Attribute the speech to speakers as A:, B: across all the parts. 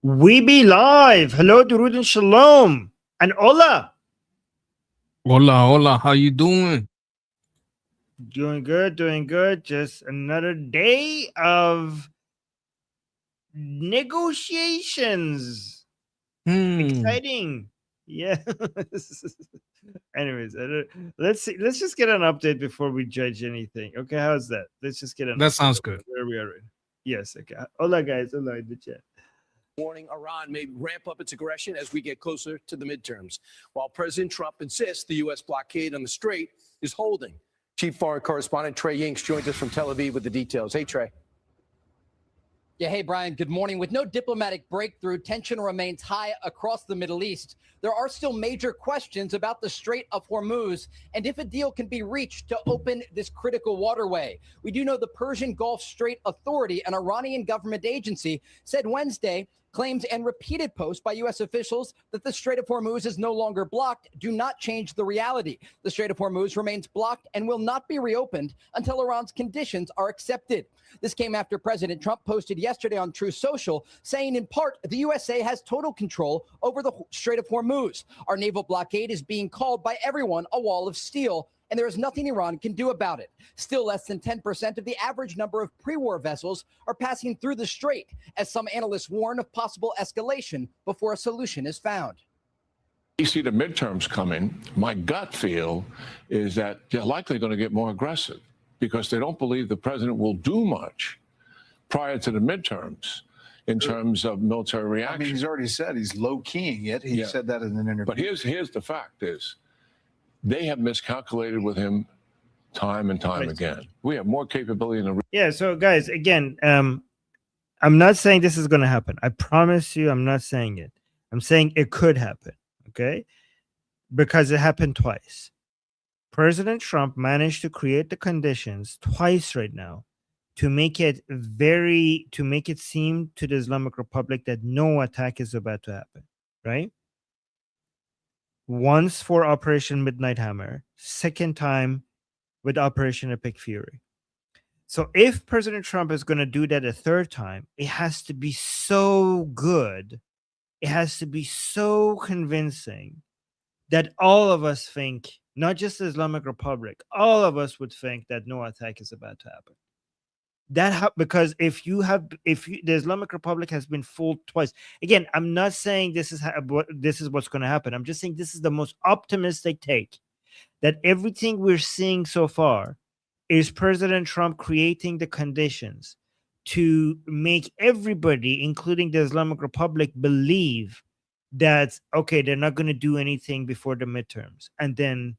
A: We be live. Hello, Durud and Shalom. And hola.
B: Hola, hola. How you doing?
A: Doing good, doing good. Just another day of negotiations. Exciting. Yeah. Anyways, let's see. Let's just get an update before we judge anything. Okay, how's that? Let's just get an
B: That
A: update
B: sounds
A: of
B: good.
A: where we are in. Yes, okay. Hola, guys. Hola in the chat.
C: Warning Iran may ramp up its aggression as we get closer to the midterms, while President Trump insists the U.S. blockade on the Strait is holding. Chief Foreign Correspondent Trey Yingst joins us from Tel Aviv with the details. Hey, Trey.
D: Yeah, hey, Brian, good morning. With no diplomatic breakthrough, tension remains high across the Middle East. There are still major questions about the Strait of Hormuz and if a deal can be reached to open this critical waterway. We do know the Persian Gulf Strait Authority, an Iranian government agency, said Wednesday claims and repeated posts by U.S. officials that the Strait of Hormuz is no longer blocked do not change the reality. The Strait of Hormuz remains blocked and will not be reopened until Iran's conditions are accepted. This came after President Trump posted yesterday on Truth Social saying, in part, the USA has total control over the Strait of Hormuz. Our naval blockade is being called by everyone a wall of steel, and there is nothing Iran can do about it. Still, less than 10% of the average number of pre-war vessels are passing through the strait, as some analysts warn of possible escalation before a solution is found.
E: You see the midterms coming. My gut feel is that they're likely going to get more aggressive because they don't believe the president will do much prior to the midterms in terms of military reaction.
F: I mean, he's already said he's low-keying it. He said that in an interview.
E: But here's the fact is, they have miscalculated with him time and time again. We have more capability in the...
A: Yeah, so guys, again, I'm not saying this is going to happen. I promise you I'm not saying it. I'm saying it could happen, okay? Because it happened twice. President Trump managed to create the conditions twice right now to make it seem to the Islamic Republic that no attack is about to happen, right? Once for Operation Midnight Hammer, second time with Operation Epic Fury. So if President Trump is going to do that a third time, it has to be so good. It has to be so convincing that all of us think, not just the Islamic Republic, all of us would think that no attack is about to happen. Because if the Islamic Republic has been fooled twice, again, I'm not saying this is what's going to happen. I'm just saying this is the most optimistic take, that everything we're seeing so far is President Trump creating the conditions to make everybody, including the Islamic Republic, believe that, okay, they're not going to do anything before the midterms, and then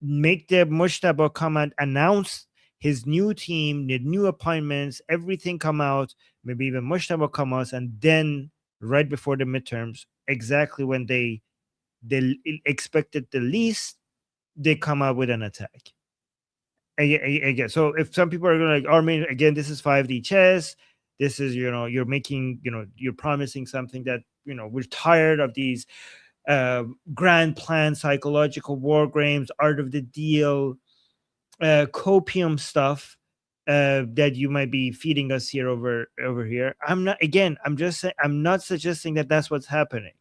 A: make the Mushtaba come and announce his new team, the new appointments, everything come out, maybe even Mushtaba come out, and then right before the midterms, exactly when they expected the least, they come out with an attack. Again, so if some people are going to like, Armin, again, this is 5D chess. This is, you're making, you're promising something that, we're tired of these grand plan, psychological war games, art of the deal, copium stuff that you might be feeding us here over here. I'm just saying, I'm not suggesting that that's what's happening.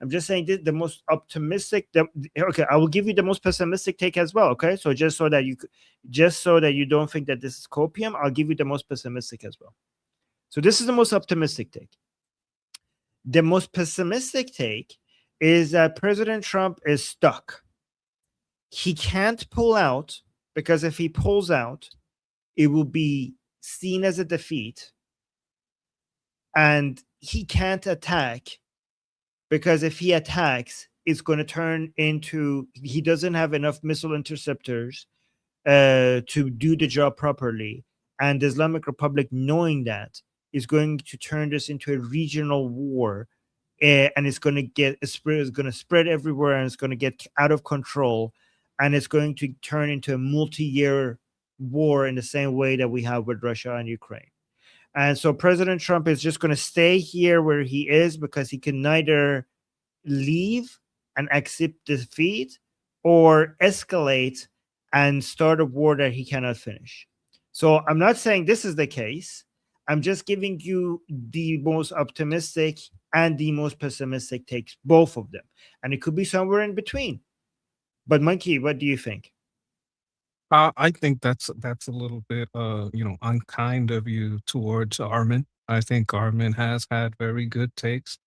A: I'm just saying the most optimistic. Okay, I will give you the most pessimistic take as well. Okay, so just so that you don't think that this is copium, I'll give you the most pessimistic as well. So this is the most optimistic take. The most pessimistic take is that President Trump is stuck. He can't pull out, because if he pulls out, it will be seen as a defeat, and he can't attack, because if he attacks, it's going to turn into, he doesn't have enough missile interceptors to do the job properly. And the Islamic Republic, knowing that, is going to turn this into a regional war, and it's going to spread everywhere, and it's going to get out of control, and it's going to turn into a multi-year war in the same way that we have with Russia and Ukraine. And so President Trump is just going to stay here where he is, because he can neither leave and accept defeat or escalate and start a war that he cannot finish. So I'm not saying this is the case. I'm just giving you the most optimistic and the most pessimistic takes, both of them. And it could be somewhere in between. But Monkey, what do you think?
B: I think that's a little bit unkind of you towards Armin. I think Armin has had very good takes,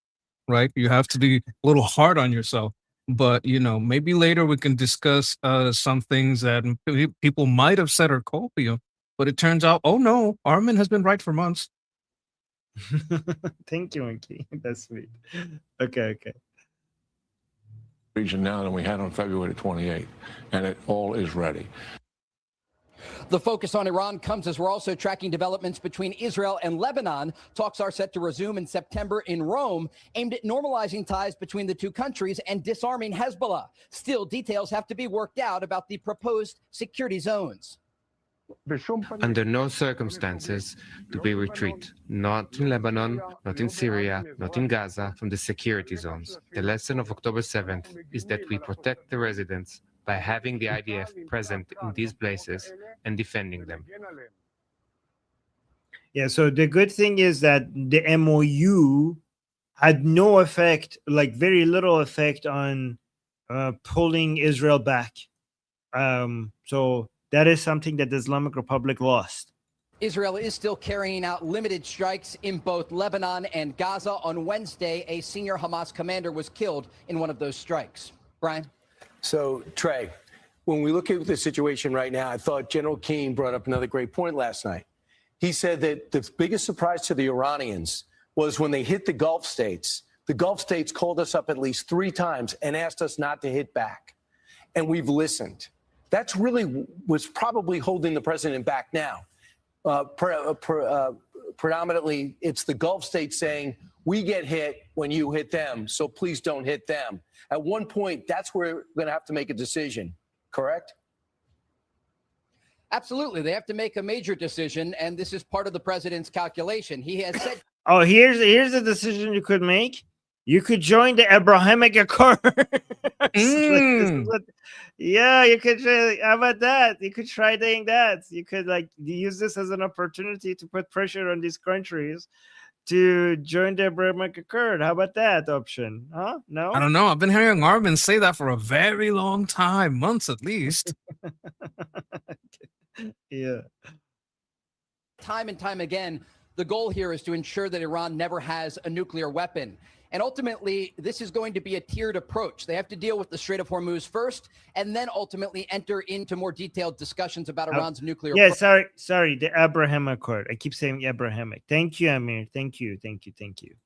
B: right? You have to be a little hard on yourself. But maybe later we can discuss some things that people might have said are copium, but it turns out, oh no, Armin has been right for months.
A: Thank you, Monkey. That's sweet. Okay.
E: Region now than we had on February 28th, and it all is ready.
D: The focus on Iran comes as we're also tracking developments between Israel and Lebanon. Talks are set to resume in September in Rome, aimed at normalizing ties between the two countries and disarming Hezbollah. Still, details have to be worked out about the proposed security zones.
G: Under no circumstances do we retreat, not in Lebanon, not in Syria, not in Gaza, from the security zones. The lesson of October 7th is that we protect the residents by having the IDF present in these places and defending them.
A: Yeah, so the good thing is that the MOU had no effect, like very little effect on pulling Israel back. So that is something that the Islamic Republic lost.
D: Israel is still carrying out limited strikes in both Lebanon and Gaza. On Wednesday, a senior Hamas commander was killed in one of those strikes. Brian?
C: So, Trey, when we look at the situation right now, I thought General Keane brought up another great point last night. He said that the biggest surprise to the Iranians was when they hit the Gulf states. The Gulf states called us up at least 3 times and asked us not to hit back. And we've listened. That's really what's probably holding the president back now. Predominantly, it's the Gulf states saying, we get hit when you hit them, so please don't hit them. At one point, that's where we're going to have to make a decision, correct?
D: Absolutely. They have to make a major decision, and this is part of the president's calculation. He has said...
A: Oh, here's a decision you could make. You could join the Abrahamic Accord. Yeah, you could try. How about that? You could try doing that. You could use this as an opportunity to put pressure on these countries to join the Abrahamic Accord. How about that option? Huh? No?
B: I don't know. I've been hearing Armin say that for a very long time, months at least.
A: Yeah.
D: Time and time again, the goal here is to ensure that Iran never has a nuclear weapon. And ultimately, this is going to be a tiered approach. They have to deal with the Strait of Hormuz first, and then ultimately enter into more detailed discussions about Iran's nuclear.
A: Yeah, sorry, the Abraham Accord. I keep saying Abrahamic. Thank you, Amir. Thank you.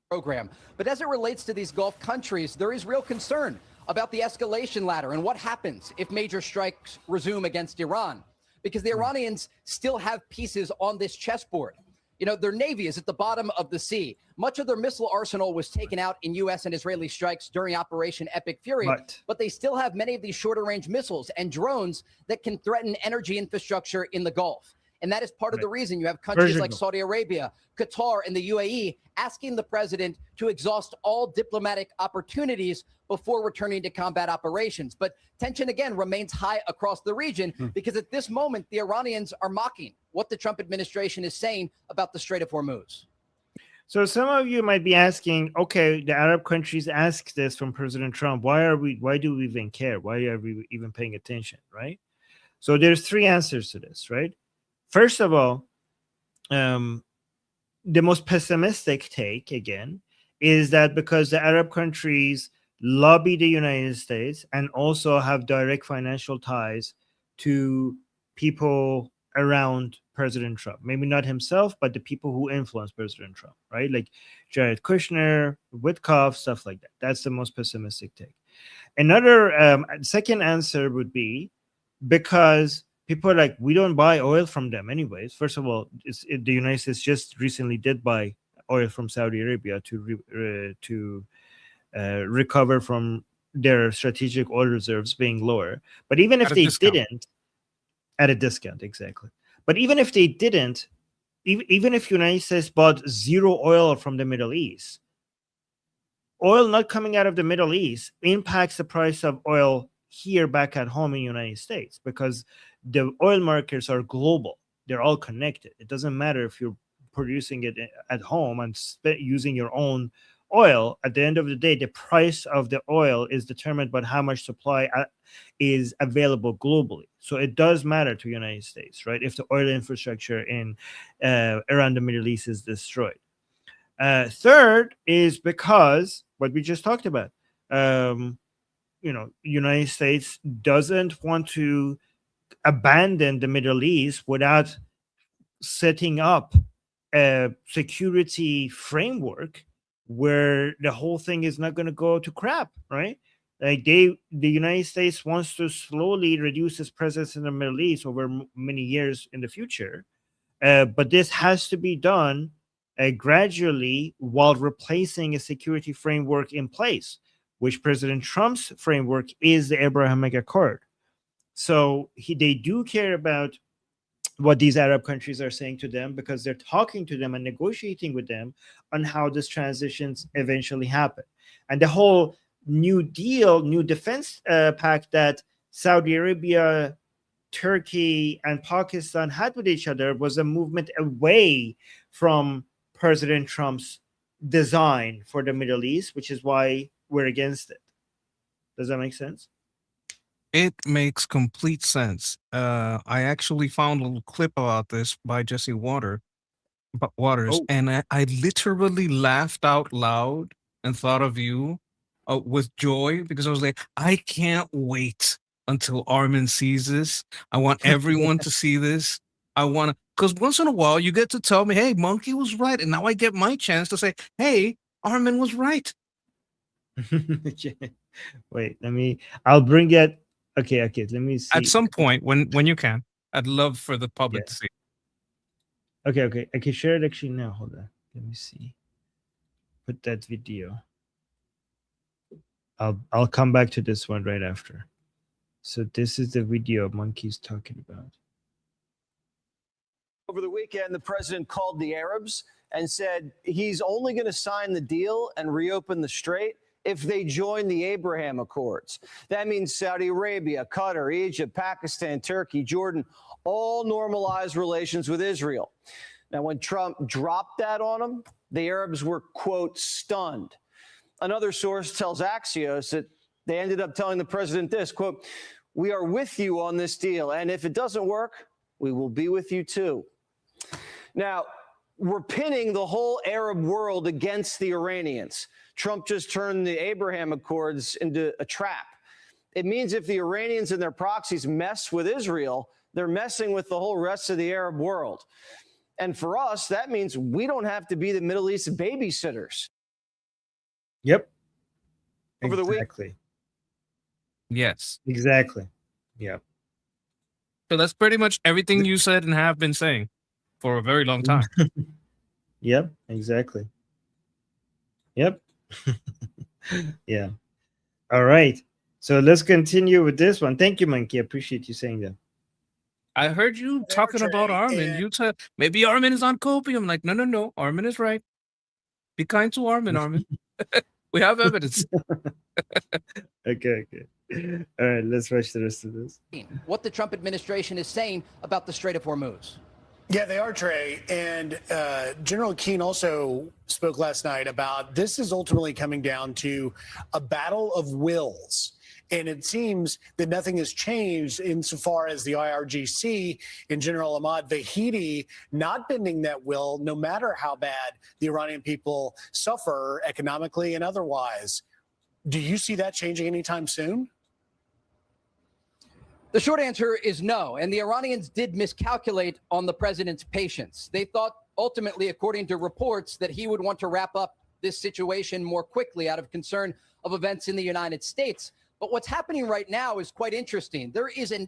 D: Program. But as it relates to these Gulf countries, there is real concern about the escalation ladder and what happens if major strikes resume against Iran, because the Iranians still have pieces on this chessboard. You know, their navy is at the bottom of the sea. Much of their missile arsenal was taken out in U.S. and Israeli strikes during Operation Epic Fury, but they still have many of these shorter-range missiles and drones that can threaten energy infrastructure in the Gulf. And that is part of the reason you have countries like Saudi Arabia, Qatar, and the UAE asking the president to exhaust all diplomatic opportunities before returning to combat operations. But tension, again, remains high across the region because at this moment, the Iranians are mocking what the Trump administration is saying about the Strait of Hormuz.
A: So some of you might be asking, okay, the Arab countries asked this from President Trump. Why do we even care? Why are we even paying attention, right? So there's 3 answers to this, right? First of all, the most pessimistic take, again, is that because the Arab countries lobby the United States and also have direct financial ties to people around President Trump, maybe not himself, but the people who influence President Trump, right? Like Jared Kushner, Witkoff, stuff like that. That's the most pessimistic take. Another second answer would be because people are like, we don't buy oil from them anyways. First of all, the United States just recently did buy oil from Saudi Arabia to recover from their strategic oil reserves being lower. But even if they didn't, at a discount, exactly. But even if they didn't, even if United States bought zero oil from the Middle East, oil not coming out of the Middle East impacts the price of oil here back at home in the United States, because the oil markets are global. They're all connected. It doesn't matter if you're producing it at home and using your own oil, at the end of the day, the price of the oil is determined by how much supply is available globally. So it does matter to the United States, right? If the oil infrastructure in around the Middle East is destroyed. Third is because what we just talked about. United States doesn't want to abandon the Middle East without setting up a security framework where the whole thing is not going to go to crap, right? Like the United States wants to slowly reduce its presence in the Middle East over many years in the future, but this has to be done gradually while replacing a security framework in place, which President Trump's framework is the Abrahamic Accord. So they do care about what these Arab countries are saying to them because they're talking to them and negotiating with them on how this transitions eventually happen. And the whole New Deal, new defense pact that Saudi Arabia, Turkey, and Pakistan had with each other was a movement away from President Trump's design for the Middle East, which is why we're against it. Does that make sense?
B: It makes complete sense. I actually found a little clip about this by Jesse Waters, and I literally laughed out loud and thought of you with joy because I was like, I can't wait until Armin sees this. I want everyone to see this. I want to, because once in a while you get to tell me, hey, Monkey was right. And now I get my chance to say, hey, Armin was right.
A: Wait, I'll bring it. Okay, let me see.
B: At some point, when you can, I'd love for the public to see.
A: Okay. I can share it actually now. Hold on. Let me see. Put that video. I'll come back to this one right after. So this is the video Monkey's talking about.
C: Over the weekend, the president called the Arabs and said he's only going to sign the deal and reopen the strait if they join the Abraham Accords. That means Saudi Arabia, Qatar, Egypt, Pakistan, Turkey, Jordan, all normalize relations with Israel. Now, when Trump dropped that on them, the Arabs were, quote, stunned. Another source tells Axios that they ended up telling the president this, quote, we are with you on this deal, and if it doesn't work, we will be with you too. Now, we're pinning the whole Arab world against the Iranians. Trump just turned the Abraham Accords into a trap. It means if the Iranians and their proxies mess with Israel, they're messing with the whole rest of the Arab world. And for us, that means we don't have to be the Middle East babysitters.
A: Yep.
C: Over the week.
A: Exactly.
B: Yes.
A: Exactly. Yep.
B: So that's pretty much everything you said and have been saying for a very long time.
A: Yep, exactly. Yep. Yeah. All right. So let's continue with this one. Thank you, Monkey. I appreciate you saying that.
B: I heard you talking about Armin. You said maybe Armin is on copium. I'm like, no. Armin is right. Be kind to Armin. We have evidence.
A: Okay. All right, let's watch the rest of this.
D: What the Trump administration is saying about the Strait of Hormuz.
H: Yeah, they are, Trey. And General Keane also spoke last night about this is ultimately coming down to a battle of wills. And it seems that nothing has changed insofar as the IRGC and General Ahmad Vahidi not bending that will, no matter how bad the Iranian people suffer economically and otherwise. Do you see that changing anytime soon?
D: The short answer is no. And the Iranians did miscalculate on the president's patience. They thought ultimately, according to reports, that he would want to wrap up this situation more quickly out of concern of events in the United States. But what's happening right now is quite interesting. There is an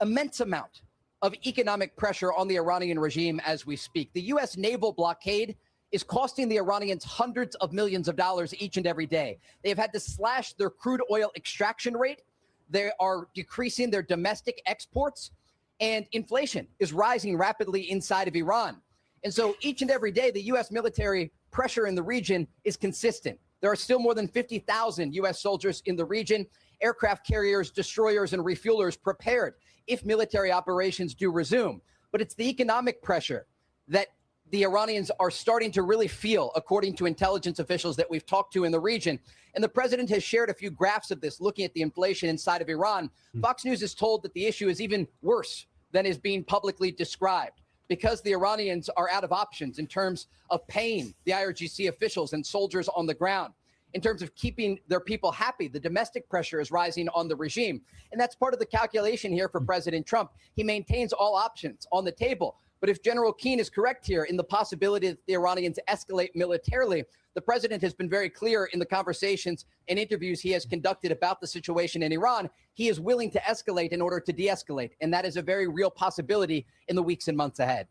D: immense amount of economic pressure on the Iranian regime as we speak. The U.S. naval blockade is costing the Iranians hundreds of millions of dollars each and every day. They have had to slash their crude oil extraction rate. They are decreasing their domestic exports, and inflation is rising rapidly inside of Iran. And so each and every day, the U.S. military pressure in the region is consistent. There are still more than 50,000 U.S. soldiers in the region, aircraft carriers, destroyers, and refuelers prepared if military operations do resume. But it's the economic pressure that the Iranians are starting to really feel, according to intelligence officials that we've talked to in the region. And the president has shared a few graphs of this, looking at the inflation inside of Iran. Fox News is told that the issue is even worse than is being publicly described, because the Iranians are out of options in terms of paying the IRGC officials and soldiers on the ground. In terms of keeping their people happy, the domestic pressure is rising on the regime. And that's part of the calculation here for President Trump. He maintains all options on the table. But if General Keane is correct here in the possibility that the Iranians escalate militarily, the president has been very clear in the conversations and interviews he has conducted about the situation in Iran. He is willing to escalate in order to de-escalate. And that is a very real possibility in the weeks and months ahead.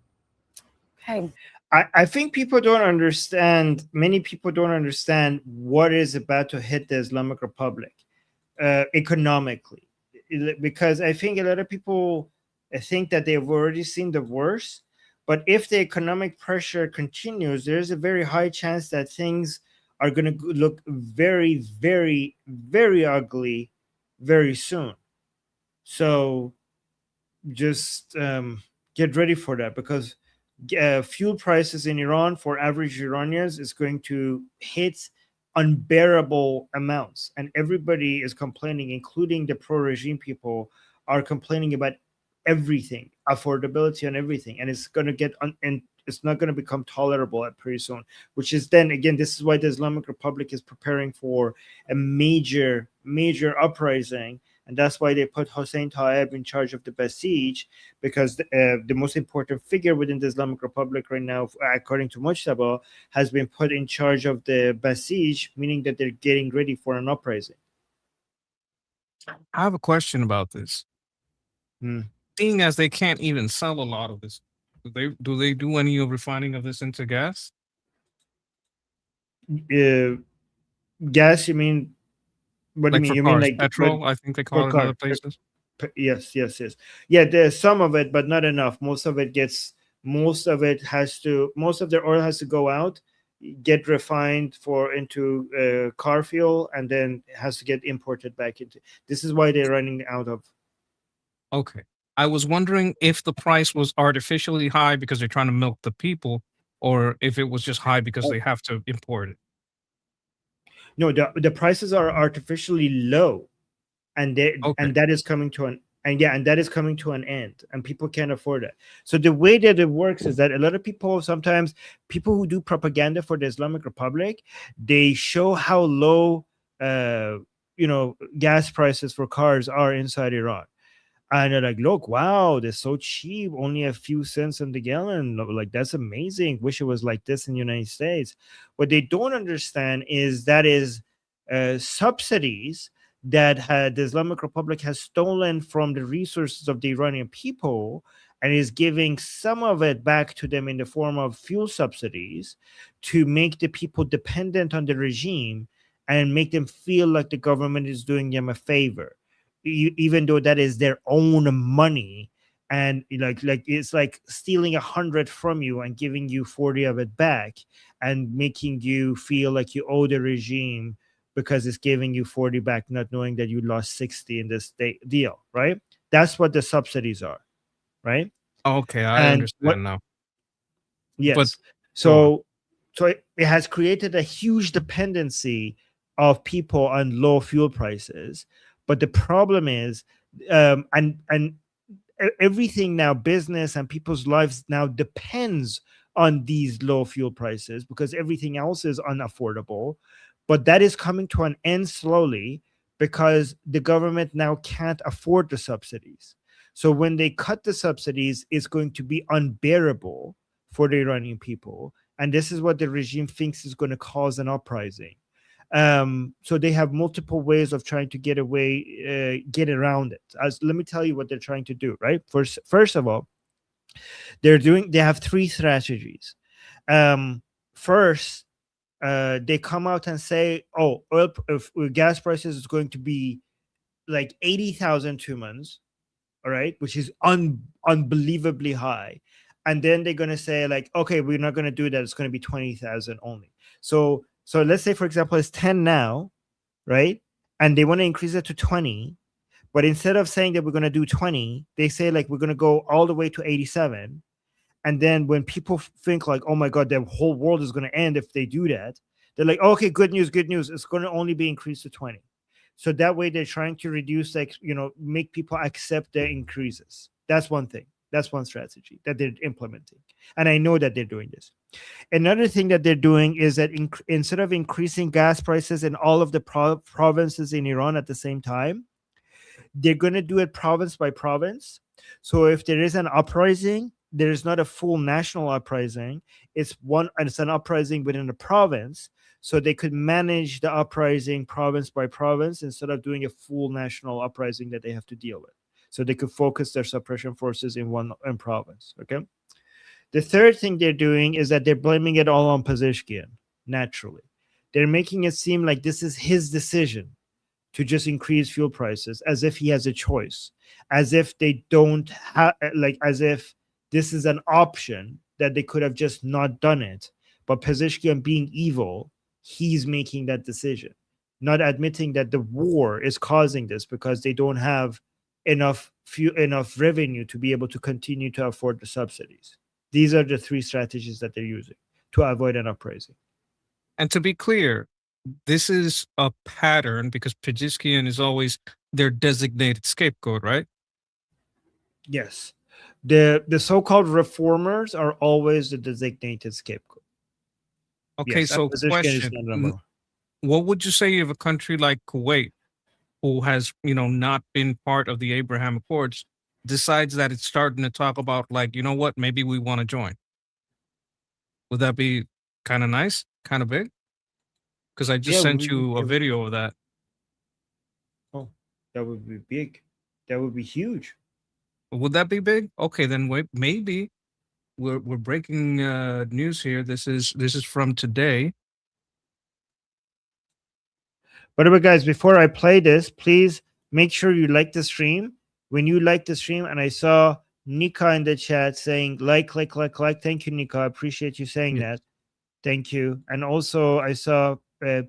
I: Okay.
A: I think people don't understand, many people don't understand what is about to hit the Islamic Republic economically. Because I think a lot of people think that they've already seen the worst. But if the economic pressure continues, there's a very high chance that things are going to look very, very, very ugly very soon. So just get ready for that, because fuel prices in Iran for average Iranians is going to hit unbearable amounts. And everybody is complaining, including the pro-regime people are complaining about everything, affordability on everything. And it's going to get, and it's not going to become tolerable pretty soon, which is then, again, this is why the Islamic Republic is preparing for a major, major uprising. And that's why they put Hossein Taeb in charge of the Basij, because the most important figure within the Islamic Republic right now, according to Mujtaba, has been put in charge of the Basij, meaning that they're getting ready for an uprising.
B: I have a question about this. Seeing as they can't even sell a lot of this, do they do any refining of this into gas?
A: Gas, you mean? What do you mean? You mean like
B: petrol? I think they call it in other places.
A: Yes. Yeah, there's some of it, but not enough. Most of their oil has to go out, get refined into car fuel, and then it has to get imported back into. This is why they're running out of.
B: Okay. I was wondering if the price was artificially high because they're trying to milk the people, or if it was just high because they have to import it.
A: No, the prices are artificially low, and that is coming to an end, and people can't afford it. So the way that it works is that a lot of people, sometimes people who do propaganda for the Islamic Republic, they show how low gas prices for cars are inside Iran. And they're like, look, wow, they're so cheap, only a few cents on the gallon. Like, that's amazing. Wish it was like this in the United States. What they don't understand is that is subsidies that the Islamic Republic has stolen from the resources of the Iranian people, and is giving some of it back to them in the form of fuel subsidies to make the people dependent on the regime and make them feel like the government is doing them a favor, even though that is their own money. And like it's like stealing 100 from you and giving you 40 of it back, and making you feel like you owe the regime because it's giving you 40 back, not knowing that you lost 60 in this deal, right? That's what the subsidies are, right?
B: Okay, I understand now.
A: Yes.
B: But
A: so it has created a huge dependency of people on low fuel prices. But the problem is, and everything now, business and people's lives now depends on these low fuel prices, because everything else is unaffordable. But that is coming to an end slowly, because the government now can't afford the subsidies. So when they cut the subsidies, it's going to be unbearable for the Iranian people. And this is what the regime thinks is going to cause an uprising. So they have multiple ways of trying to get around it. Let me tell you what they're trying to do, right? First of all, they have three strategies. First, they come out and say, gas prices is going to be like 80,000 2 months, all right, which is unbelievably high. And then they're going to say, like, okay, we're not going to do that. It's going to be 20,000 only. So let's say, for example, it's 10 now, right? And they want to increase it to 20. But instead of saying that we're going to do 20, they say, like, we're going to go all the way to 87. And then when people think like, oh my God, the whole world is going to end if they do that, they're like, okay, good news. It's going to only be increased to 20. So that way they're trying to reduce, like, make people accept the increases. That's one thing. That's one strategy that they're implementing. And I know that they're doing this. Another thing that they're doing is that instead of increasing gas prices in all of the provinces in Iran at the same time, they're going to do it province by province. So if there is an uprising, there is not a full national uprising. It's an uprising within a province. So they could manage the uprising province by province instead of doing a full national uprising that they have to deal with. So they could focus their suppression forces in one province. Okay. The third thing they're doing is that they're blaming it all on Pezeshkian. Naturally, they're making it seem like this is his decision to just increase fuel prices, as if he has a choice, as if they don't have, like, as if this is an option that they could have just not done it. But Pezeshkian, being evil, he's making that decision, not admitting that the war is causing this because they don't have enough revenue to be able to continue to afford the subsidies. These are the three strategies that they're using to avoid an uprising.
B: And to be clear, this is a pattern because Pezeshkian is always their designated scapegoat, right?
A: Yes. The so-called reformers are always the designated scapegoat.
B: Okay,
A: yes,
B: so question, what would you say of a country like Kuwait, who has, not been part of the Abraham Accords, decides that it's starting to talk about, like, what, maybe we want to join? Would that be kind of nice, kind of big? Because I just sent you a video of that.
A: Oh, that would be big. That would be huge.
B: Would that be big? Okay, then wait, maybe we're breaking news here. This is from today.
A: By the way, guys, before I play this, please make sure you like the stream. When you like the stream, and I saw Nika in the chat saying like. Thank you, Nika. I appreciate you saying that. Thank you. And also I saw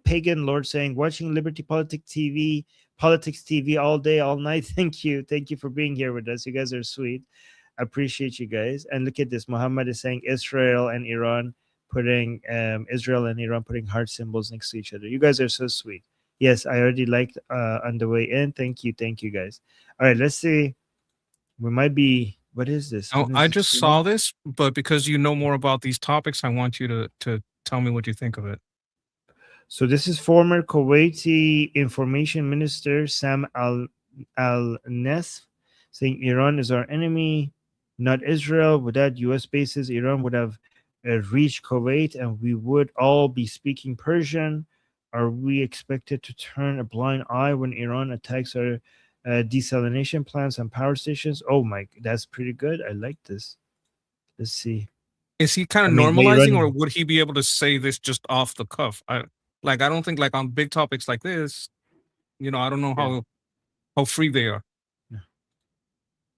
A: Pagan Lord saying watching Liberty Politics TV all day, all night. Thank you. Thank you for being here with us. You guys are sweet. I appreciate you guys. And look at this. Muhammad is saying Israel and Iran putting heart symbols next to each other. You guys are so sweet. Yes, I already liked on the way in. Thank you, guys. All right, let's see. We might be. What is this?
B: Oh, I just saw this, but because you know more about these topics, I want you to tell me what you think of it.
A: So this is former Kuwaiti Information Minister Sam Al-Nesf saying Iran is our enemy, not Israel. Without U.S. bases, Iran would have reached Kuwait and we would all be speaking Persian. Are we expected to turn a blind eye when Iran attacks our desalination plants and power stations? Oh my, that's pretty good. I like this. Let's see.
B: Is he kind of normalizing, or would he be able to say this just off the cuff? I don't think, like, on big topics like this, I don't know how free they are.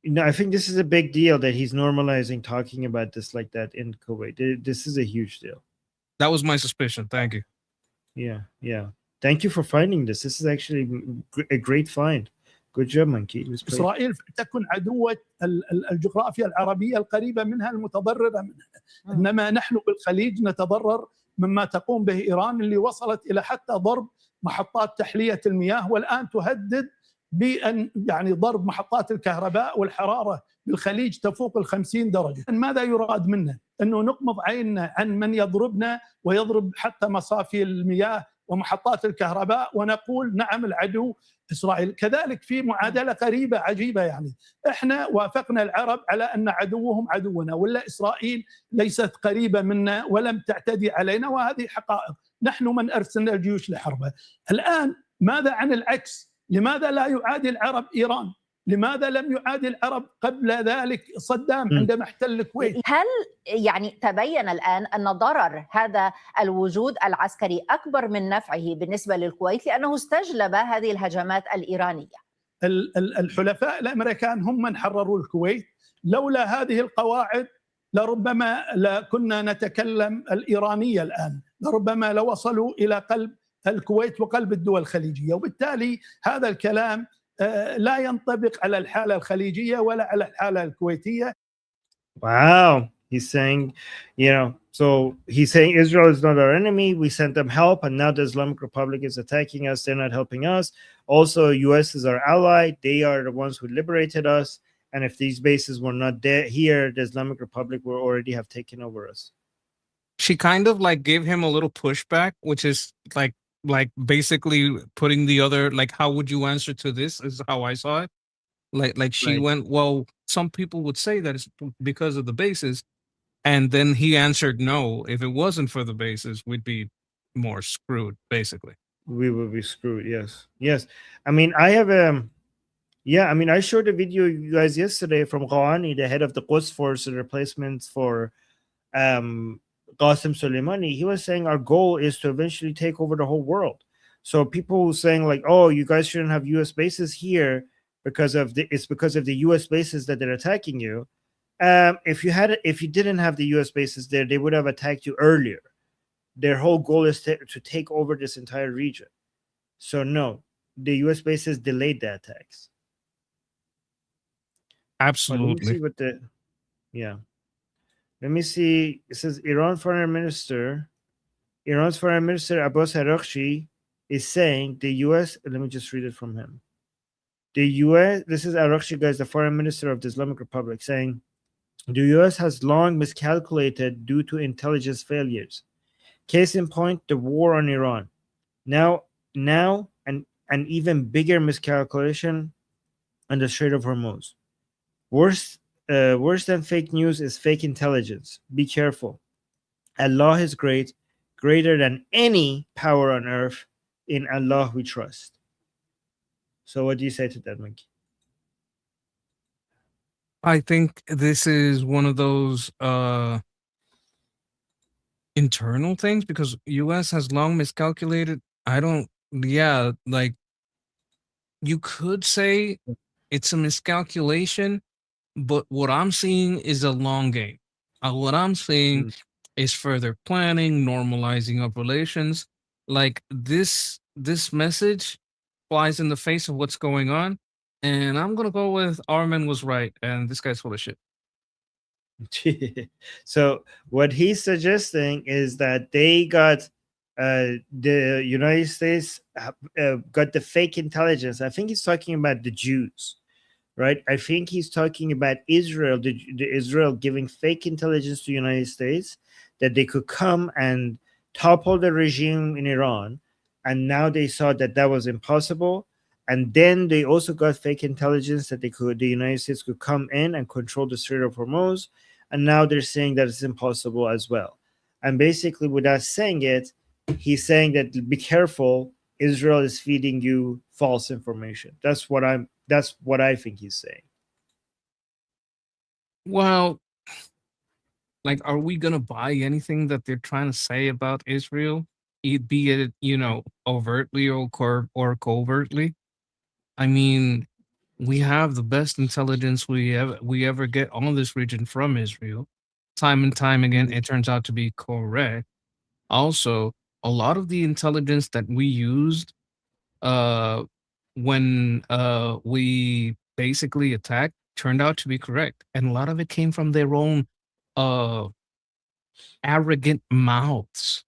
A: No, I think this is a big deal that he's normalizing talking about this like that in Kuwait. This is a huge deal.
B: That was my suspicion. Thank you.
A: Yeah. Thank you for finding this. This is actually a great find. Good job, Monkey.
I: إسرائيل تكن عدوة الجغرافيا العربية القريبة منها المتضررة منها. إنما نحن بالخليج نتضرر مما تقوم به إيران اللي وصلت إلى حتى ضرب محطات تحلية المياه، والآن تهدد بأن ضرب محطات الكهرباء، والحرارة بالخليج تفوق 50 درجة. ماذا يراد منا؟ أنه نقمض عيننا عن من يضربنا ويضرب حتى مصافي المياه ومحطات الكهرباء ونقول نعم العدو إسرائيل. كذلك في معادلة قريبة عجيبة، إحنا وافقنا العرب على أن عدوهم عدونا، ولا إسرائيل ليست قريبة منا ولم تعتدي علينا، وهذه حقائق. نحن من أرسلنا الجيوش لحربها. الآن ماذا عن العكس؟ لماذا لا يعادي العرب إيران؟ لماذا لم يعادي العرب قبل ذلك صدام عندما احتل الكويت؟
J: هل تبين الآن أن ضرر هذا الوجود العسكري أكبر من نفعه بالنسبة للكويت لأنه استجلب هذه الهجمات الإيرانية؟
I: الحلفاء الأمريكان هم من حرروا الكويت. لولا هذه القواعد لربما كنا نتكلم الإيرانية الآن، لربما لوصلوا إلى قلب الكويت وقلب الدول الخليجية، وبالتالي هذا الكلام لا ينطبق على الحالة الخليجية ولا على الحالة الكويتية.
A: Wow. He's saying, so he's saying Israel is not our enemy. We sent them help, and now the Islamic Republic is attacking us. They're not helping us. Also, U.S. is our ally. They are the ones who liberated us. And if these bases were not there here, the Islamic Republic would already have taken over us.
B: She kind of like gave him a little pushback, which is like basically putting the other, like, how would you answer to this is how I saw it. Like she
A: Right.
B: went, well, some people would say that it's because of the bases. And then he answered, no, if it wasn't for the bases, we'd be more screwed, basically.
A: We will be screwed. Yes. I mean, I have I showed a video you guys yesterday from Ghani, the head of the Quds Force, the replacement for Qasim Soleimani. He was saying our goal is to eventually take over the whole world. So people saying like, oh, you guys shouldn't have U.S. bases here because of the U.S. bases that they're attacking you. If you didn't have the U.S. bases there, they would have attacked you earlier. Their whole goal is to take over this entire region. So no, the U.S. bases delayed the attacks.
B: Absolutely.
A: Let me see what Let me see. It says Iran's foreign minister Abbas Araghchi is saying the U.S. Let me just read it from him. The U.S. This is Araghchi, guys, the foreign minister of the Islamic Republic, saying the U.S. has long miscalculated due to intelligence failures. Case in point, the war on Iran. Now, an even bigger miscalculation on the Strait of Hormuz. Worse than fake news is fake intelligence. Be careful. Allah is great, greater than any power on earth. In Allah we trust. So what do you say to that, Mickey?
B: I think this is one of those internal things because US has long miscalculated. Like you could say it's a miscalculation, but what I'm seeing is a long game. What I'm seeing is further planning, normalizing of relations. Like this message flies in the face of what's going on. And I'm gonna go with Armin was right, and this guy's full of shit.
A: So what he's suggesting is that they got the United States got the fake intelligence. I think he's talking about the Jews, right? I think he's talking about Israel, the Israel giving fake intelligence to the United States that they could come and topple the regime in Iran, and now they saw that that was impossible. And then they also got fake intelligence that the United States could come in and control the Strait of Hormuz. And now they're saying that it's impossible as well. And basically, without saying it, he's saying that be careful, Israel is feeding you false information. That's what I think he's saying.
B: Well, like, are we gonna buy anything that they're trying to say about Israel? Be it, overtly or covertly? I mean, we have the best intelligence we ever get on this region from Israel. Time and time again, it turns out to be correct. Also, a lot of the intelligence that we used when we basically attacked turned out to be correct. And a lot of it came from their own arrogant mouths.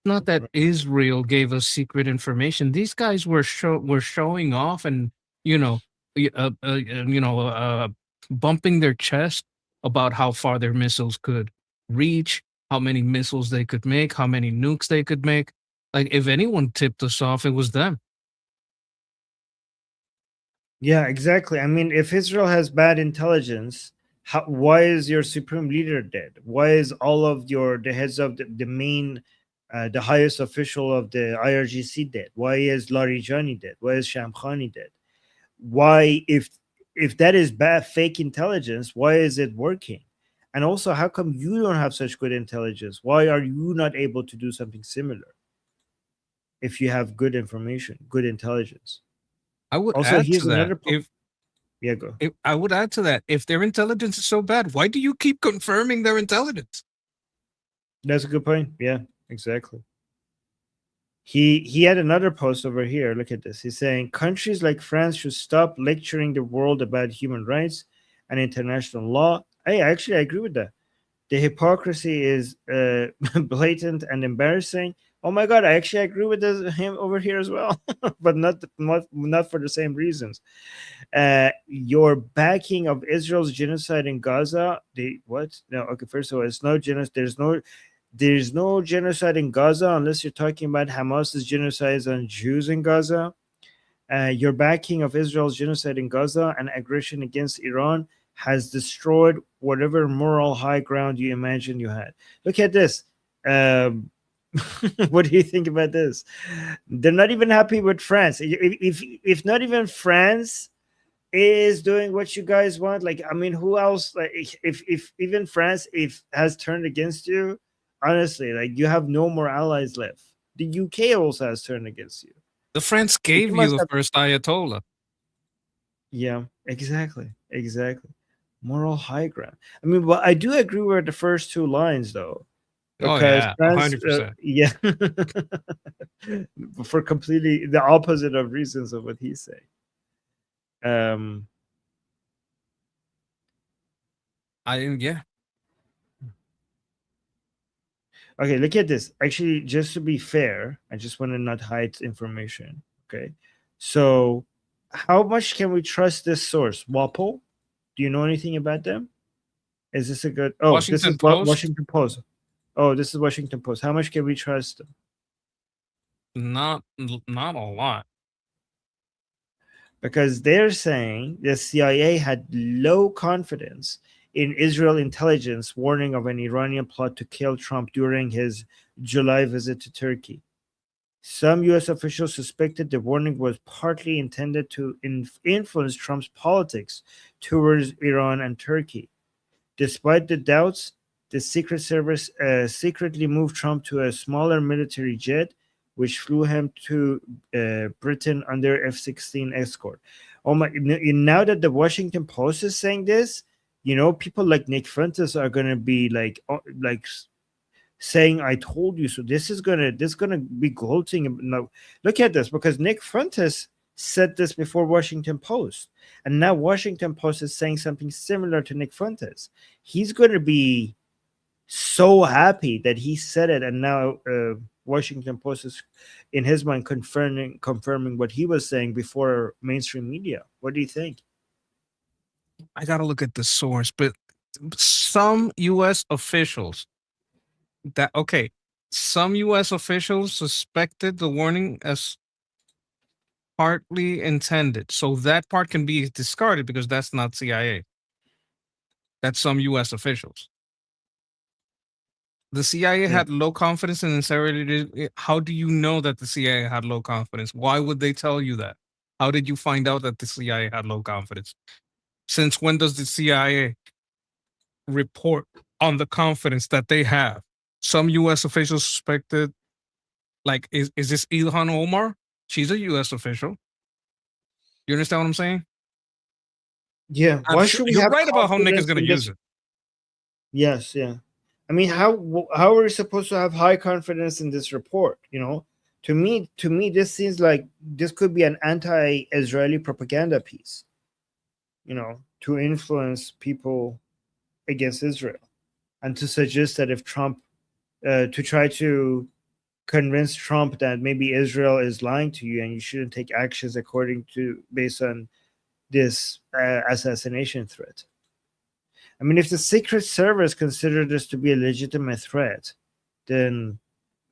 B: Not that Israel gave us secret information. These guys were showing off and bumping their chest about how far their missiles could reach, how many missiles they could make, how many nukes they could make. Like, if anyone tipped us off, it was them.
A: Yeah, exactly. I mean, if Israel has bad intelligence, why is your supreme leader dead? Why is all of the heads of the main the highest official of the IRGC dead? Why is Larijani dead? Why is Shamkhani dead? Why, if that is bad fake intelligence, why is it working? And also, how come you don't have such good intelligence? Why are you not able to do something similar if you have good information, good intelligence?
B: I would
A: also
B: add
A: here's
B: to that.
A: Go.
B: I would add to that. If their intelligence is so bad, why do you keep confirming their intelligence?
A: That's a good point. Yeah, exactly. He had another post over here. Look at this. He's saying countries like France should stop lecturing the world about human rights and international law. I agree with that. The hypocrisy is blatant and embarrassing. Oh my God, I actually agree with him over here as well, but not for the same reasons. Your backing of Israel's genocide in Gaza. What? No, okay. First of all, it's no genocide. There's no genocide in Gaza unless you're talking about Hamas's genocide on Jews in Gaza. Your backing of Israel's genocide in Gaza and aggression against Iran has destroyed whatever moral high ground you imagined you had. Look at this. What do you think about this? They're not even happy with France. If not even France is doing what you guys want, like, I mean, who else? Like, if even France has turned against you, honestly, like, you have no more allies left. The UK also has turned against you.
B: The France gave you the first Ayatollah.
A: Yeah, exactly. Moral high ground. I mean, but I do agree with the first two lines, though.
B: Because France, 100%.
A: Yeah, for completely the opposite of reasons of what he's saying.
B: Yeah.
A: Okay, look at this. Actually, just to be fair, I just want to not hide information. Okay, so how much can we trust this source? WAPO? Do you know anything about them? Is this a good? Oh, this is Washington Post. Oh, this is Washington Post. How much can we trust them?
B: Not a lot.
A: Because they're saying the CIA had low confidence in Israel intelligence warning of an Iranian plot to kill Trump during his July visit to Turkey. Some U.S. officials suspected the warning was partly intended to influence Trump's politics towards Iran and Turkey. Despite the doubts, the Secret Service secretly moved Trump to a smaller military jet, which flew him to Britain under F-16 escort. Oh my! Now that the Washington Post is saying this, people like Nick Fuentes are gonna be like saying, "I told you so." This is gonna be gloating. No, look at this, because Nick Fuentes said this before Washington Post, and now Washington Post is saying something similar to Nick Fuentes. He's gonna be so happy that he said it, and now Washington Post is, in his mind, confirming what he was saying before mainstream media. What do you think?
B: I gotta look at the source, but some U.S. officials some U.S. officials suspected the warning as partly intended, so that part can be discarded because that's not CIA. That's some U.S. officials. The CIA had low confidence in sincerity. How do you know that the CIA had low confidence? Why would they tell you that? How did you find out that the CIA had low confidence? Since when does the CIA report on the confidence that they have? Some U.S. officials suspected, like, is this Ilhan Omar? She's a U.S. official. You understand what I'm saying?
A: Yeah. Why should we
B: You're right about how Nick is going to use it.
A: Yes, yeah. I mean, how are we supposed to have high confidence in this report? To me, this seems like this could be an anti-Israeli propaganda piece. To influence people against Israel, and to suggest that if Trump, to try to convince Trump that maybe Israel is lying to you and you shouldn't take actions based on this assassination threat. I mean, if the Secret Service considered this to be a legitimate threat, then,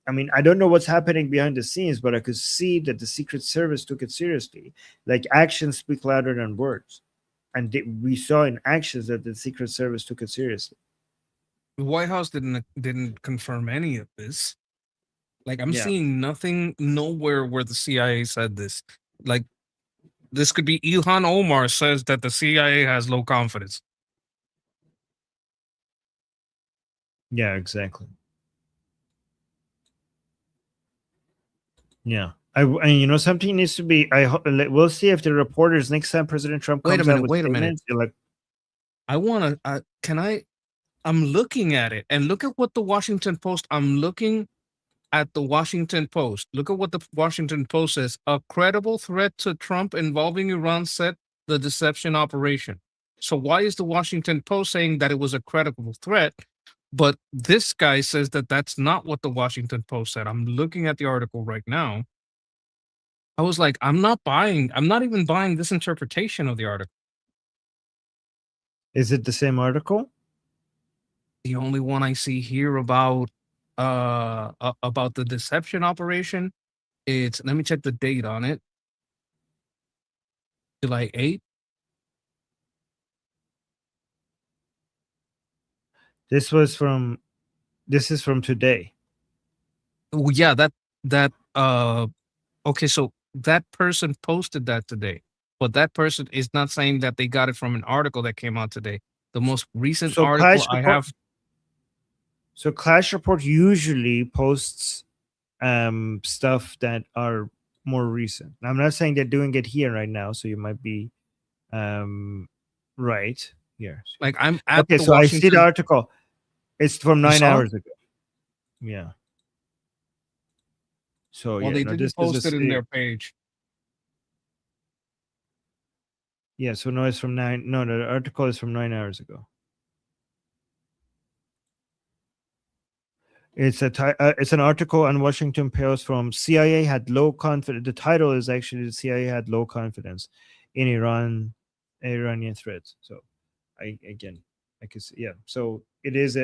A: I mean, I don't know what's happening behind the scenes, but I could see that the Secret Service took it seriously. Like, actions speak louder than words. And we saw in actions that the Secret Service took it seriously.
B: The White House didn't confirm any of this. Like, I'm seeing nothing nowhere where the CIA said this. Like, this could be Ilhan Omar says that the CIA has low confidence.
A: Yeah, exactly. Yeah. And something needs to be. We'll see if the reporters next time President Trump comes out with statements. Like,
B: I'm looking at it, and look at what the Washington Post. I'm looking at the Washington Post. Look at what the Washington Post says. A credible threat to Trump involving Iran set the deception operation. So why is the Washington Post saying that it was a credible threat But this guy says that that's not what the Washington Post said. I'm looking at the article right now. I was like, I'm not even buying this interpretation of the article.
A: Is it the same article?
B: The only one I see here about the deception operation, it's, let me check the date on it. July 8th.
A: This is from today.
B: Oh, yeah, okay, so that person posted that today, but that person is not saying that they got it from an article that came out today. The most recent
A: So
B: article I have.
A: So Clash Report usually posts stuff that are more recent. Now, I'm not saying they're doing it here right now, so you might be right here.
B: Like, I'm at
A: okay,
B: the
A: so
B: Washington...
A: I see the article. It's from 9 hours ago. Yeah. So
B: well,
A: yeah,
B: they
A: no,
B: didn't post it in their page.
A: Yeah, so no, it's from 9. No, the article is from 9 hours ago. It's an article on Washington Post from CIA had low confidence. The title is actually the CIA had low confidence in Iranian threats. So, I can see, yeah. So this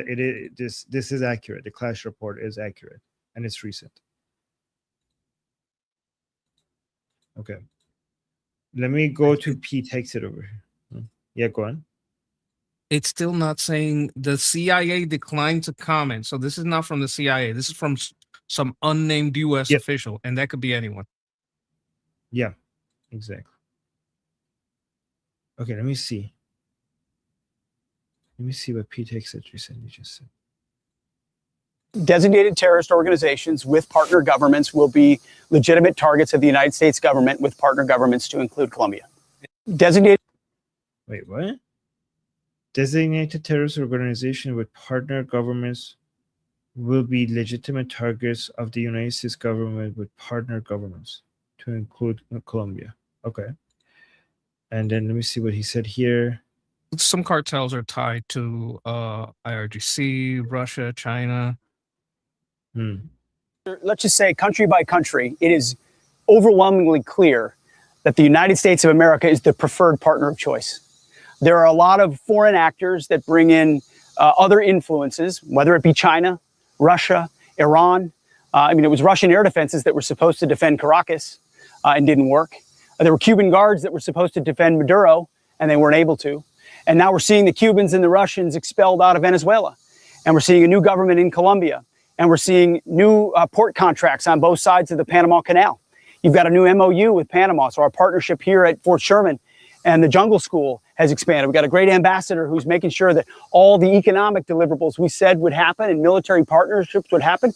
A: is accurate. The Clash Report is accurate, and it's recent. Okay. Let me go to P. Takes it over here. Yeah, go on.
B: It's still not saying the CIA declined to comment. So this is not from the CIA. This is from some unnamed U.S. official, and that could be anyone.
A: Yeah, exactly. Okay, let me see. Let me see what P. Takes it recently just said.
K: Designated terrorist organizations with partner governments will be legitimate targets of the United States government with partner governments to include Colombia. Designated.
A: Wait, what? Designated terrorist organization with partner governments will be legitimate targets of the United States government with partner governments to include Colombia. Okay. And then let me see what he said here.
B: Some cartels are tied to IRGC, Russia, China.
K: Let's just say country by country, it is overwhelmingly clear that the United States of America is the preferred partner of choice. There are a lot of foreign actors that bring in other influences, whether it be China, Russia, Iran. It was Russian air defenses that were supposed to defend Caracas and didn't work. There were Cuban guards that were supposed to defend Maduro and they weren't able to. And now we're seeing the Cubans and the Russians expelled out of Venezuela. And we're seeing a new government in Colombia. And we're seeing new port contracts on both sides of the Panama Canal. You've got a new MOU with Panama. So our partnership here at Fort Sherman and the Jungle School has expanded. We've got a great ambassador who's making sure that all the economic deliverables we said would happen and military partnerships would happen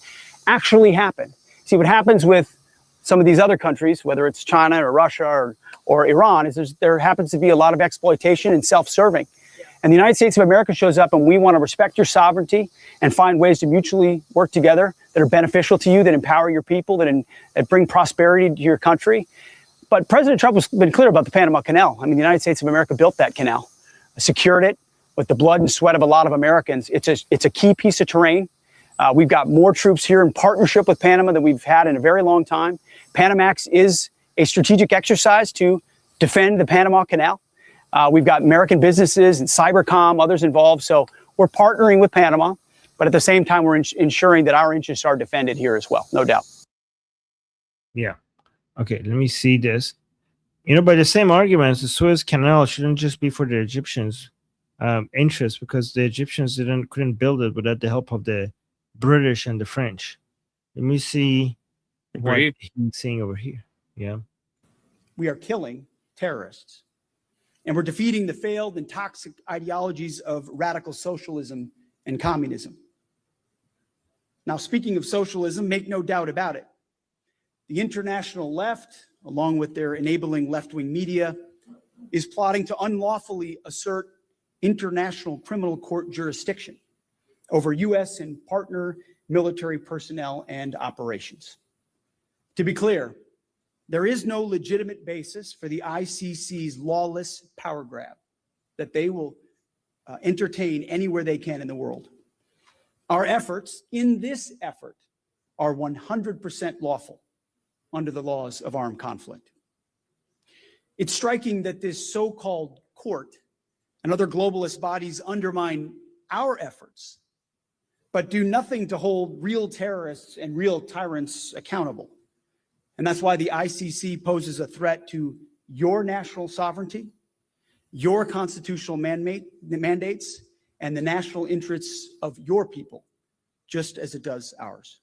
K: actually happen. See, what happens with some of these other countries, whether it's China or Russia or Iran, is there happens to be a lot of exploitation and self-serving. And the United States of America shows up and we want to respect your sovereignty and find ways to mutually work together that are beneficial to you, that empower your people, that bring prosperity to your country. But President Trump has been clear about the Panama Canal. I mean, the United States of America built that canal, secured it with the blood and sweat of a lot of Americans. It's a key piece of terrain. We've got more troops here in partnership with Panama than we've had in a very long time. Panamax is a strategic exercise to defend the Panama Canal. We've got American businesses and Cybercom, others involved. So we're partnering with Panama, but at the same time, we're ensuring that our interests are defended here as well, no doubt.
A: Yeah. Okay, let me see this. By the same arguments, the Suez Canal shouldn't just be for the Egyptians' interests, because the Egyptians couldn't build it without the help of the British and the French. Let me see what he's saying over here. Yeah.
L: We are killing terrorists. And we're defeating the failed and toxic ideologies of radical socialism and communism. Now, speaking of socialism, make no doubt about it. The international left, along with their enabling left-wing media, is plotting to unlawfully assert international criminal court jurisdiction over U.S. and partner military personnel and operations. To be clear, there is no legitimate basis for the ICC's lawless power grab that they will entertain anywhere they can in the world. Our efforts in this effort are 100% lawful under the laws of armed conflict. It's striking that this so-called court and other globalist bodies undermine our efforts, but do nothing to hold real terrorists and real tyrants accountable. And that's why the ICC poses a threat to your national sovereignty, your constitutional mandates, and the national interests of your people, just as it does ours.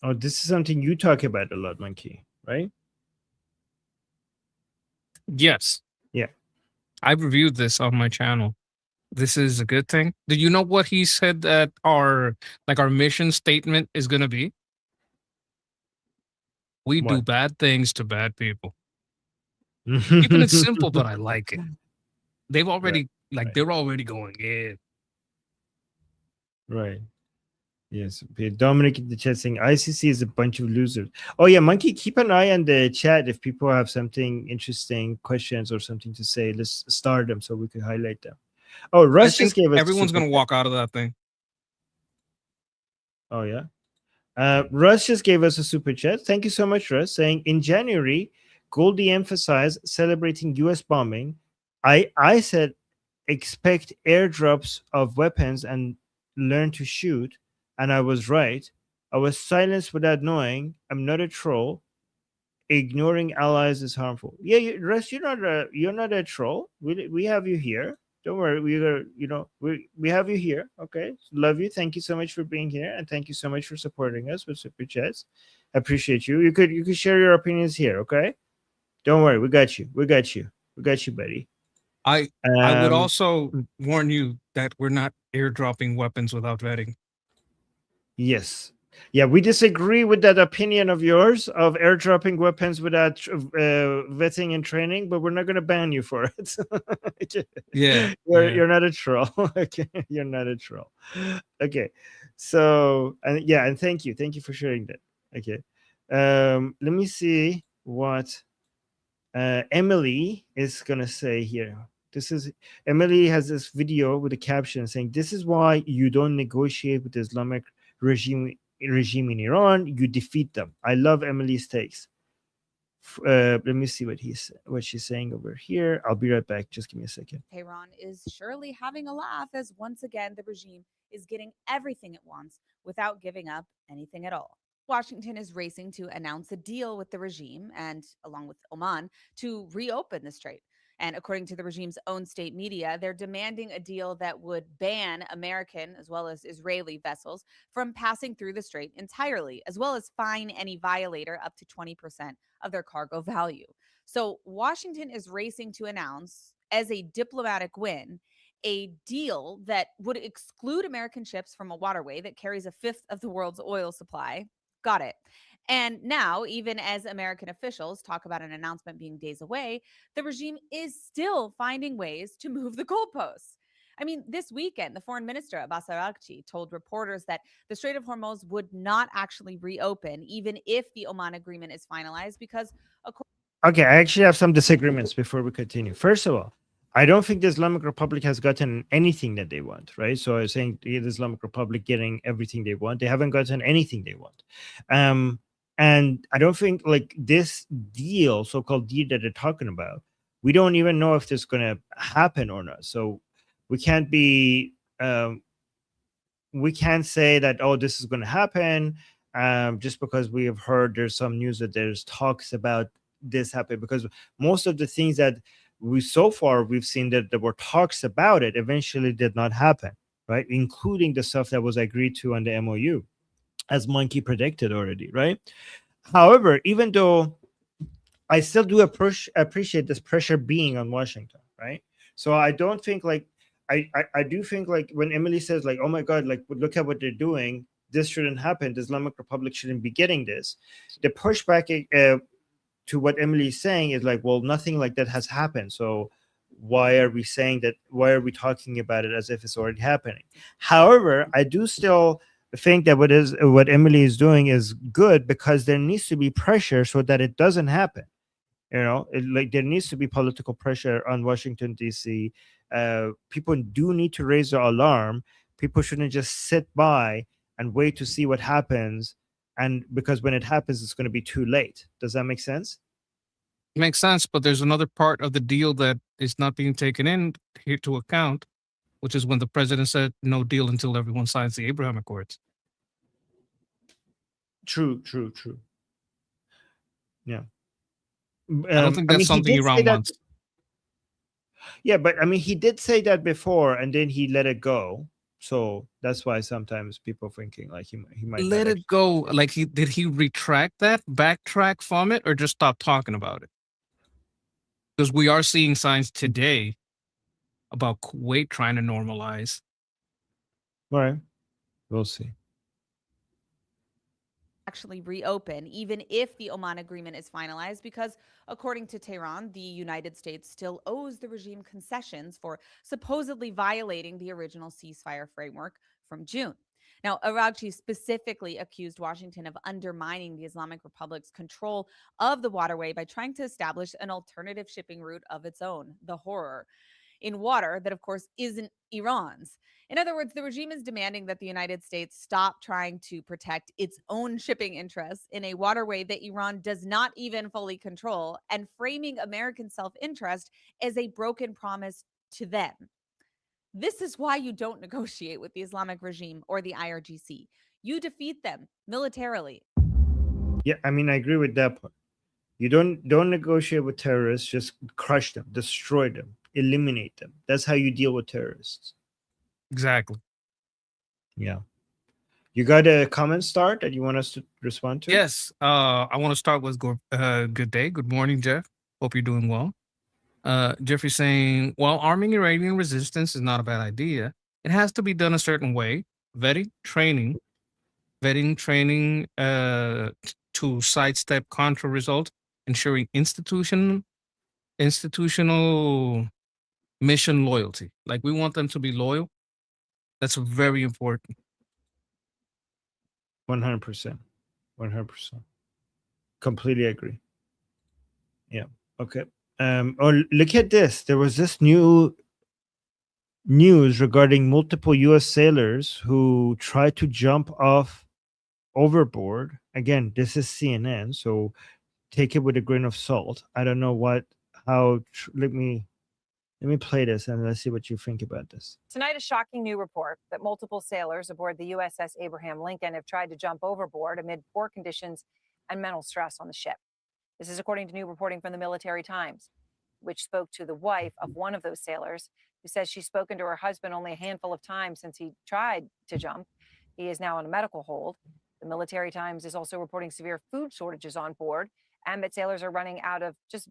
A: Oh, this is something you talk about a lot, Monkey, right?
B: Yes.
A: Yeah.
B: I've reviewed this on my channel. This is a good thing. Do you know what he said that our mission statement is going to be? We do
A: What?
B: bad things to bad people. Keeping it simple, but I like it. They've already they're already going in.
A: Right. Yes. Dominic in the chat saying ICC is a bunch of losers. Oh yeah, Monkey, keep an eye on the chat. If people have something interesting, questions or something to say, let's start them so we can highlight them. Oh, Russ just gave us
B: everyone's gonna walk out of that thing.
A: Oh yeah. Russ just gave us a super chat. Thank you so much, Russ, saying in January, Goldie emphasized celebrating US bombing. I said expect airdrops of weapons and learn to shoot. And I was right. I was silenced without knowing. I'm not a troll. Ignoring allies is harmful. Yeah, Russ, you're not a troll. We have you here. Don't worry. We have you here. Okay. Love you. Thank you so much for being here, and thank you so much for supporting us with super chats. I appreciate you. You could share your opinions here. Okay. Don't worry. We got you. We got you, buddy.
B: I would also warn you that we're not airdropping weapons without vetting.
A: Yes. Yeah, we disagree with that opinion of yours of airdropping weapons without vetting and training, but we're not going to ban you for it. You're not a troll. Okay, you're not a troll. Okay, so and thank you for sharing that. Okay, let me see what Emily is going to say here. Emily has this video with a caption saying, "This is why you don't negotiate with the Islamic regime in Iran. You defeat them." I love Emily's takes. Let me see what she's saying over here. I'll be right back. Just give me a second.
M: Tehran is surely having a laugh as once again the regime is getting everything it wants without giving up anything at all. Washington is racing to announce a deal with the regime and, along with Oman, to reopen the strait. And according to the regime's own state media, they're demanding a deal that would ban American as well as Israeli vessels from passing through the strait entirely, as well as fine any violator up to 20% of their cargo value. So Washington is racing to announce, as a diplomatic win, a deal that would exclude American ships from a waterway that carries a fifth of the world's oil supply. Got it. And now, even as American officials talk about an announcement being days away, the regime is still finding ways to move the goalposts. I mean, this weekend, the foreign minister, Abbas Araghchi, told reporters that the Strait of Hormuz would not actually reopen, even if the Oman agreement is finalized, because...
A: Okay, I actually have some disagreements before we continue. First of all, I don't think the Islamic Republic has gotten anything that they want, right? So I was saying the Islamic Republic getting everything they want. They haven't gotten anything they want. And I don't think like this deal, so-called deal that they're talking about, we don't even know if this is going to happen or not. So we can't be, we can't say that, oh, this is going to happen just because we have heard there's some news that there's talks about this happen, because most of the things that we've seen that there were talks about it eventually did not happen, right? Including the stuff that was agreed to on the MOU, as Monkey predicted already, right? However, even though I still do appreciate this pressure being on Washington, right? So I don't think like, I do think like when Emily says like, oh my God, like look at what they're doing, this shouldn't happen, the Islamic Republic shouldn't be getting this. The pushback to what Emily is saying is like, well, nothing like that has happened. So why are we saying that? Why are we talking about it as if it's already happening? However, I do still think that what Emily is doing is good, because there needs to be pressure so that it doesn't happen. You know, there needs to be political pressure on Washington, D.C. People do need to raise the alarm. People shouldn't just sit by and wait to see what happens, and because when it happens, it's going to be too late. Does that make sense?
B: Makes sense, but there's another part of the deal that is not being taken in here to account, which is when the president said no deal until everyone signs the Abraham Accords.
A: True. Yeah.
B: I don't think that's something Iran wants.
A: Yeah, but I mean, he did say that before, and then he let it go. So that's why sometimes people thinking like he might
B: Let it go. Like did he retract that, backtrack from it, or just stop talking about it? Because we are seeing signs today about Kuwait trying to normalize.
A: All right, we'll see.
M: Actually reopen, even if the Oman agreement is finalized, because according to Tehran, the United States still owes the regime concessions for supposedly violating the original ceasefire framework from June. Now, Araghchi specifically accused Washington of undermining the Islamic Republic's control of the waterway by trying to establish an alternative shipping route of its own, the Horror, in water that, of course, isn't Iran's. In other words, the regime is demanding that the United States stop trying to protect its own shipping interests in a waterway that Iran does not even fully control, and framing American self-interest as a broken promise to them. This is why you don't negotiate with the Islamic regime or the IRGC. You defeat them militarily.
A: Yeah, I mean, I agree with that part. You don't negotiate with terrorists, just crush them, destroy them, eliminate them. That's how you deal with terrorists.
B: Exactly.
A: Yeah. You got a comment start that you want us to respond to?
B: Yes. I want to start with good day. Good morning, Jeff. Hope you're doing well. Jeffrey saying, while arming Iranian resistance is not a bad idea, it has to be done a certain way. Vetting training to sidestep contra result, ensuring institutional mission loyalty. Like, we want them to be loyal. That's very important.
A: 100%. 100%. Completely agree. Yeah. Okay. Oh, look at this. There was this new news regarding multiple U.S. sailors who tried to jump off overboard. Again, this is CNN, so take it with a grain of salt. I don't know let me play this and let's see what you think about this.
N: Tonight, a shocking new report that multiple sailors aboard the USS Abraham Lincoln have tried to jump overboard amid poor conditions and mental stress on the ship. This is according to new reporting from the Military Times, which spoke to the wife of one of those sailors, who says she's spoken to her husband only a handful of times since he tried to jump. He is now on a medical hold. The Military Times is also reporting severe food shortages on board and that sailors are running out of just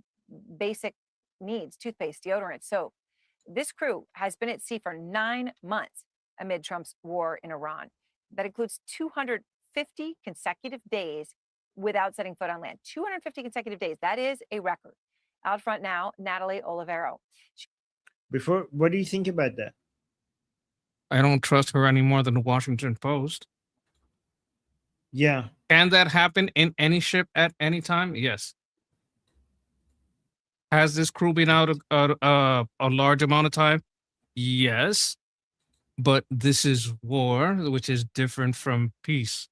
N: basic needs: toothpaste, deodorant, soap. This crew has been at sea for 9 months amid Trump's war in Iran. That includes 250 consecutive days without setting foot on land. 250 consecutive days. That is a record. Out front now, Natalie Olivero.
A: What do you think about that?
B: I don't trust her any more than the Washington Post.
A: Yeah.
B: Can that happen in any ship at any time? Yes. Has this crew been out a large amount of time? Yes. But this is war, which is different from peace.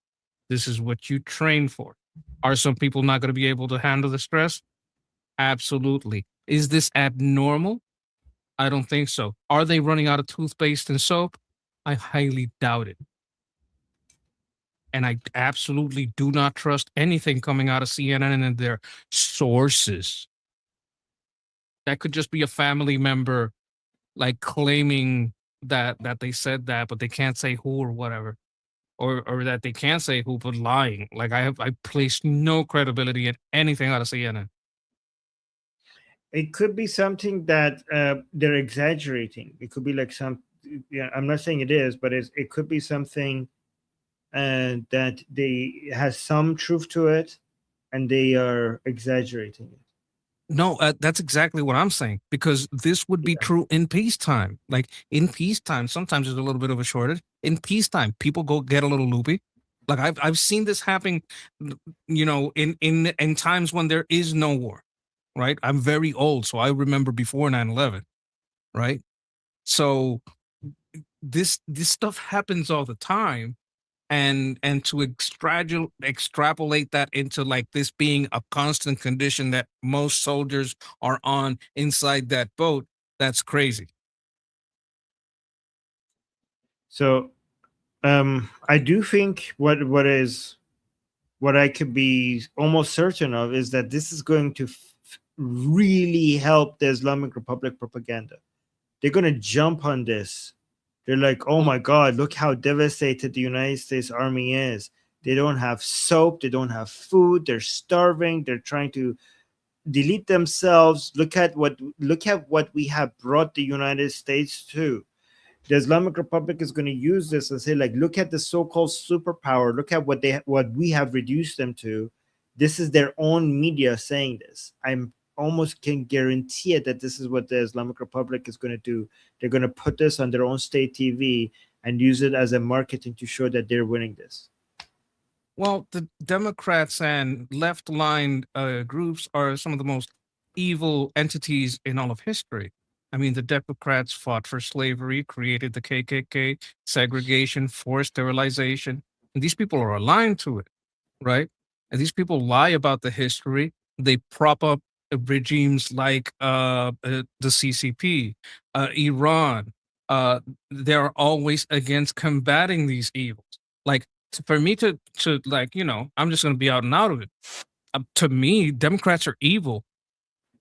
B: This is what you train for. Are some people not going to be able to handle the stress? Absolutely. Is this abnormal? I don't think so. Are they running out of toothpaste and soap? I highly doubt it. And I absolutely do not trust anything coming out of CNN and their sources. That could just be a family member, like, claiming that they said that, but they can't say who or whatever, or that they can't say who, but lying. Like, I place no credibility in anything out of CNN.
A: It could be something that they're exaggerating. It could be like I'm not saying it is, but it could be something that has some truth to it, and they are exaggerating it.
B: No, that's exactly what I'm saying, because this would be true in peacetime. Like, in peacetime, sometimes there's a little bit of a shortage. In peacetime, people go get a little loopy. Like, I've seen this happen, in times when there is no war, right? I'm very old, so I remember before 9/11, right? So this stuff happens all the time, and to extrapolate that into like this being a constant condition that most soldiers are on inside that boat, that's crazy.
A: So I do think what I could be almost certain of is that this is going to really help the Islamic Republic propaganda. They're going to jump on this. They're like, oh my God, look how devastated the United States Army is. They don't have soap. They don't have food. They're starving. They're trying to delete themselves. Look at what we have brought the United States to. The Islamic Republic is going to use this and say, like, look at the so-called superpower. Look at what we have reduced them to. This is their own media saying this. I'm almost can guarantee it that this is what the Islamic Republic is going to do. They're going to put this on their own state TV and use it as a marketing to show that they're winning this.
B: Well, the Democrats and left-line groups are some of the most evil entities in all of history. I mean, the Democrats fought for slavery, created the KKK, segregation, forced sterilization. And these people are aligned to it, right? And these people lie about the history. They prop up regimes like the CCP, Iran. They're always against combating these evils. Like, for me to like, I'm just going to be out and out of it. To me, Democrats are evil.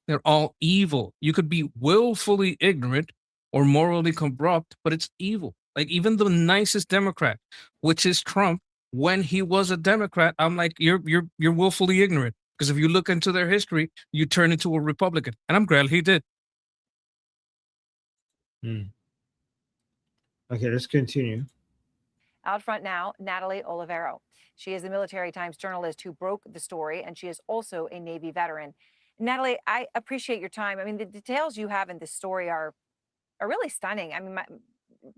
B: They're all evil. You could be willfully ignorant or morally corrupt, but it's evil. Like even the nicest Democrat, which is Trump, when he was a Democrat, I'm like, you're willfully ignorant. Because if you look into their history, you turn into a Republican. And I'm glad he did.
A: Okay, let's continue.
N: Out front now, Natalie Olivero. She is the Military Times journalist who broke the story, and she is also a Navy veteran. Natalie, I appreciate your time. I mean, the details you have in this story are really stunning. I mean,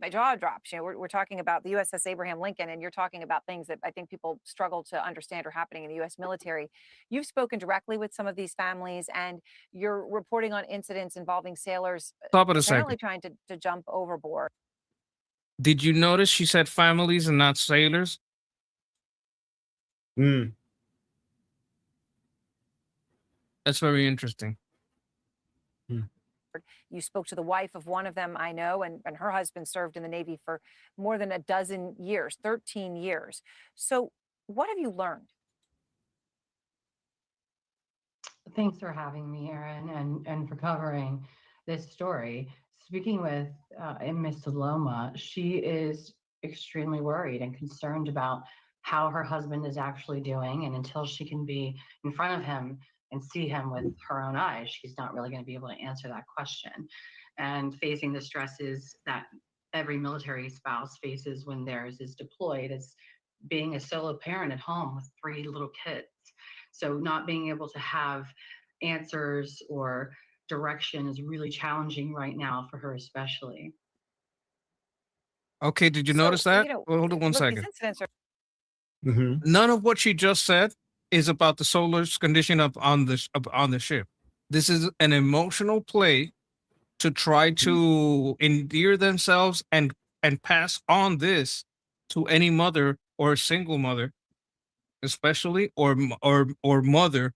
N: my jaw drops. We're talking about the USS Abraham Lincoln, and you're talking about things that I think people struggle to understand are happening in the U.S. military. You've spoken directly with some of these families, and you're reporting on incidents involving sailors apparently trying to jump overboard.
B: Did you notice she said families and not sailors? That's very interesting.
N: You spoke to the wife of one of them, I know, and her husband served in the Navy for more than a dozen years, 13 years. So what have you learned?
O: Thanks for having me, Erin, and for covering this story. Speaking with Ms. Saloma, she is extremely worried and concerned about how her husband is actually doing. And until she can be in front of him and see him with her own eyes, she's not really going to be able to answer that question. And facing the stresses that every military spouse faces when theirs is deployed, as being a solo parent at home with 3 little kids. So not being able to have answers or direction is really challenging right now for her, especially.
B: Okay, did you notice that? Hold on one second. None of what she just said is about the solar's condition on the ship. This is an emotional play to try to endear themselves and pass on this to any mother or single mother, especially, or mother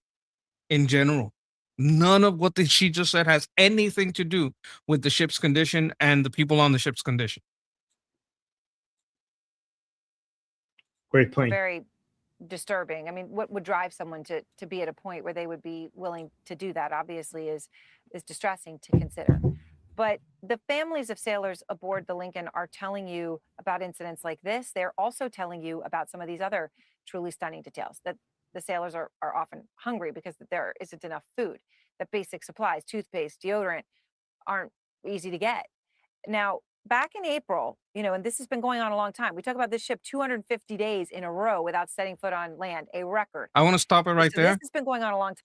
B: in general. None of what she just said has anything to do with the ship's condition and the people on the ship's condition.
A: Great point.
N: Very disturbing. I mean, what would drive someone to be at a point where they would be willing to do that, obviously is distressing to consider. But the families of sailors aboard the Lincoln are telling you about incidents like this. They're also telling you about some of these other truly stunning details, that the sailors are often hungry because there isn't enough food, that basic supplies, toothpaste, deodorant aren't easy to get. Now, back in April, and this has been going on a long time. We talk about this ship 250 days in a row without setting foot on land, a record.
B: I want to stop it right there.
N: This has been going on a long time.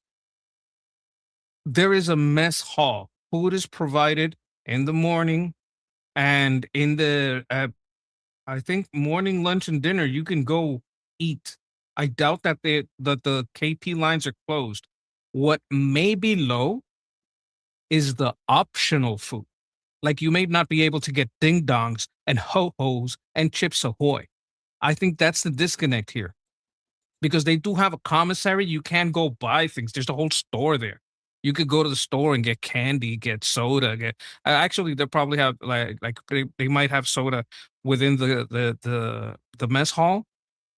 B: There is a mess hall. Food is provided in the morning, and in the, I think, morning, lunch, and dinner, you can go eat. I doubt that the KP lines are closed. What may be low is the optional food. Like you may not be able to get ding dongs and ho hos and chips ahoy. I think that's the disconnect here, because they do have a commissary. You can go buy things. There's a whole store there. You could go to the store and get candy, get soda, get. Actually, they probably have they might have soda within the mess hall.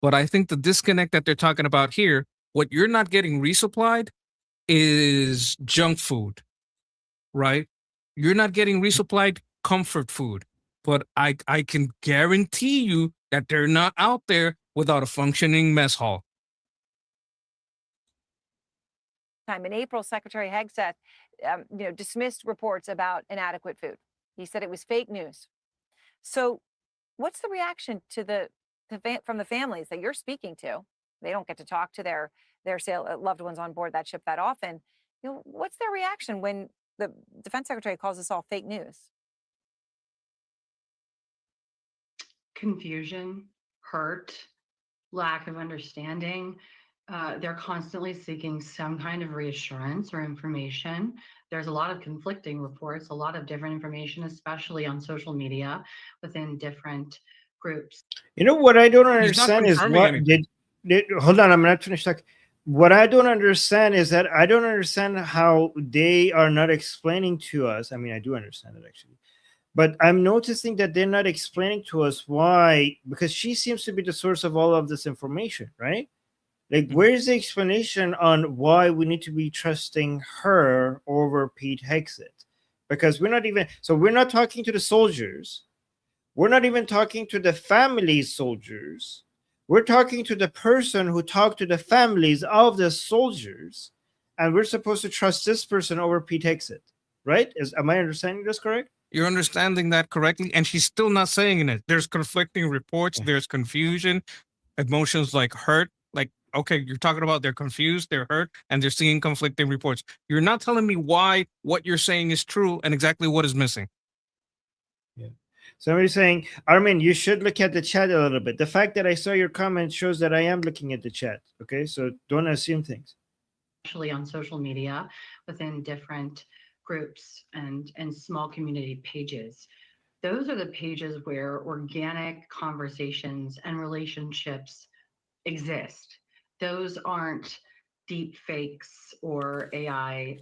B: But I think the disconnect that they're talking about here, what you're not getting resupplied is junk food, right? You're not getting resupplied comfort food, but I can guarantee you that they're not out there without a functioning mess hall.
N: In April, Secretary Hegseth, dismissed reports about inadequate food. He said it was fake news. So, what's the reaction to from the families that you're speaking to? They don't get to talk to their loved ones on board that ship that often. What's their reaction when the defense secretary calls this all fake news?
O: Confusion, hurt, lack of understanding. They're constantly seeking some kind of reassurance or information. There's a lot of conflicting reports, a lot of different information, especially on social media within different groups.
A: You know what I don't understand is what did hold on, I'm not finished talking. What I don't understand is that I don't understand how they are not explaining to us. I mean, I do understand it actually, but I'm noticing that they're not explaining to us why, because she seems to be the source of all of this information, right? Like, where is the explanation on why we need to be trusting her over Pete Hegseth? Because we're not talking to the soldiers. We're not even talking to the families soldiers. We're talking to the person who talked to the families of the soldiers, and we're supposed to trust this person over Pete Hegseth, right? Am I understanding this correct?
B: You're understanding that correctly, and she's still not saying it. There's conflicting reports. There's confusion, emotions like hurt. Like, okay, you're talking about they're confused, they're hurt, and they're seeing conflicting reports. You're not telling me why what you're saying is true and exactly what is missing.
A: Yeah. Somebody's saying, Armin, you should look at the chat a little bit. The fact that I saw your comment shows that I am looking at the chat. Okay, so don't assume things.
O: Especially on social media within different groups and small community pages. Those are the pages where organic conversations and relationships exist. Those aren't deep fakes or AI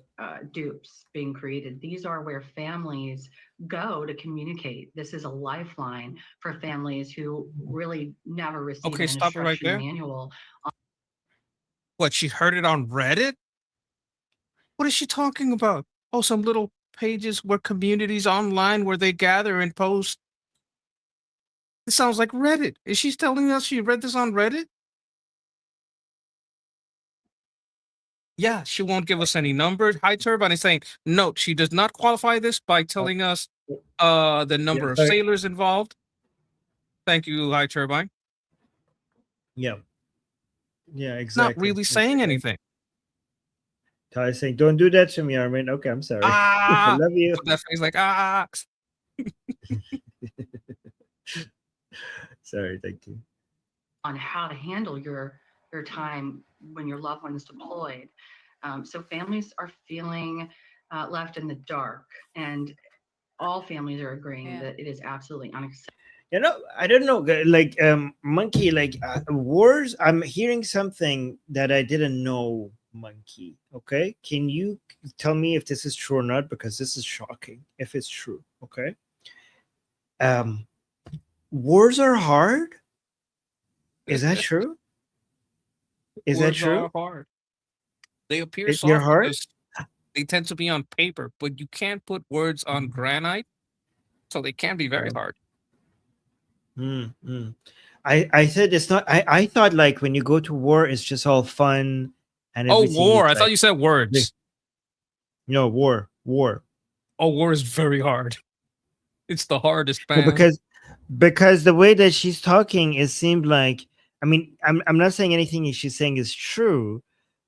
O: dupes being created. These are where families go to communicate. This is a lifeline for families who really never receive an
B: Stop it right
O: instruction
B: there.
O: manual.
B: What, she heard it on Reddit? What is she talking about? Oh, some little pages where communities online where they gather and post. It sounds like Reddit. Is she telling us she read this on Reddit? Yeah, she won't give us any numbers. High Turbine is saying, no, she does not qualify this by telling us the number of sailors involved. Thank you, High Turbine.
A: Yeah. Yeah, exactly.
B: Not really saying anything.
A: Ty's saying, don't do that to me, Armin. Okay, I'm sorry. I love you.
B: That face like,
A: Sorry, thank you.
O: On how to handle your time when your loved one is deployed. So families are feeling left in the dark, and all families are agreeing that it is absolutely unacceptable.
A: You know, I don't know, like Monkey, like wars. I'm hearing something that I didn't know, Monkey. Okay, can you tell me if this is true or not? Because this is shocking. If it's true, okay. Wars are hard. Is that true? Is that true?
B: Are hard. They appear
A: They're
B: soft
A: hard?
B: because they tend to be on paper, but you can't put words on granite, so they can be very hard.
A: I said it's not. I thought like when you go to war, it's just all fun and
B: war. I thought you said words.
A: No, war.
B: Oh, war is very hard. It's the hardest, man.
A: Well, because the way that she's talking, it seemed like. I mean, I'm not saying anything she's saying is true,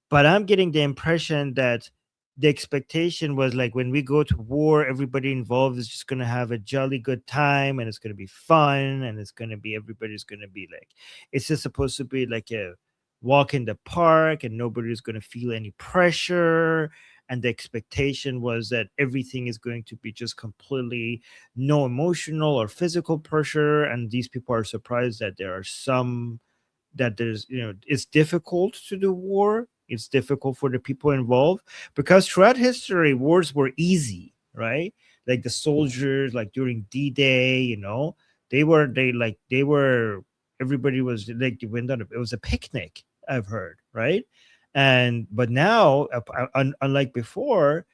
A: but I'm getting the impression that the expectation was like when we go to war, everybody involved is just going to have a jolly good time and it's going to be fun and it's going to be everybody's going to be like, it's just supposed to be like a walk in the park and nobody's going to feel any pressure and the expectation was that everything is going to be just completely no emotional or physical pressure, and these people are surprised that there's it's difficult to do war. It's difficult for the people involved, because throughout history wars were easy, right? Like the soldiers, like during D-Day, they were everybody was like, they went on it was a picnic, I've heard, right? But now, unlike before,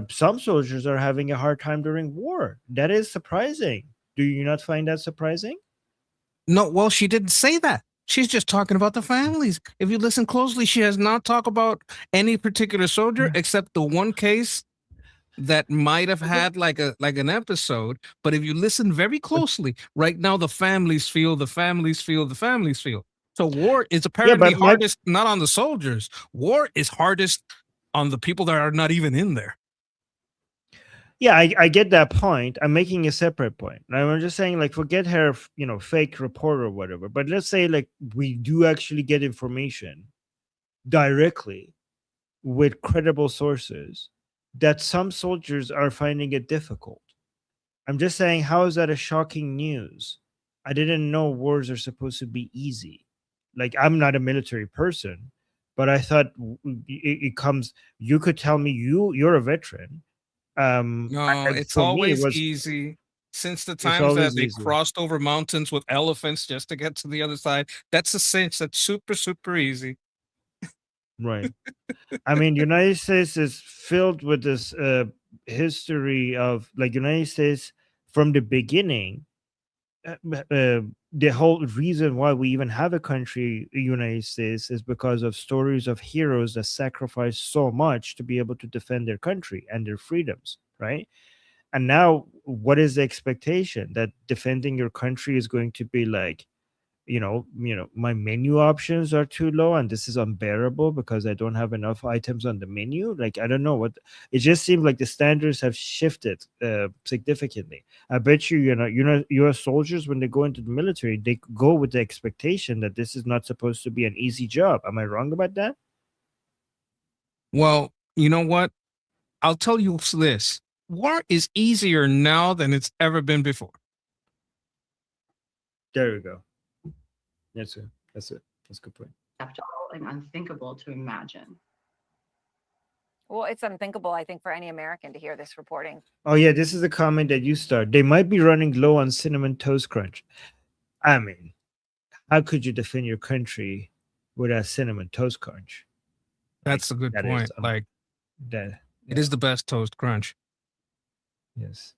A: some soldiers are having a hard time during war. That is surprising. Do you not find that surprising?
B: No, well, she didn't say that. She's just talking about the families. If you listen closely, she has not talked about any particular soldier except the one case that might have had like an episode. But if you listen very closely, right now the families feel. So war is apparently hardest not on the soldiers. War is hardest on the people that are not even in there.
A: Yeah, I get that point. I'm making a separate point. I'm just saying, like, forget her, fake reporter or whatever. But let's say, like, we do actually get information directly with credible sources that some soldiers are finding it difficult. I'm just saying, how is that a shocking news? I didn't know wars are supposed to be easy. Like, I'm not a military person, but I thought it comes. You could tell me you're a veteran.
B: No, it's always easy. Since the times that they crossed over mountains with elephants just to get to the other side, that's a cinch. That's super, super easy.
A: Right. I mean, United States is filled with this history of, like, United States from the beginning. The whole reason why we even have a country, United States, is because of stories of heroes that sacrifice so much to be able to defend their country and their freedoms, right? And now, what is the expectation? That defending your country is going to be like, my menu options are too low and this is unbearable because I don't have enough items on the menu. Like, I don't know what. It just seems like the standards have shifted significantly. I bet U.S. soldiers, when they go into the military, they go with the expectation that this is not supposed to be an easy job. Am I wrong about that?
B: Well, you know what? I'll tell you this. War is easier now than it's ever been before.
A: There we go. That's it. That's a good point.
O: And unthinkable to imagine.
N: Well, it's unthinkable, I think, for any American to hear this reporting.
A: Oh, yeah, this is a comment that you start. They might be running low on Cinnamon Toast Crunch. I mean, how could you defend your country without Cinnamon Toast Crunch?
B: That's a good point. It is the best toast crunch.
A: Yes.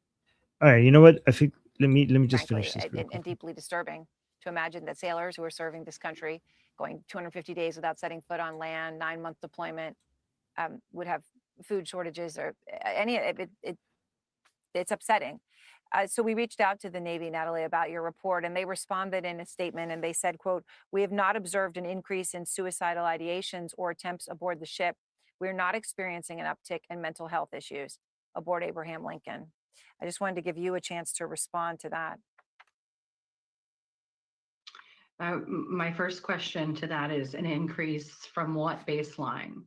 A: All right. You know what? I think let me just finish this.
N: And deeply disturbing to imagine that sailors who are serving this country, going 250 days without setting foot on land, 9-month deployment, would have food shortages or any. It's upsetting. So we reached out to the Navy, Natalie, about your report, and they responded in a statement, and they said, quote, "We have not observed an increase in suicidal ideations or attempts aboard the ship. We're not experiencing an uptick in mental health issues aboard Abraham Lincoln." I just wanted to give you a chance to respond to that.
O: My first question to that is an increase from what baseline?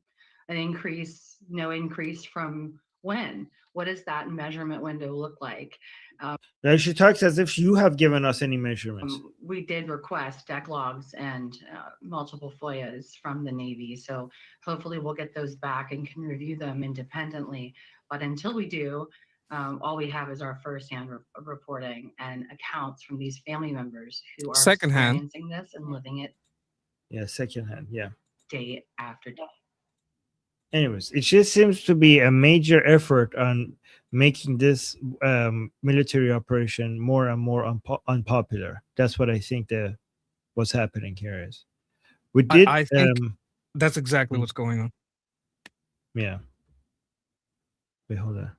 O: No increase from when? What does that measurement window look like?
A: She talks as if you have given us any measurements.
O: We did request deck logs and multiple FOIAs from the Navy. So hopefully we'll get those back and can review them independently. But until we do, all we have is our firsthand reporting and accounts from these family members who are experiencing this and living it.
A: Yeah, secondhand. Yeah.
O: Day after day.
A: Anyways, it just seems to be a major effort on making this military operation more and more unpopular. That's what I think what's happening here is.
B: I think that's exactly what's going on.
A: Yeah. Wait, hold on.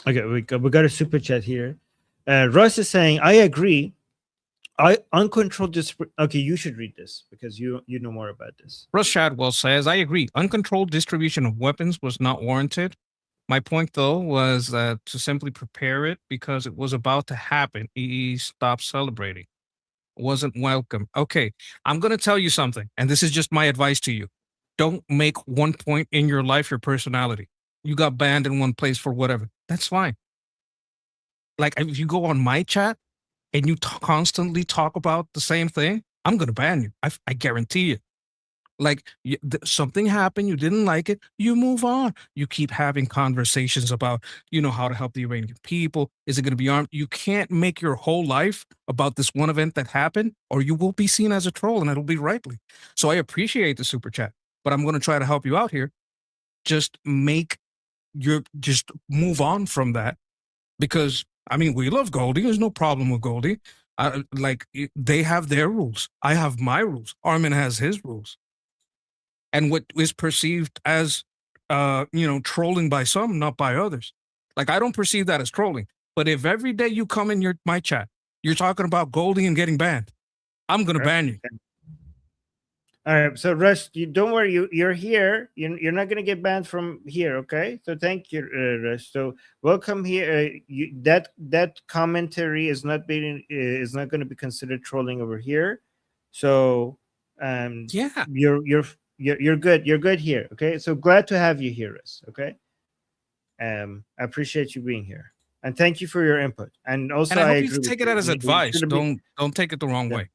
A: Okay, we got a super chat here. Russ is saying, I agree. Uncontrolled okay, you should read this because you know more about this.
B: Russ Shadwell says, I agree. Uncontrolled distribution of weapons was not warranted. My point, though, was to simply prepare it because it was about to happen. He stopped celebrating. Wasn't welcome. Okay, I'm going to tell you something, and this is just my advice to you. don't make one point in your life your personality. You got banned in one place for whatever. That's fine. Like if you go on my chat and you constantly talk about the same thing, I'm gonna ban you. I guarantee it. Like something happened, you didn't like it, you move on. You keep having conversations about, how to help the Iranian people. Is it going to be armed? You can't make your whole life about this one event that happened, or you will be seen as a troll, and it'll be rightly. So I appreciate the super chat, but I'm going to try to help you out here. Just move on from that, because we love Goldie. There's no problem with Goldie. They have their rules. I have my rules. Armin has his rules. And what is perceived as, trolling by some, not by others. Like, I don't perceive that as trolling. But if every day you come in my chat, you're talking about Goldie and getting banned, I'm going to ban you.
A: All right. So, Russ, don't worry. You're here. You're not going to get banned from here. Okay. So, thank you, Russ. So, welcome here. That commentary is not going to be considered trolling over here. So,
B: yeah,
A: you're good. You're good here. Okay. So glad to have you here, Russ. Okay. I appreciate you being here, and thank you for your input. And also,
B: I hope
A: agree
B: you take it as advice. Don't take it the wrong way.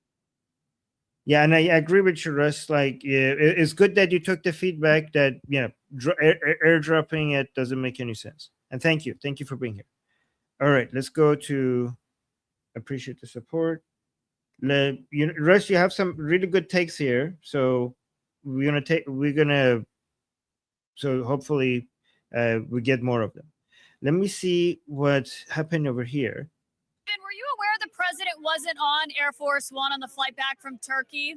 A: Yeah, and I agree with you, Russ. Like, it's good that you took the feedback that airdropping it doesn't make any sense. And thank you for being here. All right, let's go to appreciate the support. Russ, you have some really good takes here, so so hopefully we get more of them. Let me see what happened over here.
P: Were you aware the president wasn't on Air Force One on the flight back from Turkey?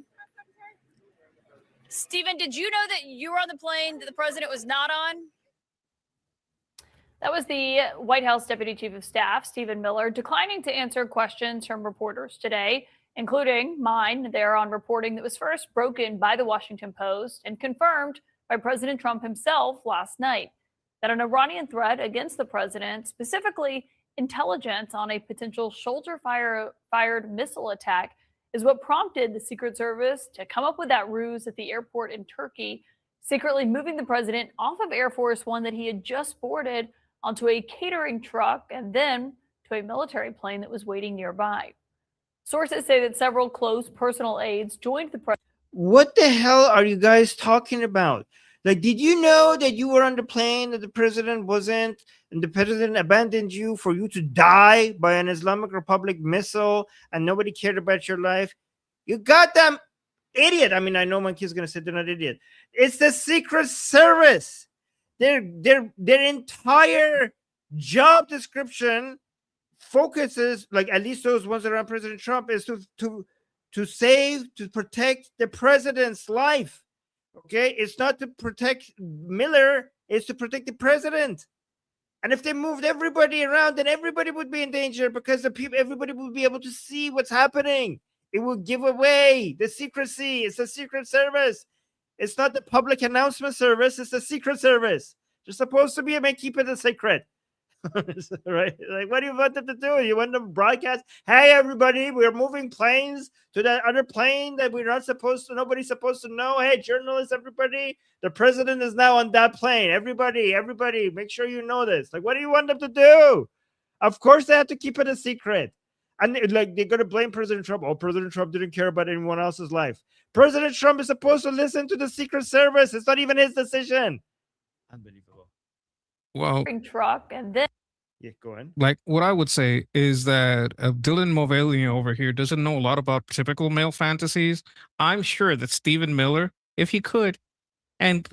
P: Stephen, did you know that you were on the plane that the president was not on?
Q: That was the White House Deputy Chief of Staff, Stephen Miller, declining to answer questions from reporters today, including mine there on reporting that was first broken by the Washington Post and confirmed by President Trump himself last night, that an Iranian threat against the president, specifically intelligence on a potential shoulder-fired missile attack, is what prompted the Secret Service to come up with that ruse at the airport in Turkey, secretly moving the president off of Air Force One that he had just boarded onto a catering truck and then to a military plane that was waiting nearby. Sources say that several close personal aides joined the president.
A: What the hell are you guys talking about? Like, did you know that you were on the plane that the president wasn't, and the president abandoned you for you to die by an Islamic Republic missile, and nobody cared about your life? You goddamn idiot! I mean, I know my kid's gonna say they're not idiot. It's the Secret Service. Their entire job description focuses, like at least those ones around President Trump, is to protect the president's life. Okay, it's not to protect Miller, it's to protect the president. And if they moved everybody around, then everybody would be in danger, because everybody would be able to see what's happening. It will give away the secrecy. It's the Secret Service. It's not the public announcement service. It's the Secret Service. They're supposed to be keep it a secret. Right? Like, what do you want them to do? You want them to broadcast, hey, everybody, we're moving planes to that other plane that nobody's supposed to know. Hey, journalists, everybody, the president is now on that plane. Everybody, make sure you know this. Like, what do you want them to do? Of course they have to keep it a secret. And they're going to blame President Trump. Oh, President Trump didn't care about anyone else's life. President Trump is supposed to listen to the Secret Service. It's not even his decision. Unbelievable.
B: Well,
Q: truck and then
A: go on.
B: Like, what I would say is that Dylan Mulvaney over here doesn't know a lot about typical male fantasies. I'm sure that Stephen Miller, if he could, and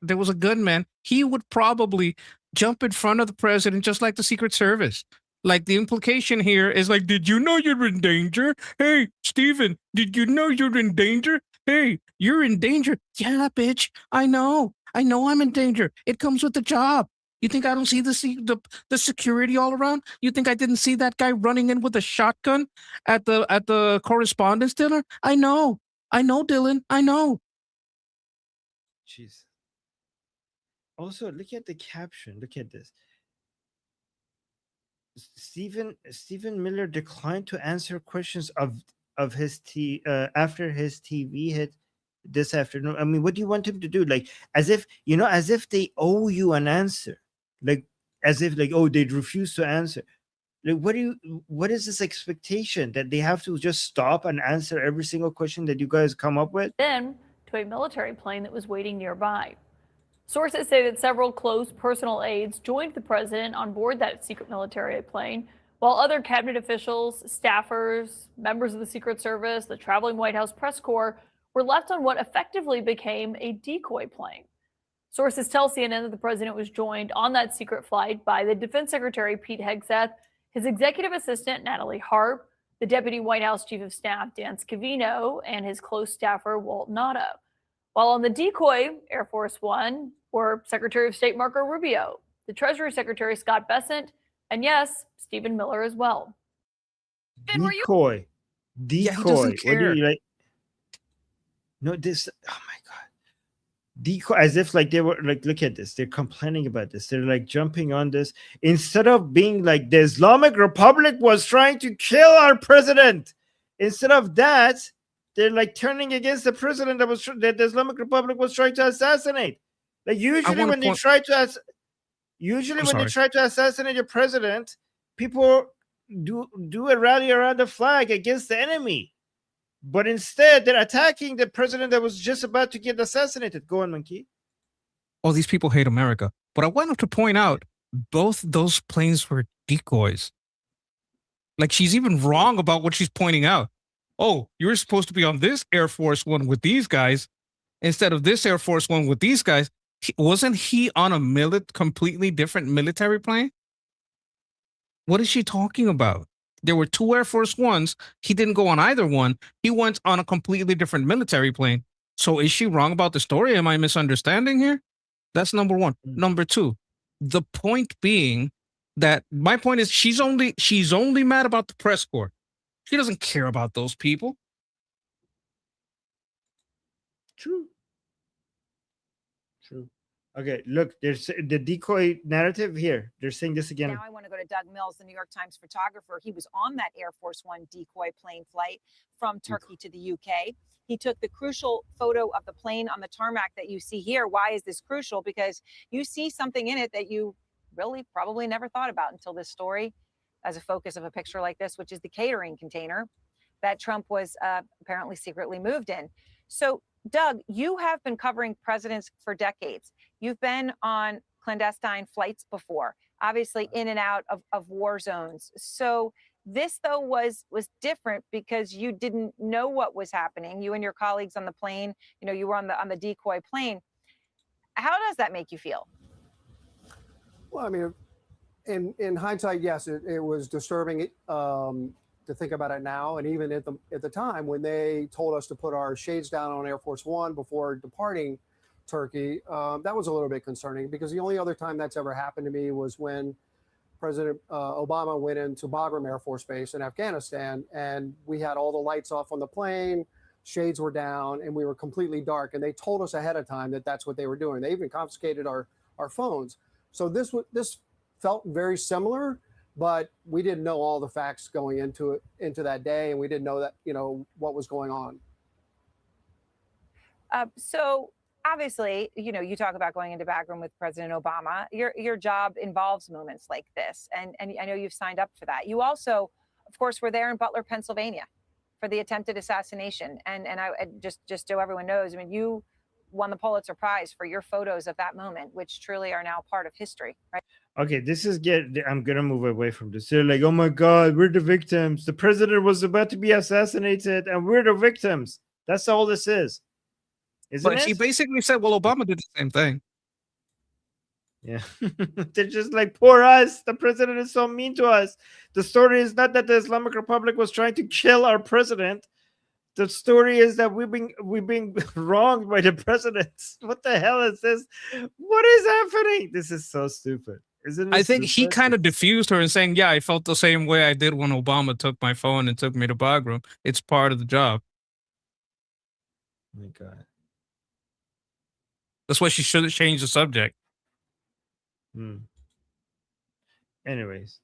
B: there was a gunman, he would probably jump in front of the president just like the Secret Service. Like, the implication here is like, did you know you're in danger? Hey, Stephen, did you know you're in danger? Hey, you're in danger. Yeah, bitch, I know I'm in danger. It comes with the job. You think I don't see the security all around? You think I didn't see that guy running in with a shotgun at the correspondence dinner? I know, Dylan, I know.
A: Jeez. Also, look at the caption. Look at this. Stephen Miller declined to answer questions of his after his TV hit this afternoon. I mean, what do you want him to do? Like, as if, as if they owe you an answer. Like, as if, like, oh, they'd refuse to answer. Like, what is this expectation that they have to just stop and answer every single question that you guys come up with?
Q: Then to a military plane that was waiting nearby. Sources say that several close personal aides joined the president on board that secret military plane, while other cabinet officials, staffers, members of the Secret Service, the traveling White House press corps were left on what effectively became a decoy plane. Sources tell CNN that the president was joined on that secret flight by the Defense Secretary Pete Hegseth, his executive assistant Natalie Harp, the Deputy White House Chief of Staff Dan Scavino, and his close staffer Walt Nauta. While on the decoy Air Force One were Secretary of State Marco Rubio, the Treasury Secretary Scott Bessent, and yes, Stephen Miller as well.
A: Decoy.
B: Yeah, he doesn't
A: What do
B: care.
A: you like? No, this. Oh my god. Decoy, as if like they were like, look at this. They're complaining about this. They're like jumping on this instead of being like the Islamic Republic was trying to kill our president. Instead of that, they're like turning against the president that the Islamic Republic was trying to assassinate. Like usually when they try to assassinate your president, people do a rally around the flag against the enemy. But instead, they're attacking the president that was just about to get assassinated. Go on, Monkey.
B: Oh, these people hate America. But I wanted to point out, both those planes were decoys. Like, she's even wrong about what she's pointing out. Oh, you're supposed to be on this Air Force One with these guys instead of this Air Force One with these guys. Wasn't he on a completely different military plane? What is she talking about? There were two Air Force Ones. He didn't go on either one. He went on a completely different military plane. So is she wrong about the story? Am I misunderstanding here? That's number one. Number two, the point being that my point is she's only mad about the press corps. She doesn't care about those people.
A: True. Okay, look, there's the decoy narrative here. They're saying this again.
N: Now I want to go to Doug Mills, the New York Times photographer. He was on that Air Force One decoy plane flight from Turkey to the UK. He took the crucial photo of the plane on the tarmac that you see here. Why is this crucial? Because you see something in it that you really probably never thought about until this story as a focus of a picture like this, which is the catering container that Trump was apparently secretly moved in. So, Doug, you have been covering presidents for decades. You've been on clandestine flights before, obviously in and out of war zones. So this, though, was different because you didn't know what was happening. You and your colleagues on the plane, you were on the decoy plane. How does that make you feel?
R: Well, I mean, in hindsight, yes, it was disturbing to think about it now. And even at the time when they told us to put our shades down on Air Force One before departing Turkey, that was a little bit concerning because the only other time that's ever happened to me was when President Obama went into Bagram Air Force Base in Afghanistan, and we had all the lights off on the plane, shades were down, and we were completely dark. And they told us ahead of time that that's what they were doing. They even confiscated our phones. So this felt very similar, but we didn't know all the facts going into that day, and we didn't know that what was going on.
N: So obviously, you talk about going into Bagram with President Obama. Your job involves moments like this, and I know you've signed up for that. You also, of course, were there in Butler, Pennsylvania, for the attempted assassination, and I just so everyone knows, I mean, you won the Pulitzer Prize for your photos of that moment, which truly are now part of history, right?
A: Okay, I'm gonna move away from this. They're like, oh my god, we're the victims. The president was about to be assassinated, and we're the victims. That's all this is.
B: But she basically said, well, Obama did the same thing.
A: Yeah. They're just like, poor us. The president is so mean to us. The story is not that the Islamic Republic was trying to kill our president. The story is that we've been wronged by the president. What the hell is this? What is happening? This is so stupid. Isn't it?
B: I think he kind of diffused her and saying, yeah, I felt the same way I did when Obama took my phone and took me to Bagram. It's part of the job.
A: Oh my God.
B: That's why she should have changed the subject.
A: Anyways,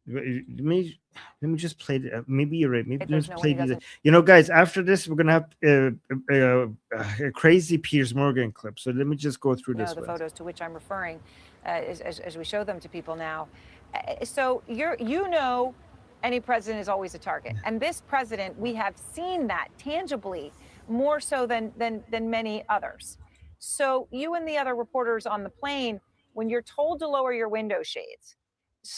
A: Let me just play it. Maybe you're right. Maybe
N: If there's
A: let's
N: no one
A: play
N: who
A: these.
N: doesn't-
A: You know, guys, after this, we're gonna have a crazy Piers Morgan clip. So let me just go through this
N: the
A: one.
N: photos to which I'm referring as we show them to people now. So you know, any president is always a target. And this president, we have seen that tangibly more so than many others. So you and the other reporters on the plane, when you're told to lower your window shades,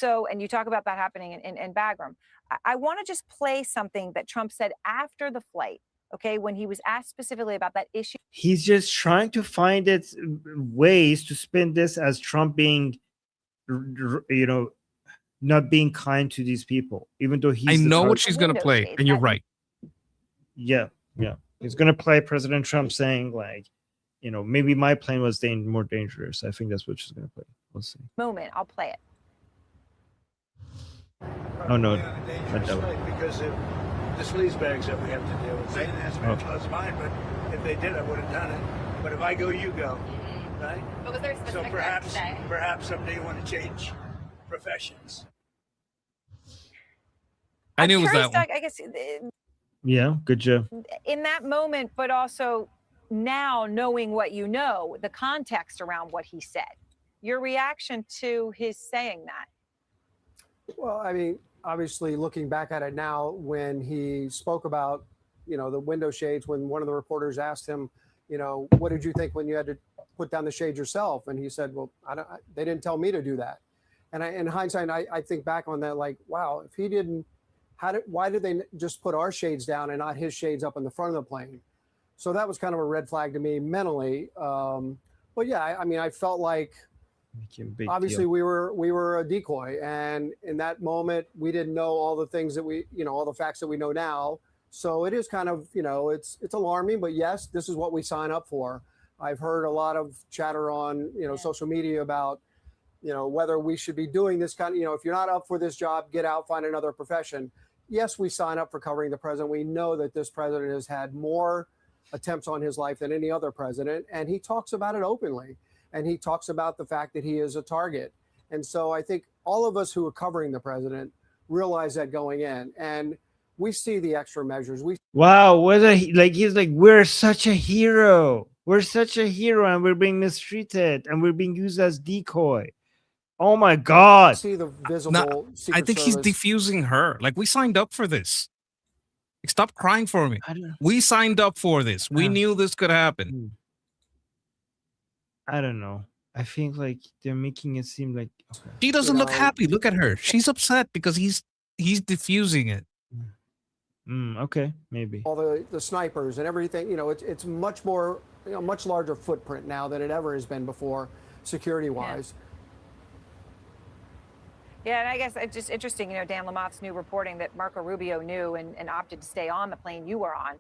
N: and you talk about that happening in Bagram, I want to just play something that Trump said after the flight, okay, when he was asked specifically about that issue.
A: He's just trying to find ways to spin this as Trump being, not being kind to these people, even though he's.
B: I
A: the
B: know what
A: target.
B: she's going to play, and you're right.
A: Yeah. He's going to play President Trump saying, like, maybe my plane was more dangerous. I think that's what she's going to play. We'll see.
N: Moment, I'll play it.
A: Oh, no.
S: Because of the sleaze bags that we have to deal with. They didn't ask me to close mine, but if they did, I would have done it. But if I go, you go. Right?
P: But was there a specific
S: perhaps someday you want to change professions.
B: I knew it was that one.
N: I guess
A: Yeah, good job.
N: in that moment, but also now knowing what you know, the context around what he said, your reaction to his saying that.
R: Well, I mean, obviously, looking back at it now, when he spoke about, the window shades, when one of the reporters asked him, what did you think when you had to put down the shades yourself? And he said, well, they didn't tell me to do that. And in hindsight, I think back on that, like, wow, if he didn't, why did they just put our shades down and not his shades up in the front of the plane? So that was kind of a red flag to me mentally. But yeah, I mean, I felt like, obviously we were a decoy, and in that moment we didn't know all the things that all the facts that we know now. So it is kind of, it's alarming, but yes, this is what we sign up for. I've heard a lot of chatter on, social media about, whether we should be doing this kind of, if you're not up for this job, get out, find another profession. Yes, we sign up for covering the president. We know that this president has had more attempts on his life than any other president, and he talks about it openly. And he talks about the fact that he is a target. And so I think all of us who are covering the president realize that going in, and we see the extra measures.
A: Wow, he's like, we're such a hero. We're such a hero, and we're being mistreated, and we're being used as decoy. Oh my God.
R: See the visible
B: I think he's diffusing her. Like, we signed up for this. Like, stop crying for me. We signed up for this. We knew this could happen.
A: I don't know. I think like they're making it seem like
B: she doesn't look happy. Look at her. She's upset because he's diffusing it.
A: Okay, maybe.
R: All the snipers and everything, it's much more, much larger footprint now than it ever has been before, security-wise.
N: Yeah, and I guess it's just interesting, Dan Lamott's new reporting that Marco Rubio knew and opted to stay on the plane you were on,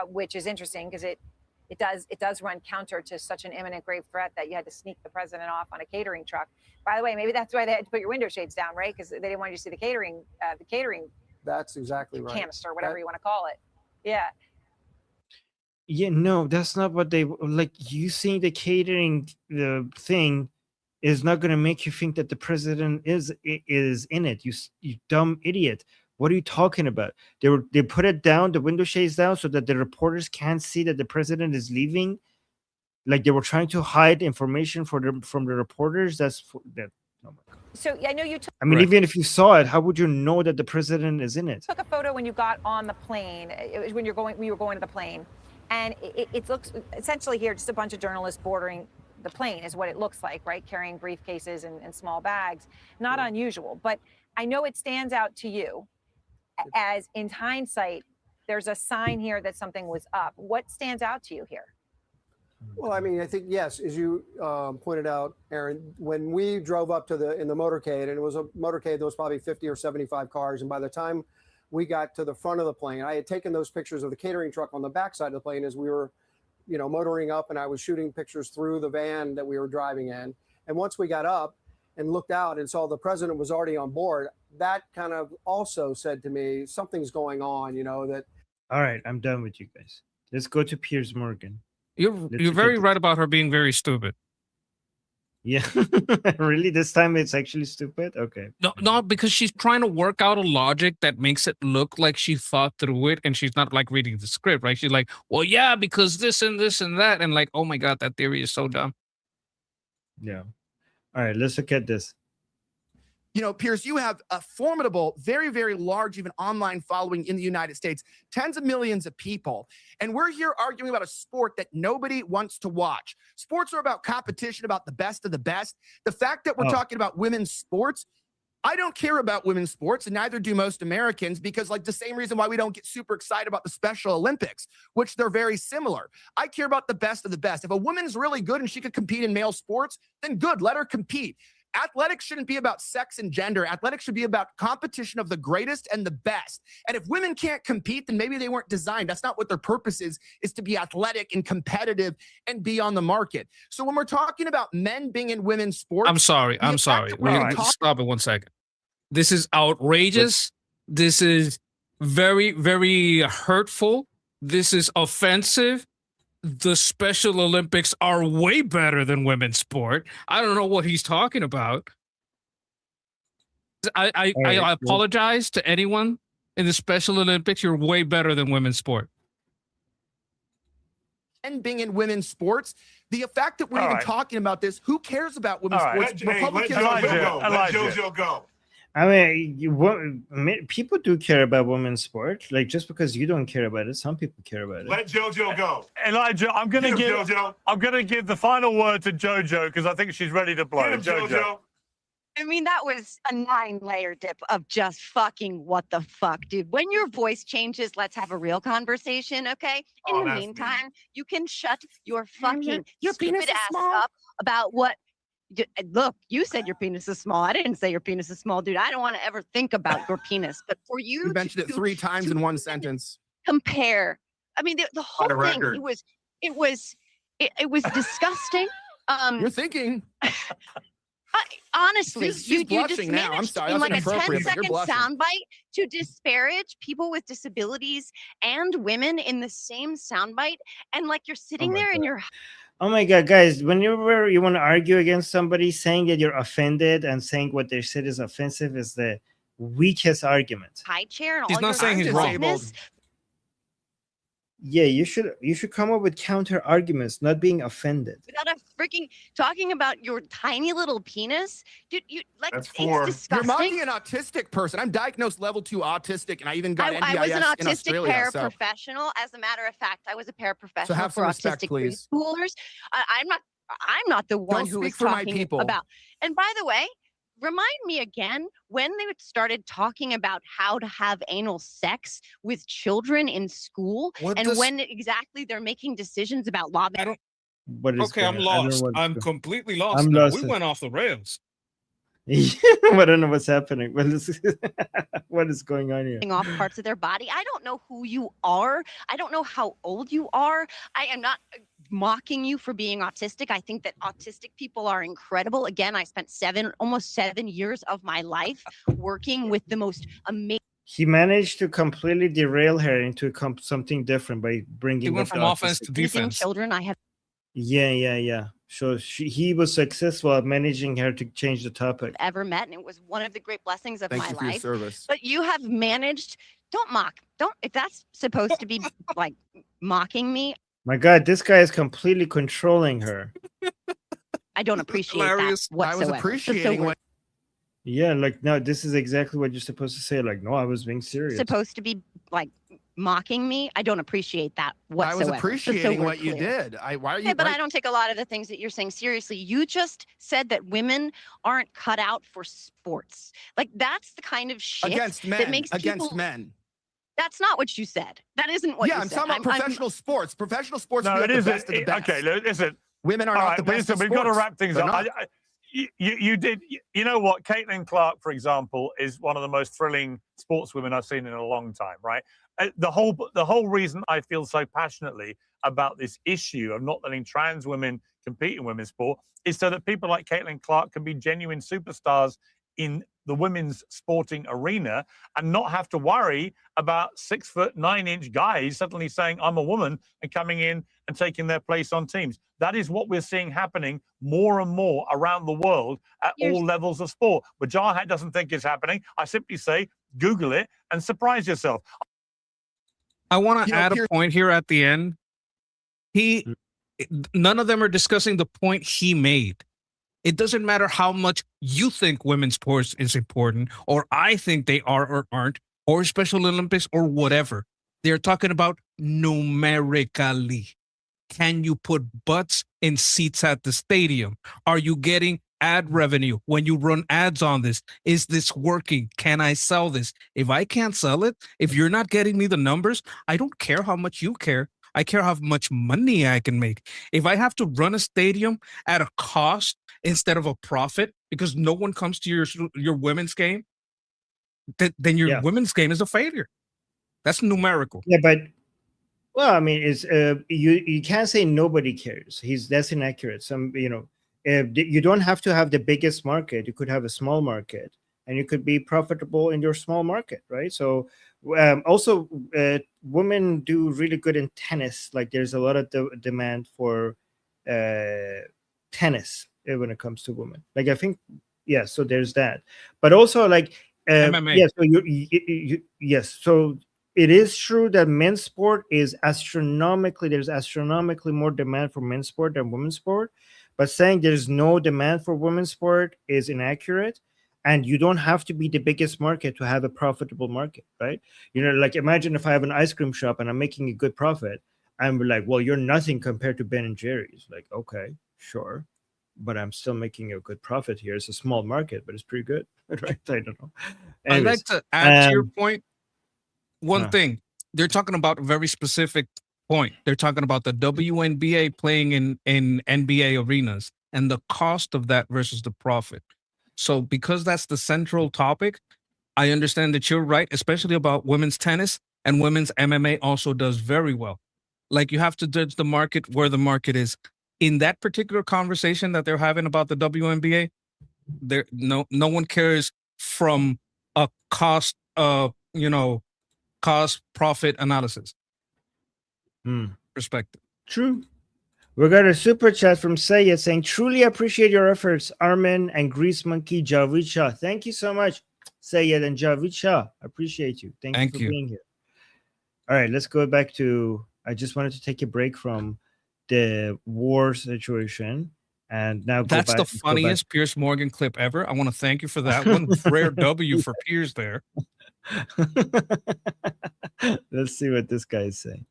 N: which is interesting because it does run counter to such an imminent grave threat that you had to sneak the president off on a catering truck. By the way, maybe that's why they had to put your window shades down, right? Because they didn't want you to see the catering.
R: That's exactly right.
N: Canister, whatever you want to call it. Yeah.
A: Yeah, no, that's not what they like. You seeing the catering thing is not going to make you think that the president is in it. You dumb idiot. What are you talking about? They put it down, the window shades down, so that the reporters can't see that the president is leaving. Like they were trying to hide information from the reporters. Oh my God.
N: So I know you took.
A: I mean, even if you saw it, how would you know that the president is in it?
N: Took a photo when you got on the plane. It was when we were going to the plane, and it looks essentially here just a bunch of journalists bordering the plane is what it looks like, right? Carrying briefcases and small bags. Not unusual, but I know it stands out to you. As in hindsight, there's a sign here that something was up. What stands out to you here?
R: Well, I mean, I think, yes, as you pointed out, Aaron, when we drove up in the motorcade, and it was a motorcade that was probably 50 or 75 cars. And by the time we got to the front of the plane, I had taken those pictures of the catering truck on the backside of the plane as we were, motoring up, and I was shooting pictures through the van that we were driving in. And once we got up and looked out and saw the president was already on board, that kind of also said to me, something's going on, that.
A: All right, I'm done with you guys. Let's go to Piers Morgan.
B: You're very right about her being very stupid.
A: Yeah. Really? This time it's actually stupid? Okay.
B: No, because she's trying to work out a logic that makes it look like she thought through it, and she's not like reading the script, right? She's like, well, yeah, because this and this and that, and like, oh my god, that theory is so dumb.
A: Yeah. All right, let's look at this.
T: You know, Pierce, you have a formidable, very, very large, even online following in the United States, tens of millions of people. And we're here arguing about a sport that nobody wants to watch. Sports are about competition, about the best of the best. The fact that we're talking about women's sports, I don't care about women's sports, and neither do most Americans, because like the same reason why we don't get super excited about the Special Olympics, which they're very similar. I care about the best of the best. If a woman's really good and she could compete in male sports, then good, let her compete. Athletics shouldn't be about sex and gender. Athletics should be about competition of the greatest and the best. And if women can't compete, then maybe they weren't designed. That's not what their purpose is to be athletic and competitive and be on the market. So when we're talking about men being in women's sports,
B: I'm sorry. We're going to stop it 1 second. This is outrageous. This is very, very hurtful. This is offensive. The Special Olympics are way better than women's sport. I don't know what he's talking about. I apologize to anyone in the Special Olympics. You're way better than women's sport.
T: And being in women's sports, the fact that we're even talking about this, who cares about women's sports?
S: Let JoJo go.
A: I mean, people do care about women's sport. Like, just because you don't care about it, some people care about it.
S: Let JoJo go.
U: Elijah, I'm going to give the final word to JoJo because I think she's ready to blow. JoJo.
V: I mean, that was a 9-layer dip of just fucking what the fuck, dude. When your voice changes, let's have a real conversation, okay? In the meantime, you can shut your fucking stupid ass up about what. Look, you said your penis is small. I didn't say your penis is small, dude. I don't want to ever think about your penis. But for you,
T: you mentioned it 3 times in one sentence.
V: Compare. I mean, the whole thing. It was disgusting.
T: You're thinking.
V: Honestly,
T: She's
V: you
T: blushing
V: just
T: now. I'm
V: managed
T: sorry,
V: in
T: that's
V: like a
T: inappropriate, but you're
V: 10-second
T: blushing.
V: soundbite to disparage people with disabilities and women in the same soundbite, and like you're sitting there and you're.
A: Oh my God, guys, whenever you want to argue against somebody, saying that you're offended and saying what they said is offensive is the weakest argument.
V: High chair and
B: He's
V: all
B: not
V: your
B: saying he's wrong.
V: business.
A: Yeah, you should come up with counter arguments, not being offended.
V: Without a freaking talking about your tiny little penis, dude. You like
T: That's
V: it's
T: You're
V: disgusting.
T: mocking an autistic person. I'm diagnosed level 2 autistic, and I even got NDIS
V: I was an
T: in
V: autistic
T: Australia. So.
V: paraprofessional. As a matter of fact, I was a paraprofessional
T: So have
V: for
T: some respect,
V: autistic
T: please.
V: preschoolers. I'm not the one
T: Don't
V: who
T: speak
V: was
T: for my
V: talking
T: people.
V: about. And by the way, remind me again when they started talking about how to have anal sex with children in school, when exactly they're making decisions about law.
A: What is
B: Okay, I'm
A: going on? I don't know
B: lost.
A: what's
B: I'm
A: go-
B: completely lost
A: I'm
B: now.
A: lost.
B: We went off the rails.
A: I don't know what's happening. What is going on here?
V: Off parts of their body. I don't know who you are. I don't know how old you are. I am not mocking you for being autistic. I think that autistic people are incredible. Again, I spent almost 7 years of my life working with the most amazing.
A: He managed to completely derail her into something different by bringing.
B: He went
A: up
B: from
A: the
B: offense to
A: autistic.
B: defense.
V: Children, I have.
A: Yeah. So he was successful at managing her to change the topic.
V: Ever met, and it was one of the great blessings of
T: Thank
V: my
T: you for your
V: life.
T: service.
V: But you have managed. Don't mock. Don't. If that's supposed to be like mocking me,
A: My God, this guy is completely controlling her.
V: I don't appreciate that
T: Hilarious.
V: whatsoever.
T: I was appreciating what.
A: Yeah, like, no, this is exactly what you're supposed to say. Like, no, I was being serious.
V: Supposed to be like mocking me. I don't appreciate that
T: I
V: whatsoever.
T: was appreciating what you did. Why are you?
V: Yeah, but I don't take a lot of the things that you're saying seriously. You just said that women aren't cut out for sports. Like that's the kind of shit
T: against men.
V: that makes
T: Against
V: people.
T: men.
V: That's not what you said. That isn't what you
T: I'm
V: said.
T: talking about professional sports. Professional sports.
U: No,
T: are
U: it
T: the
U: isn't.
T: best of the best.
U: Okay, listen.
T: Women are
U: All
T: not
U: right,
T: the best.
U: listen,
T: of
U: we've got to
T: sports.
U: wrap things
T: They're
U: up.
T: not.
U: You did. You know what? Caitlin Clark, for example, is one of the most thrilling sportswomen I've seen in a long time. Right. The whole reason I feel so passionately about this issue of not letting trans women compete in women's sport is so that people like Caitlin Clark can be genuine superstars in the women's sporting arena and not have to worry about 6'9" guys suddenly saying, I'm a woman, and coming in and taking their place on teams. That is what we're seeing happening more and more around the world at all levels of sport. But Jarhat doesn't think it's happening. I simply say, Google it and surprise yourself.
B: I want to add a point here at the end. None of them are discussing the point he made. It doesn't matter how much you think women's sports is important, or I think they are or aren't, or Special Olympics or whatever. They're talking about numerically. Can you put butts in seats at the stadium? Are you getting ad revenue when you run ads on this? Is this working? Can I sell this? If I can't sell it, if you're not getting me the numbers, I don't care how much you care. I care how much money I can make. If I have to run a stadium at a cost instead of a profit because no one comes to your women's game, then your women's game is a failure. That's numerical.
A: Yeah, but well, I mean, it's you can't say nobody cares. That's inaccurate. You don't have to have the biggest market. You could have a small market, and you could be profitable in your small market, right? So also, women do really good in tennis. Like there's a lot of demand for tennis when it comes to women. Like I think, yeah. So there's that, but also like
B: MMA.
A: Yeah. So yes. So it is true that men's sport is there's astronomically more demand for men's sport than women's sport. But saying there's no demand for women's sport is inaccurate. And you don't have to be the biggest market to have a profitable market, right? Like imagine if I have an ice cream shop and I'm making a good profit, I'm like, well, you're nothing compared to Ben and Jerry's. Like, okay, sure, but I'm still making a good profit here. It's a small market, but it's pretty good, right? I don't know.
B: I'd
A: Anyways,
B: like to add to your point one thing. They're talking about a very specific point. They're talking about the WNBA playing in NBA arenas and the cost of that versus the profit. So because that's the central topic, I understand that you're right, especially about women's tennis, and women's MMA also does very well. Like you have to judge the market where the market is. In that particular conversation that they're having about the WNBA, no one cares from a cost profit analysis perspective.
A: True. We got a super chat from Sayed saying, truly appreciate your efforts, Armin and Grease Monkey Javid Shah. Thank you so much, Sayed and Javid Shah. Appreciate you. Thank you for being here. All right, let's go back to, I just wanted to take a break from the war situation and now
B: That's the funniest Piers Morgan clip ever. I want to thank you for that one. Rare W for Piers there.
A: Let's see what this guy is saying.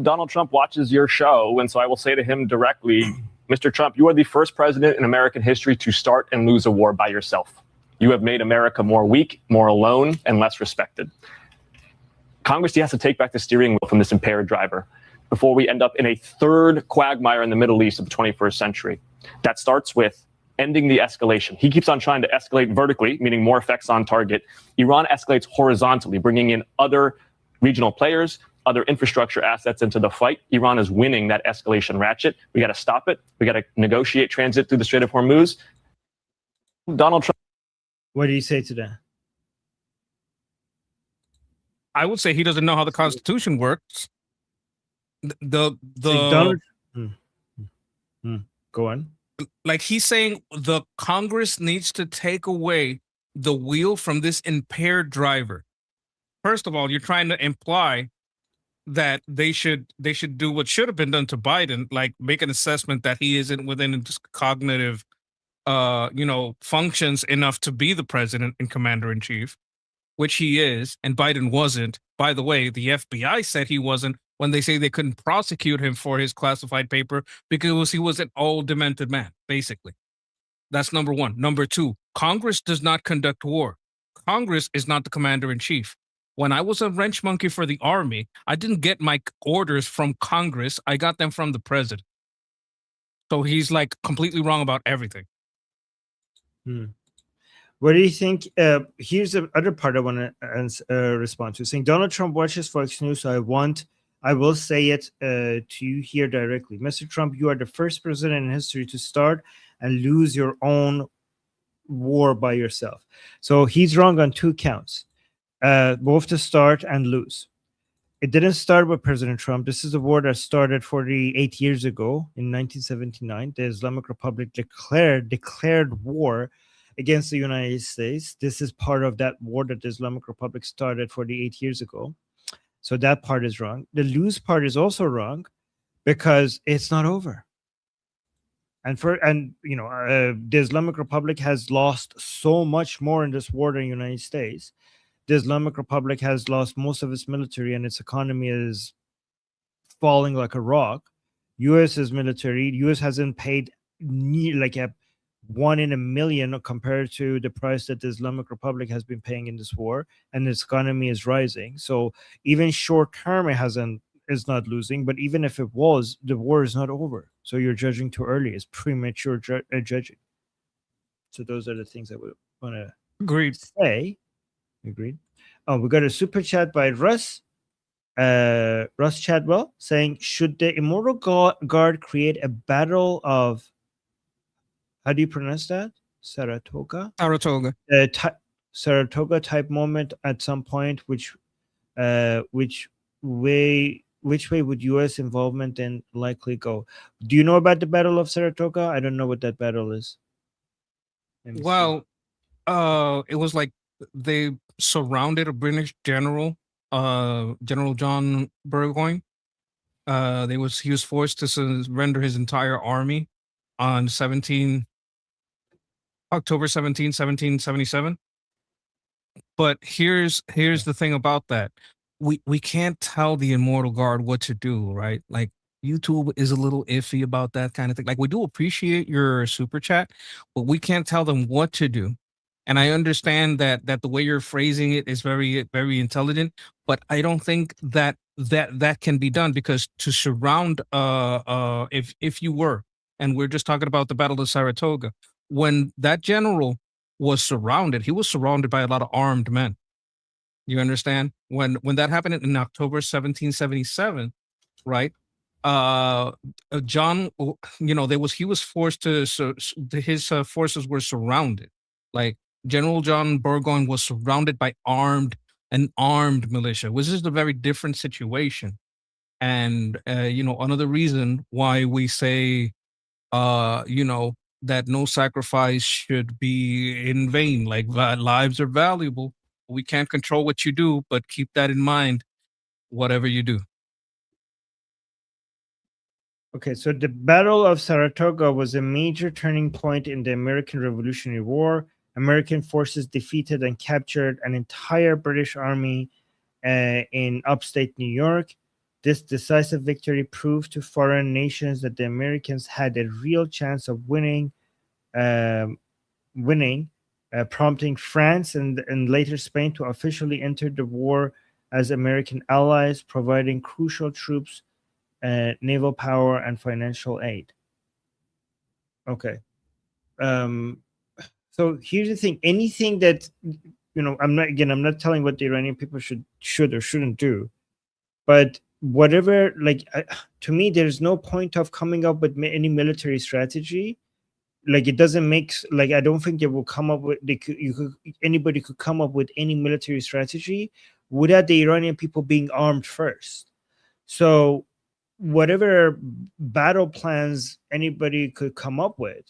E: Donald Trump watches your show, and so I will say to him directly, Mr. Trump, you are the first president in American history to start and lose a war by yourself. You have made America more weak, more alone, and less respected. Congress has to take back the steering wheel from this impaired driver before we end up in a third quagmire in the Middle East of the 21st century. That starts with ending the escalation. He keeps on trying to escalate vertically, meaning more effects on target. Iran escalates horizontally, bringing in other regional players, other infrastructure assets into the fight. Iran is winning that escalation ratchet. We got to stop it. We got to negotiate transit through the Strait of Hormuz. Donald Trump.
A: What do you say to that?
B: I would say he doesn't know how the Constitution works.
A: Donald... Go on.
B: Like he's saying the Congress needs to take away the wheel from this impaired driver. First of all, you're trying to imply that they should do what should have been done to Biden, like make an assessment that he isn't within his cognitive functions enough to be the president and commander in chief, which he is, and Biden wasn't. By the way, the FBI said he wasn't when they say they couldn't prosecute him for his classified paper because he was an old demented man, basically. That's number one. Number two, Congress does not conduct war. Congress is not the commander in chief. When I was a wrench monkey for the army, I didn't get my orders from Congress. I got them from the president. So he's like completely wrong about everything.
A: What do you think? Here's the other part I want to respond to. Saying Donald Trump watches Fox News, so I will say it to you here directly. Mr. Trump, you are the first president in history to start and lose your own war by yourself. So he's wrong on 2 counts, both to start and lose. It didn't start with President Trump. This is a war that started 48 years ago in 1979. The Islamic Republic declared war against the United States. This is part of that war that the Islamic Republic started 48 years ago. So that part is wrong. The lose part is also wrong because it's not over. And the Islamic Republic has lost so much more in this war than the United States. The Islamic Republic has lost most of its military and its economy is falling like a rock. U.S.'s military, U.S. hasn't paid like a 1 in a million compared to the price that the Islamic Republic has been paying in this war, and its economy is rising. So even short term, is not losing. But even if it was, the war is not over. So you're judging too early. It's premature judging. So those are the things I would want to say. Agreed. Oh, we got a super chat by Russ Chadwell saying, should the Immortal Guard create a battle of, how do you pronounce that? Saratoga? Saratoga type moment at some point, which way would U.S. involvement then likely go? Do you know about the Battle of Saratoga? I don't know what that battle is.
B: Well, it was like they surrounded a British general, General John Burgoyne. He was forced to surrender his entire army on October 17, 1777. But here's the thing about that. We can't tell the Immortal Guard what to do, right? Like, YouTube is a little iffy about that kind of thing. Like, we do appreciate your super chat, but we can't tell them what to do. And I understand that the way you're phrasing it is very, very intelligent, but I don't think that can be done, because to surround if you were, and we're just talking about the Battle of Saratoga, when that general was surrounded, he was surrounded by a lot of armed men. You understand? When that happened in October 1777, right? John, he was forced to, his forces were surrounded. Like, General John Burgoyne was surrounded by armed militia, which is a very different situation. And another reason why we say that no sacrifice should be in vain. Like, lives are valuable. We can't control what you do, but keep that in mind, whatever you do.
A: Okay, so the Battle of Saratoga was a major turning point in the American Revolutionary War. American forces defeated and captured an entire British army in upstate New York. This decisive victory proved to foreign nations that the Americans had a real chance of winning, prompting France and later Spain to officially enter the war as American allies, providing crucial troops, naval power, and financial aid. Okay. So here's the thing: anything that I'm not telling what the Iranian people should or shouldn't do, but whatever, to me, there's no point of coming up with any military strategy. Like, it doesn't make, I don't think they will come up with, anybody could come up with any military strategy without the Iranian people being armed first. So whatever battle plans anybody could come up with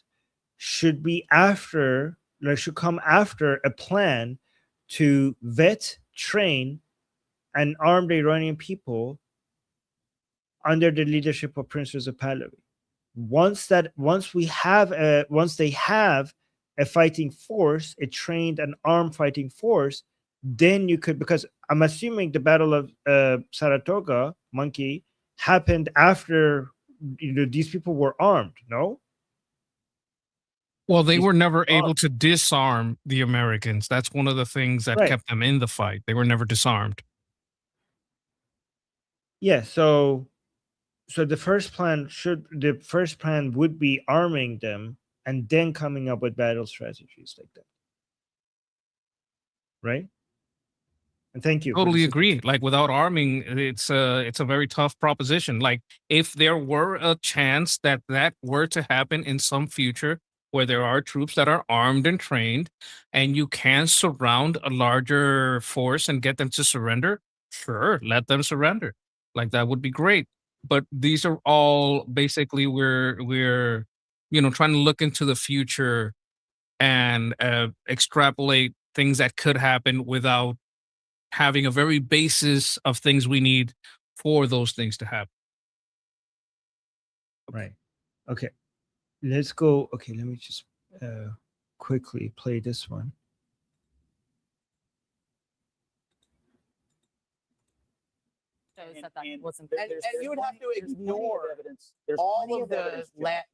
A: should come after a plan to vet, train, and arm the Iranian people under the leadership of Prince Reza Pahlavi. Once they have a fighting force, a trained and armed fighting force, then you could, because I'm assuming the Battle of Saratoga, Monkey, happened after these people were armed, no?
B: Well, they were never able to disarm the Americans. That's one of the things that kept them in the fight. They were never disarmed.
A: Yeah, so the first plan would be arming them and then coming up with battle strategies like that. Right? And thank you.
B: Totally agree. Like, without arming, it's a very tough proposition. Like, if there were a chance that were to happen in some future, where there are troops that are armed and trained, and you can surround a larger force and get them to surrender, sure, let them surrender. Like that would be great. But these are all basically we're trying to look into the future and extrapolate things that could happen without having a very basis of things we need for those things to happen.
A: Right. Okay. Let's go. Okay, let me just quickly play this one.
F: And you would have to ignore all of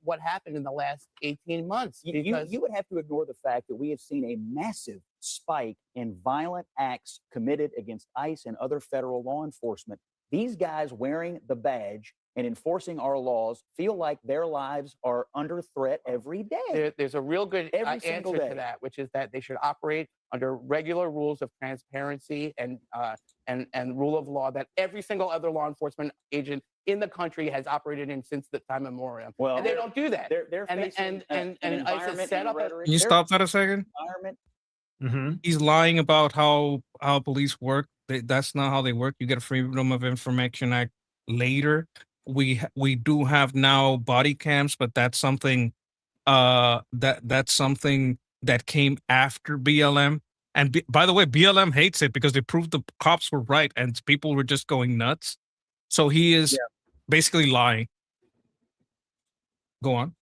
F: what happened in the last 18 months.
G: You would have to ignore the fact that we have seen a massive spike in violent acts committed against ICE and other federal law enforcement. These guys wearing the badge and enforcing our laws feel like their lives are under threat every day.
F: There's a real good
G: Every
F: answer to that, which is that they should operate under regular rules of transparency and rule of law that every single other law enforcement agent in the country has operated in since the time immemorial.
G: Well,
F: and they don't do that.
G: They're
F: and ICE is set up.
B: Can you stop that a second? He's lying about how police work. That's not how they work. You get a Freedom of Information Act later. We do have now body cams, but that's something that's something that came after BLM. And by the way, BLM hates it because they proved the cops were right and people were just going nuts. So he is basically lying. Go on.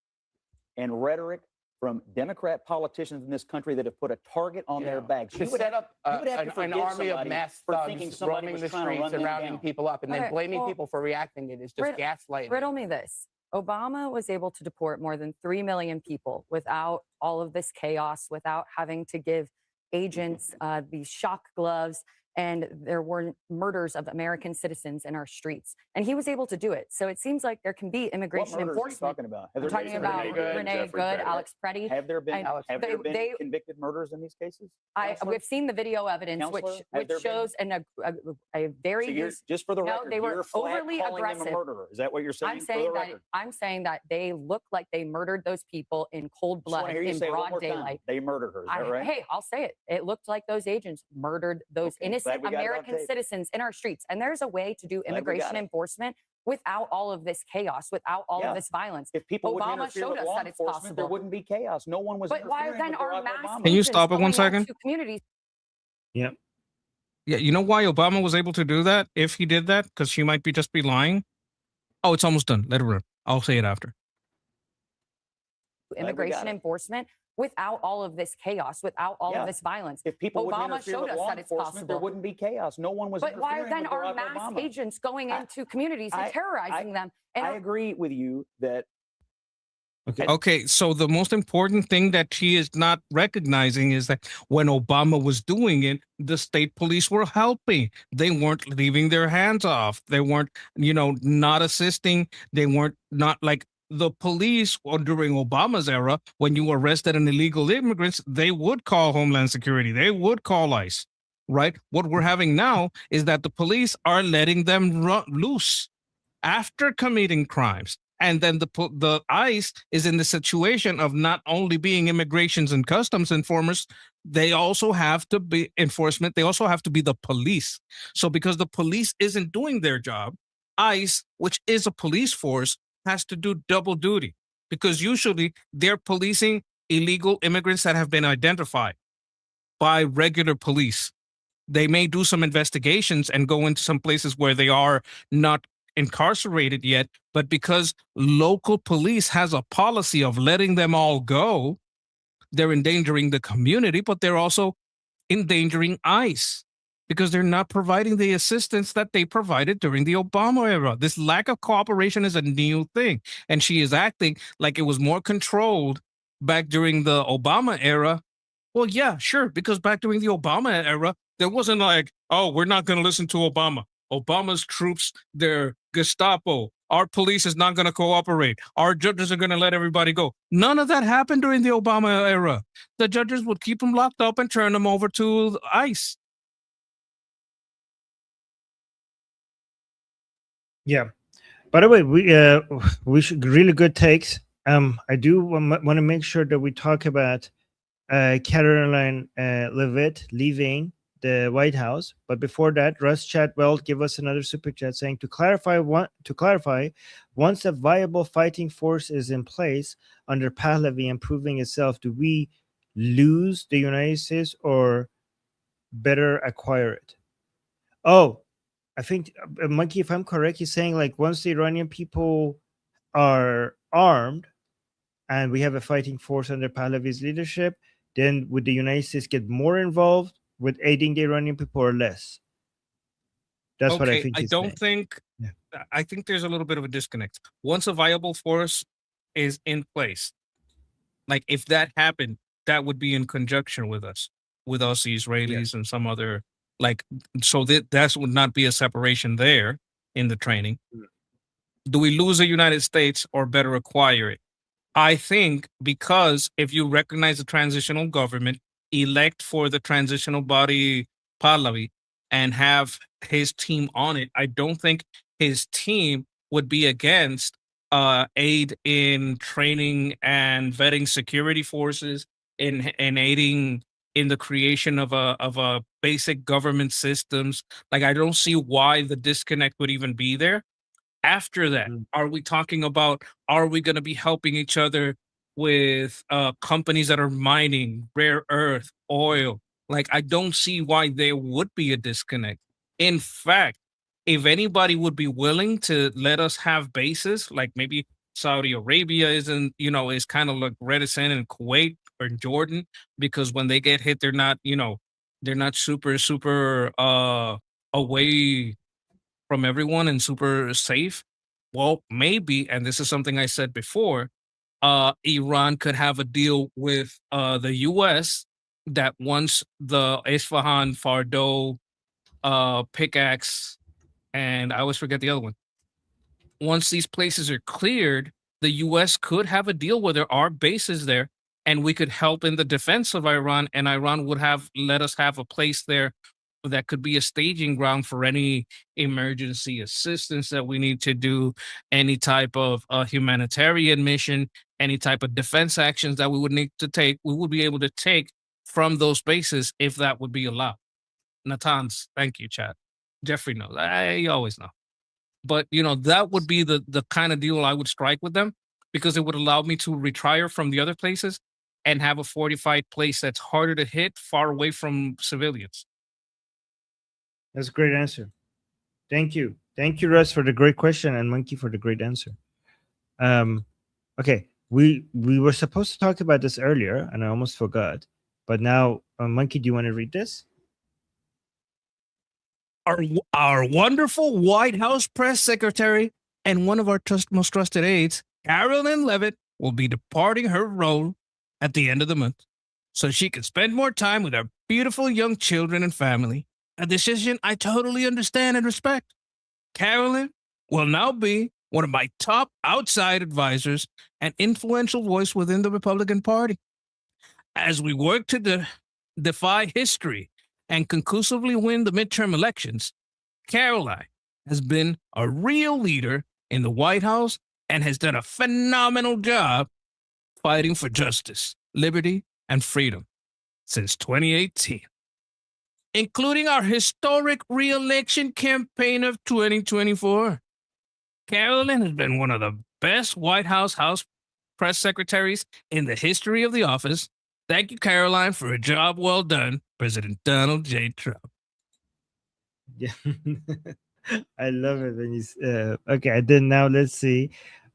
G: And rhetoric from Democrat politicians in this country that have put a target on their backs.
F: To set up an army of mass thugs roaming the streets and rounding people up and then blaming people for reacting it is just gaslighting.
W: Riddle me this. Obama was able to deport more than 3 million people without all of this chaos, without having to give agents these shock gloves, and there were murders of American citizens in our streets. And he was able to do it. So it seems like there can be immigration enforcement.
G: What murders are you talking about?
W: I'm talking about Renee Good, Alex Pretty.
G: Have there been convicted murders in these cases?
W: We've seen the video evidence, which shows a very
G: just for the record,
W: they were
G: you're flat
W: overly
G: calling them
W: aggressive.
G: a murderer. Is that what you're saying?
W: I'm saying that they look like they murdered those people in cold blood in broad daylight.
G: They murdered her. Is that right?
W: Hey, I'll say it. It looked like those agents murdered those innocent American citizens in our streets. And there's a way to do immigration enforcement without all of this chaos, without all of this violence.
G: If people
W: Obama showed us that it's possible.
G: There wouldn't be chaos. No one was.
W: But why then are mass
B: Can you stop it 1 second?
W: Communities?
A: Yeah.
B: Yeah, you know why Obama was able to do that? If he did that, because she might just be lying. Oh, it's almost done. Let it run. I'll say it after.
W: Immigration enforcement without all of this chaos, without all of this violence.
G: If people
W: Obama showed us that it's possible.
G: There wouldn't be chaos. No one was.
W: But why then are mass agents going into communities and terrorizing them? And
G: I agree with you that.
B: Okay, so the most important thing that she is not recognizing is that when Obama was doing it, the state police were helping. They weren't leaving their hands off. They weren't, not assisting. They weren't not like the police during Obama's era. When you arrested an illegal immigrants, they would call Homeland Security. They would call ICE, right? What we're having now is that the police are letting them loose after committing crimes. And then the ICE is in the situation of not only being immigrations and customs informers, they also have to be enforcement. They also have to be the police. So because the police isn't doing their job, ICE, which is a police force, has to do double duty because usually they're policing illegal immigrants that have been identified by regular police. They may do some investigations and go into some places where they are not incarcerated yet, but because local police has a policy of letting them all go, they're endangering the community, but they're also endangering ICE because they're not providing the assistance that they provided during the Obama era. This lack of cooperation is a new thing, and she is acting like it was more controlled back during the Obama era. Well, yeah, sure, because back during the Obama era, there wasn't like, oh, we're not going to listen to Obama. Obama's troops, they're Gestapo. Our police is not going to cooperate. Our judges are going to let everybody go. None of that happened during the Obama era. The judges would keep them locked up and turn them over to ICE.
A: Yeah. By the way, we should really good takes. I do want to make sure that we talk about Karoline Leavitt leaving the White House. But before that, Russ Chatwell give us another super chat saying, to clarify, once a viable fighting force is in place under Pahlavi and proving itself, do we lose the United States or better acquire it? Oh, I think, Monkey, if I'm correct, he's saying like once the Iranian people are armed and we have a fighting force under Pahlavi's leadership, then would the United States get more involved with aiding the Iranian people or less? That's what I think he's saying.
B: I think there's a little bit of a disconnect. Once a viable force is in place, like if that happened, that would be in conjunction with us, the Israelis and some other, like, so that would not be a separation there in the training. Do we lose the United States or better acquire it? I think because if you recognize the transitional government, elect for the transitional body Pahlavi, and have his team on it, I don't think his team would be against aid in training and vetting security forces, in aiding in the creation of a basic government systems. Like, I don't see why the disconnect would even be there. After that, are we talking about, are we going to be helping each other with companies that are mining rare earth, oil? Like, I don't see why there would be a disconnect. In fact, if anybody would be willing to let us have bases, like maybe Saudi Arabia isn't, is kind of like reticent, in Kuwait or Jordan, because when they get hit, they're not, they're not super away from everyone and super safe. Well, maybe, and this is something I said before, Iran could have a deal with the US that once the Isfahan, Fardo, Pickaxe, and I always forget the other one. Once these places are cleared, the US could have a deal where there are bases there, and we could help in the defense of Iran, and Iran would let us have a place there that could be a staging ground for any emergency assistance that we need to do, any type of humanitarian mission, any type of defense actions that we would need to take, we would be able to take from those bases if that would be allowed. Natan's, thank you, Chad. Jeffrey knows. I always know. But, that would be the kind of deal I would strike with them, because it would allow me to retire from the other places and have a fortified place that's harder to hit, far away from civilians.
A: That's a great answer. Thank you. Thank you, Russ, for the great question, and Monkey for the great answer. Okay, we were supposed to talk about this earlier, and I almost forgot. But now, Monkey, do you want to read this?
B: Our wonderful White House press secretary and one of our most trusted aides, Karoline Leavitt, will be departing her role at the end of the month, so she can spend more time with her beautiful young children and family. A decision I totally understand and respect. Karoline will now be one of my top outside advisors and influential voice within the Republican Party. As we work to defy history and conclusively win the midterm elections, Karoline has been a real leader in the White House and has done a phenomenal job fighting for justice, liberty, and freedom since 2018. Including our historic re-election campaign of 2024. Karoline has been one of the best White House press secretaries in the history of the office. Thank you, Karoline, for a job well done, President Donald J. Trump.
A: Yeah, I love it when you. Okay, and then now let's see.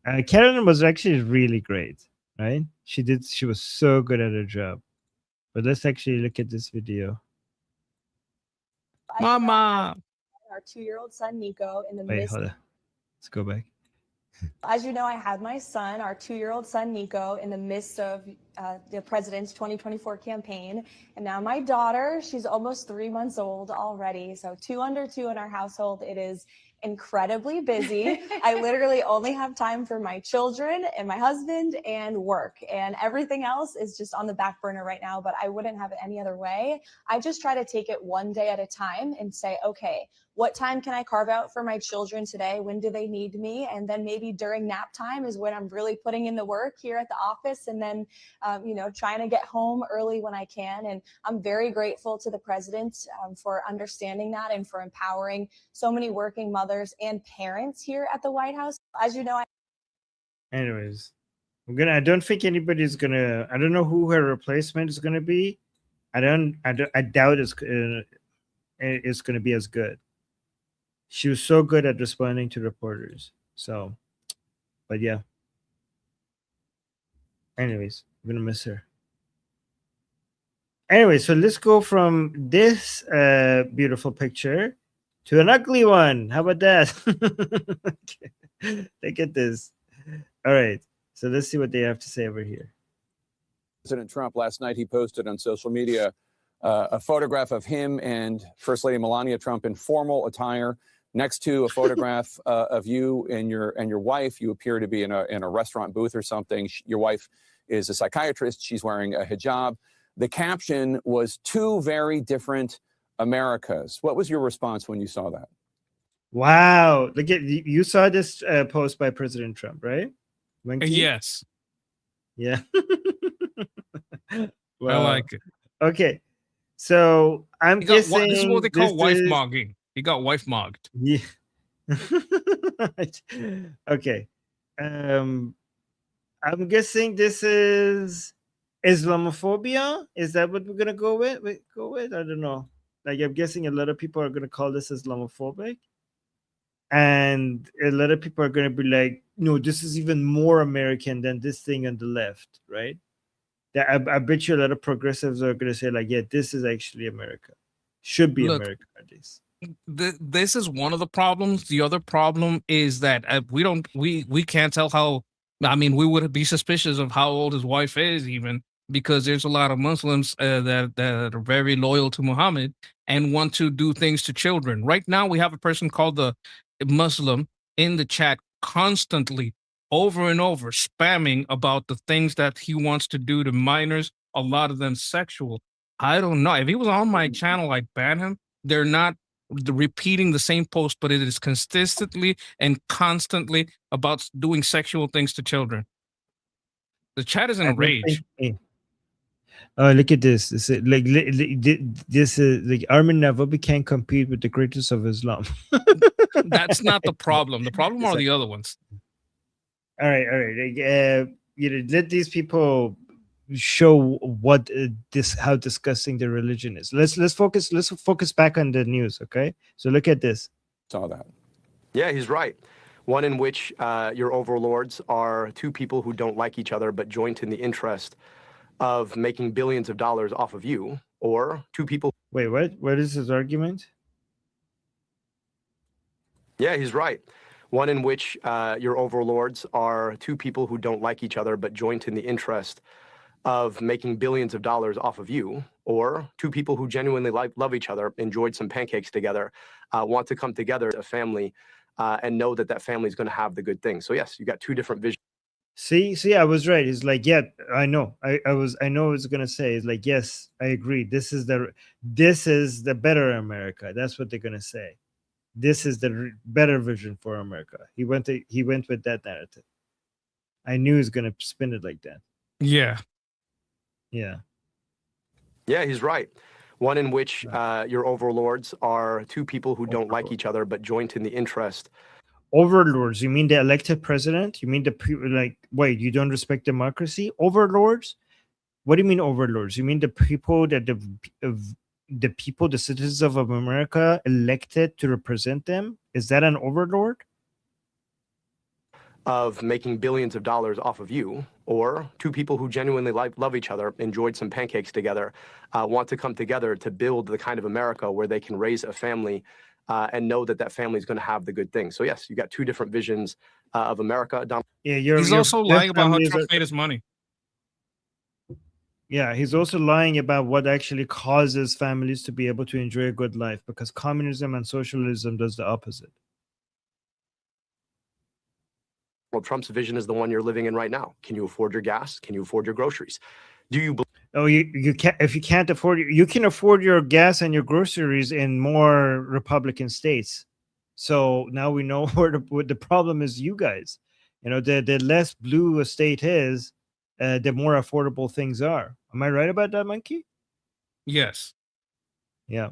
A: Karoline was actually really great, right? She was so good at her job. But let's actually look at this video.
B: Mama.
C: Our 2-year-old son, Nico, in the
A: Wait,
C: midst.
A: hold on. Let's go back.
C: As you know, I had my son, our 2-year-old son, Nico, in the midst of the president's 2024 campaign. And now my daughter, she's almost 3 months old already. So 2 under 2 in our household. It is incredibly busy. I literally only have time for my children and my husband and work, and everything else is just on the back burner right now, but I wouldn't have it any other way. I just try to take it one day at a time and say, okay, what time can I carve out for my children today? When do they need me? And then maybe during nap time is when I'm really putting in the work here at the office, and then, trying to get home early when I can. And I'm very grateful to the president for understanding that and for empowering so many working mothers and parents here at the White House. As you know,
A: Anyways, I don't think anybody's gonna. I don't know who her replacement is gonna be. I doubt it's gonna be as good. She was so good at responding to reporters. So, but yeah. Anyways, I'm gonna miss her. Anyway, so let's go from this beautiful picture to an ugly one. How about that? Okay. Look at this. All right. So let's see what they have to say over here.
D: President Trump last night, he posted on social media a photograph of him and First Lady Melania Trump in formal attire, next to a photograph of you and your wife. You appear to be in a restaurant booth or something. Your wife is a psychiatrist. She's wearing a hijab. The caption was "Two very different Americas." What was your response when you saw that?
A: Wow. Look at you saw this post by President Trump, right? Winky?
B: Yes.
A: Yeah.
B: I
A: Wow.
B: like it.
A: Okay. So I'm guessing
B: This is what they call wife
A: is-
B: mogging. He got wife mogged.
A: Yeah. Okay. I'm guessing this is Islamophobia. Is that what we're gonna go with? I don't know. Like, I'm guessing a lot of people are gonna call this Islamophobic, and a lot of people are gonna be like, "No, this is even more American than this thing on the left," right? That I bet you a lot of progressives are gonna say, like, "Yeah, this is actually America. Should be
B: Look,
A: America at least."
B: This is one of the problems. The other problem is that we can't tell how. I mean, we would be suspicious of how old his wife is, even because there's a lot of Muslims that are very loyal to Muhammad and want to do things to children. Right now, we have a person called the Muslim in the chat constantly, over and over, spamming about the things that he wants to do to minors. A lot of them sexual. I don't know. If he was on my channel, I'd ban him. They're not repeating the same post, but it is consistently and constantly about doing sexual things to children. The chat is in a rage.
A: Oh, look at this! This is this is like Armin Navabi can't compete with the greatest of Islam.
B: That's not the problem. The problem are the other ones.
A: All right. Let these people show what how disgusting their religion is. Let's focus back on the news. Okay, so look at this.
D: Saw that.
H: Yeah, he's right. One in which your overlords are two people who don't like each other but joint in the interest of making billions of dollars off of you, or two people.
A: Wait, what? What is his argument?
H: Yeah, he's right. One in which your overlords are two people who don't like each other but joint in the interest of making billions of dollars off of you, or two people who genuinely love each other, enjoyed some pancakes together, want to come together as a family, and know that that family is going to have the good things. So yes, you got two different visions.
A: See, I was right. It's like, yeah, I know. I know what it's gonna say. It's like, yes, I agree. This is the better America. That's what they're gonna say. This is the better vision for America. He went with that narrative. I knew he was gonna spin it like that.
B: Yeah.
A: Yeah.
H: Yeah, he's right. One in which your overlords are two people who don't like each other but joint in the interest.
A: Overlords? You mean the elected president? You mean the people? Like, wait, you don't respect democracy? Overlords? What do you mean overlords? You mean the people that the people, the citizens of America, elected to represent them? Is that an overlord?
H: Of making billions of dollars off of you, or two people who genuinely love each other, enjoyed some pancakes together, want to come together to build the kind of America where they can raise a family and know that that family is going to have the good things. So yes, you got two different visions of America.
A: Yeah,
B: he's also lying about how Trump made his money.
A: Yeah, he's also lying about what actually causes families to be able to enjoy a good life, because communism and socialism does the opposite.
H: Well, Trump's vision is the one you're living in right now. Can you afford your gas? Can you afford your groceries? Do you believe?
A: Oh, you can't, if you can't afford, you can afford your gas and your groceries in more Republican states. So now we know what the problem is. You guys, the less blue a state is, the more affordable things are. Am I right about that, Monkey?
B: Yes.
A: Yeah.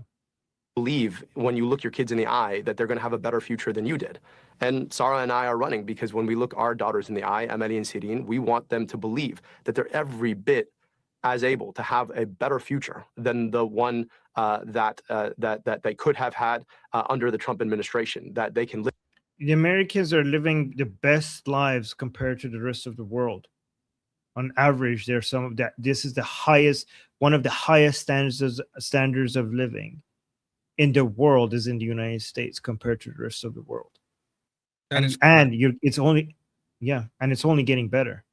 H: Believe when you look your kids in the eye that they're going to have a better future than you did. And Sarah and I are running because when we look our daughters in the eye, Emily and Sirine, we want them to believe that they're every bit as able to have a better future than the one that they could have had under the Trump administration, that they can live.
A: The Americans are living the best lives compared to the rest of the world. On average, there's some of that. This is one of the highest standards of living in the world is in the United States compared to the rest of the world. It's only getting better.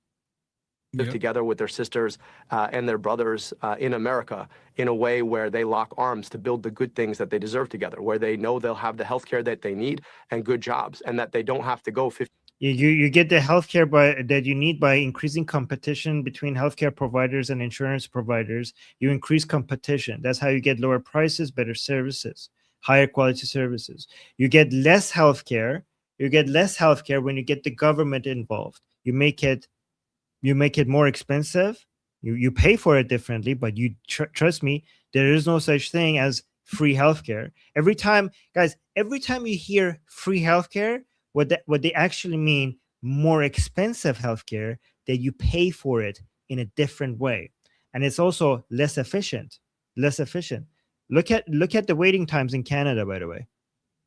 H: Live together with their sisters and their brothers in America in a way where they lock arms to build the good things that they deserve together, where they know they'll have the healthcare that they need and good jobs, and that they don't have to go 50.
A: You get the healthcare that you need by increasing competition between healthcare providers and insurance providers. You increase competition. That's how you get lower prices, better services, higher quality services. You get less healthcare. You get less healthcare when you get the government involved. You make it more expensive. You pay for it differently, but you trust me, there is no such thing as free healthcare. Every time you hear free healthcare, what they actually mean, more expensive healthcare that you pay for it in a different way, and it's also less efficient. Look at the waiting times in Canada, by the way.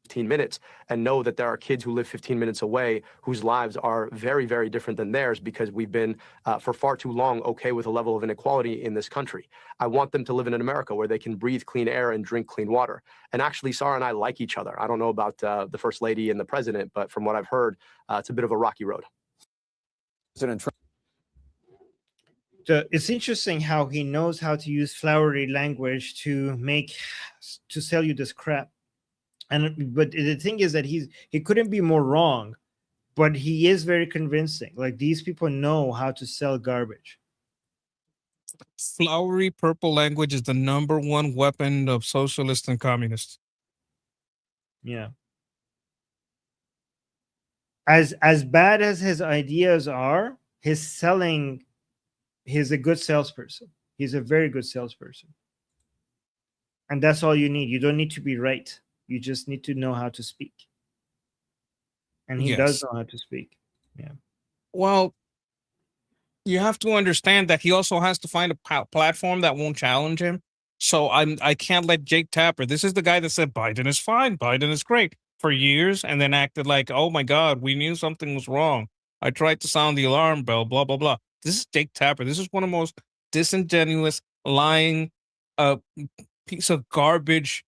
H: 15 minutes, and know that there are kids who live 15 minutes away whose lives are very, very different than theirs because we've been for far too long okay with a level of inequality in this country. I want them to live in an America where they can breathe clean air and drink clean water. And actually, Sarah and I like each other. I don't know about the First Lady and the President, but from what I've heard, it's a bit of a rocky road.
D: President Trump.
A: So it's interesting how he knows how to use flowery language to sell you this crap. But the thing is that he couldn't be more wrong, but he is very convincing. Like, these people know how to sell garbage.
B: Flowery purple language is the #1 weapon of socialists and communists.
A: Yeah. As bad as his ideas are, he's a good salesperson. He's a very good salesperson. And that's all you need. You don't need to be right. You just need to know how to speak. And he does know how to speak. Yeah.
B: Well, you have to understand that he also has to find a platform that won't challenge him. So I can't let Jake Tapper. This is the guy that said Biden is fine, Biden is great for years, and then acted like, oh my God, we knew something was wrong. I tried to sound the alarm bell, blah, blah, blah. This is Jake Tapper. This is one of the most disingenuous, lying, piece of garbage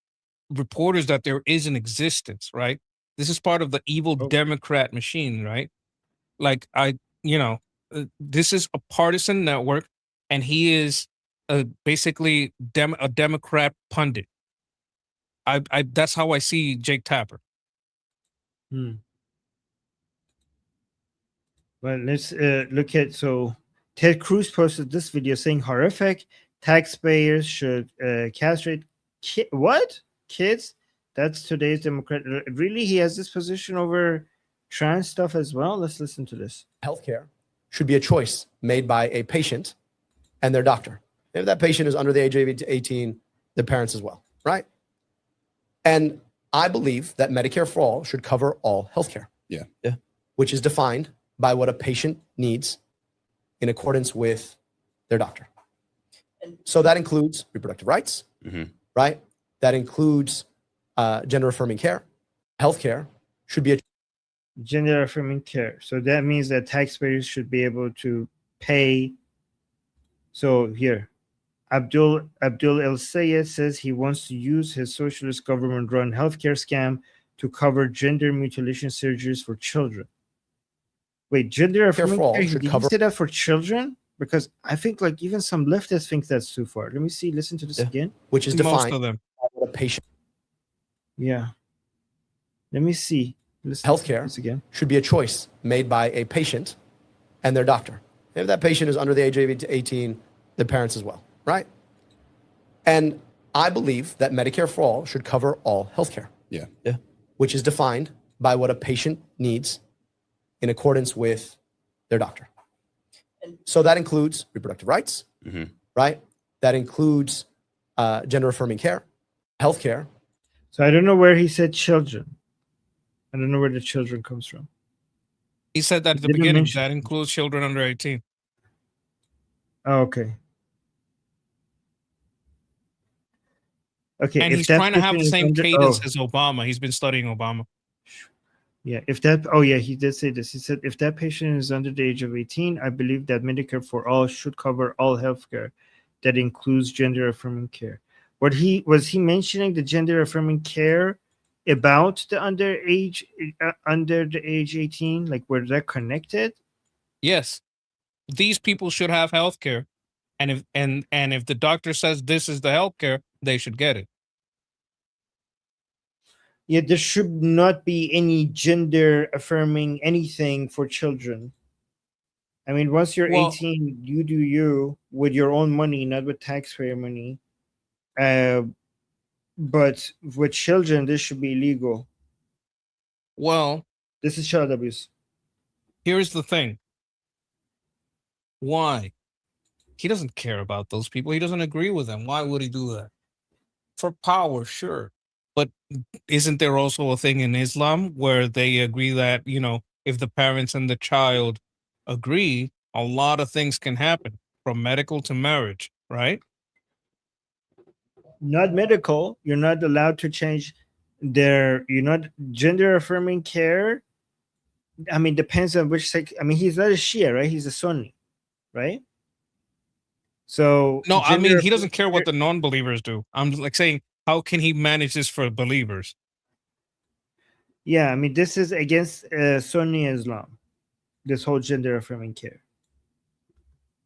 B: reporters that there is in existence, right? This is part of the evil Democrat machine, right? Like, this is a partisan network, and he is basically a Democrat pundit. That's how I see Jake Tapper.
A: Well, let's look at, Ted Cruz posted this video saying horrific, taxpayers should castrate kids. That's today's Democrat. Really, he has this position over trans stuff as well? Let's listen to this.
H: Healthcare should be a choice made by a patient and their doctor. If that patient is under the age of 18, the parents as well, right? And I believe that Medicare for all should cover all healthcare.
I: Yeah.
H: Which is defined by what a patient needs in accordance with their doctor. So that includes reproductive rights, right? That includes gender affirming care. Healthcare should be a
A: gender affirming care. So that means that taxpayers should be able to pay. So here, Abdul El Sayed says he wants to use his socialist government-run healthcare scam to cover gender mutilation surgeries for children. Wait, gender affirming care? Did you say that for children? Because I think like even some leftists think that's too far. Let me see. Listen to this again.
H: Which is defined
B: most of them.
H: By a patient.
A: Yeah. Let me see.
H: Healthcare again should be a choice made by a patient and their doctor. If that patient is under the age of 18, the parents as well, right? And I believe that Medicare for all should cover all healthcare.
I: Yeah.
H: Which is defined by what a patient needs in accordance with their doctor. So that includes reproductive rights, right? That includes gender affirming care, healthcare.
A: So I don't know where he said children. I don't know where the children comes from.
B: He said that at the
A: Didn't
B: beginning.
A: mention-
B: That includes children under 18.
A: Oh, okay. Okay.
B: And
A: if
B: he's
A: that
B: trying to have the
A: person is
B: same
A: under-
B: cadence
A: oh.
B: as Obama. He's been studying Obama.
A: Yeah, if that, oh yeah, he did say this. He said, if that patient is under the age of 18, I believe that Medicare for all should cover all healthcare. That includes gender affirming care. He mentioning the gender affirming care about the under the age 18, like were they connected?
B: Yes, these people should have health care, and if the doctor says this is the health care, they should get it.
A: Yeah, there should not be any gender affirming anything for children. I mean, once you're
B: Well-
A: 18, you do you with your own money, not with taxpayer money. But with children, this should be illegal.
B: Well,
A: this is child abuse.
B: Here's the thing. Why? He doesn't care about those people. He doesn't agree with them. Why would he do that? For power, sure. But isn't there also a thing in Islam where they agree that, if the parents and the child agree, a lot of things can happen, from medical to marriage, right?
A: Not medical. You're not allowed to change you're not gender affirming care. I mean, depends on which I mean, he's not a Shia, right? He's a Sunni, right? So
B: No, I mean, he
A: gender
B: doesn't care what the non-believers do. I'm like saying, how can he manage this for believers?
A: Yeah, I mean, this is against Sunni Islam, this whole gender affirming care.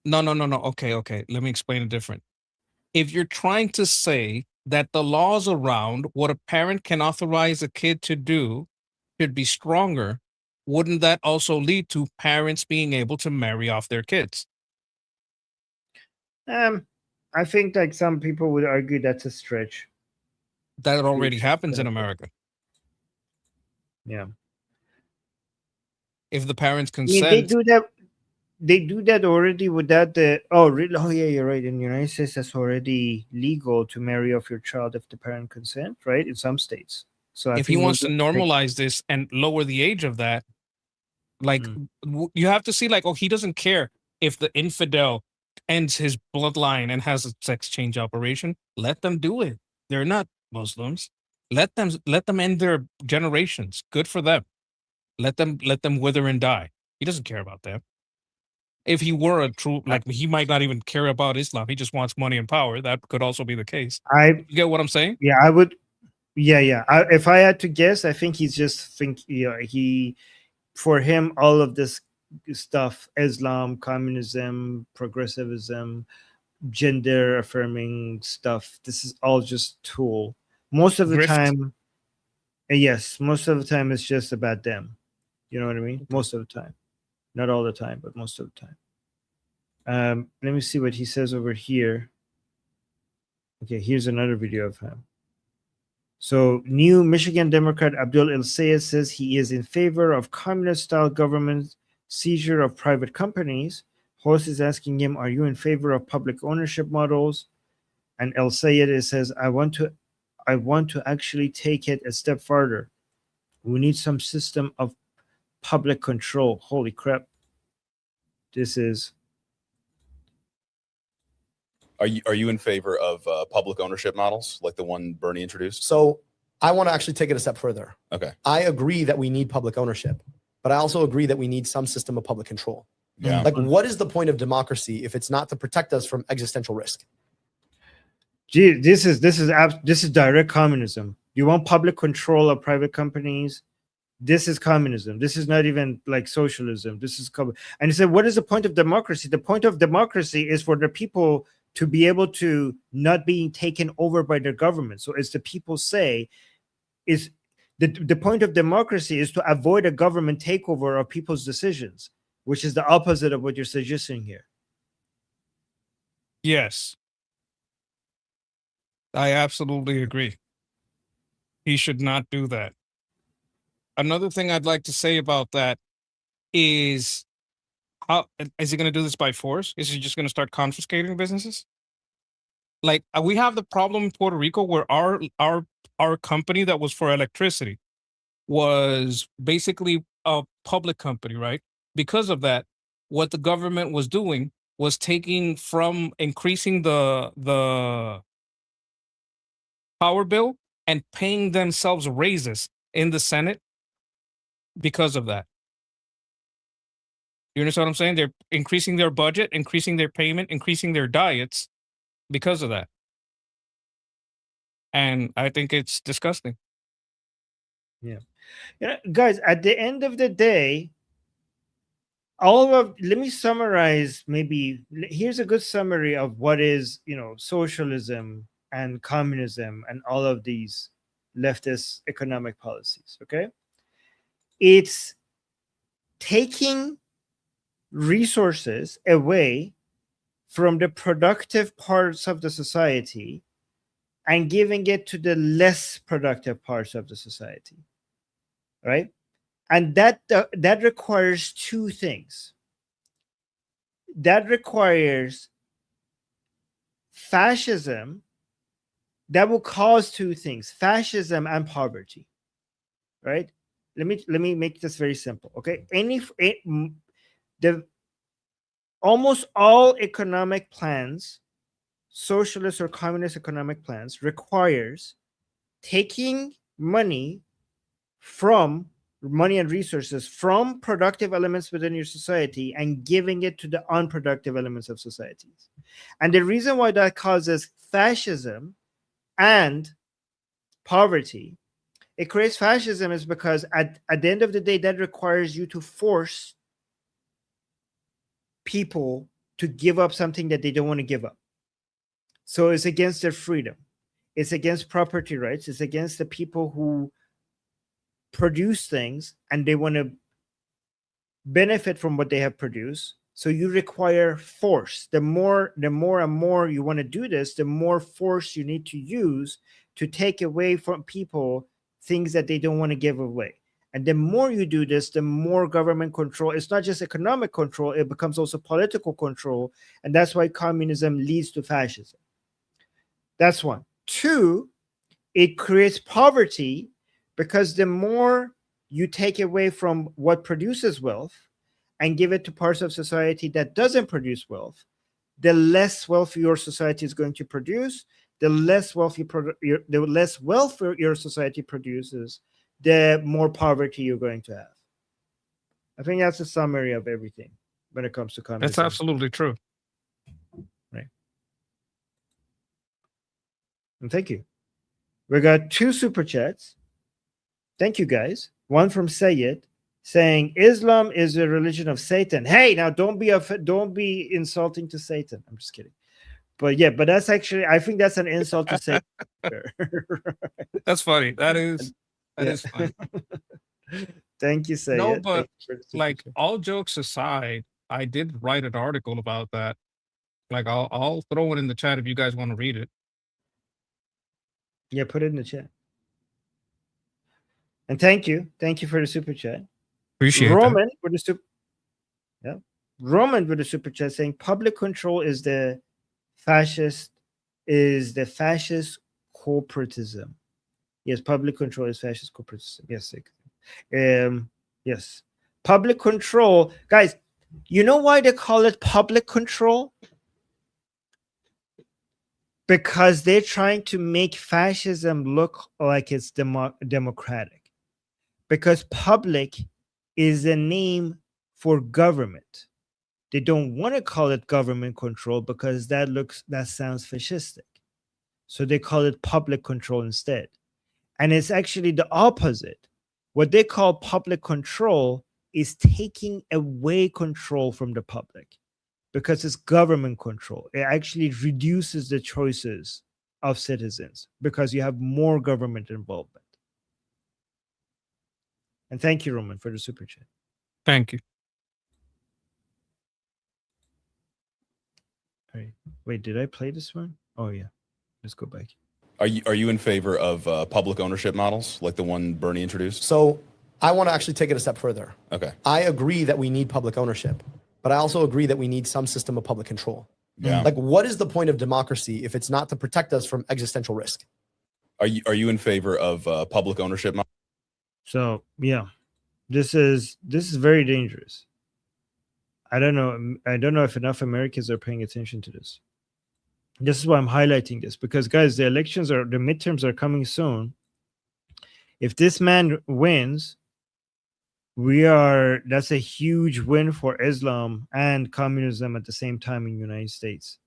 B: No. Okay. Let me explain it different. If you're trying to say that the laws around what a parent can authorize a kid to do should be stronger, wouldn't that also lead to parents being able to marry off their kids?
A: I think like some people would argue that's a stretch.
B: That already happens in America.
A: Yeah.
B: If the parents
A: I mean,
B: consent,
A: they do that already without the really? Oh yeah, you're right. In the United States, that's already legal to marry off your child if the parent consent, right? In some states. So I
B: if he
A: think
B: wants to
A: Muslims think-
B: normalize this and lower the age of that, like you have to see, like, he doesn't care if the infidel ends his bloodline and has a sex change operation. Let them do it. They're not Muslims. Let them end their generations. Good for them. Let them wither and die. He doesn't care about them. If he were a true, he might not even care about Islam. He just wants money and power. That could also be the case. You get what I'm saying?
A: Yeah, I would. Yeah. If I had to guess, I think he's just for him, all of this stuff, Islam, communism, progressivism, gender affirming stuff, this is all just tool. Most of the
B: Grift.
A: time, yes, most of the time it's just about them. You know what I mean? Most of the time. Not all the time, but most of the time. Let me see what he says over here. Okay, here's another video of him. So, new Michigan Democrat Abdul El-Sayed says he is in favor of communist-style government seizure of private companies. Host is asking him, "Are you in favor of public ownership models?" And El-Sayed says, "I want to actually take it a step further. We need some system of public control." Holy crap! This is.
I: Are you in favor of public ownership models like the one Bernie introduced?
H: So I want to actually take it a step further.
I: Okay.
H: I agree that we need public ownership, but I also agree that we need some system of public control.
I: Yeah.
H: Like, what is the point of democracy if it's not to protect us from existential risk?
A: Gee, this is direct communism. You want public control of private companies? This is communism. This is not even like socialism. This is and he said, what is the point of democracy? The point of democracy is for the people to be able to not being taken over by their government. So as the people say, is the point of democracy is to avoid a government takeover of people's decisions, which is the opposite of what you're suggesting here.
B: Yes. I absolutely agree. He should not do that. Another thing I'd like to say about that is, how is he going to do this by force? Is he just going to start confiscating businesses? Like we have the problem in Puerto Rico where our company that was for electricity was basically a public company, right? Because of that, what the government was doing was taking from increasing the power bill and paying themselves raises in the Senate because of that. You understand what I'm saying? They're increasing their budget, increasing their payment, increasing their diets because of that. And I think it's disgusting.
A: Yeah. Guys, at the end of the day, let me summarize. Maybe here's a good summary of what is, socialism and communism and all of these leftist economic policies. Okay. It's taking resources away from the productive parts of the society and giving it to the less productive parts of the society, right? And that requires two things. That requires fascism. That will cause two things: fascism and poverty, right? Let me make this very simple. Okay, almost all economic plans, socialist or communist economic plans, requires taking money and resources from productive elements within your society and giving it to the unproductive elements of societies. And the reason why that causes fascism and poverty, it creates fascism, is because at the end of the day, that requires you to force people to give up something that they don't want to give up. So it's against their freedom. It's against property rights. It's against the people who produce things and they want to benefit from what they have produced. So you require force. The more and more you want to do this, the more force you need to use to take away from people things that they don't want to give away. And the more you do this, the more government control. It's not just economic control, it becomes also political control. And that's why communism leads to fascism. That's one. Two, it creates poverty, because the more you take away from what produces wealth and give it to parts of society that doesn't produce wealth, the less wealth your society is going to produce. The less wealth your society produces, the more poverty you're going to have. I think that's a summary of everything when it comes to communism.
B: That's absolutely true.
A: Right. And thank you. We got 2 super chats. Thank you, guys. One from Sayed saying Islam is a religion of Satan. Hey, now don't be insulting to Satan. I'm just kidding. But yeah, but that's actually, I think that's an insult to Satan.
B: That's funny. That is funny.
A: Thank you, Sayed.
B: No, but like all jokes aside, I did write an article about that. Like I'll throw it in the chat if you guys want to read it.
A: Yeah, put it in the chat. And thank you for the super chat.
B: Appreciate
A: Roman
B: that.
A: with the super. Yeah, Roman with the super chat saying public control is the fascist corporatism. Yes, public control is fascist corporatism. Yes, yes, public control, guys. You know why they call it public control? Because they're trying to make fascism look like it's democratic. Because public is a name for government. They don't want to call it government control because that sounds fascistic. So they call it public control instead. And it's actually the opposite. What they call public control is taking away control from the public, because it's government control. It actually reduces the choices of citizens because you have more government involvement. And thank you, Roman, for the super chat.
B: Thank you.
A: All right. Wait, did I play this one? Oh, yeah. Let's go back.
I: Are you in favor of public ownership models like the one Bernie introduced?
J: So I want to actually take it a step further.
I: Okay.
J: I agree that we need public ownership, but I also agree that we need some system of public control.
I: Yeah.
J: Like, what is the point of democracy if it's not to protect us from existential risk?
I: Are you in favor of public ownership models?
A: So yeah, this is very dangerous. I don't know if enough Americans are paying attention to this. This is why I'm highlighting this, because guys, the midterms are coming soon. If this man wins, that's a huge win for Islam and communism at the same time in the United States.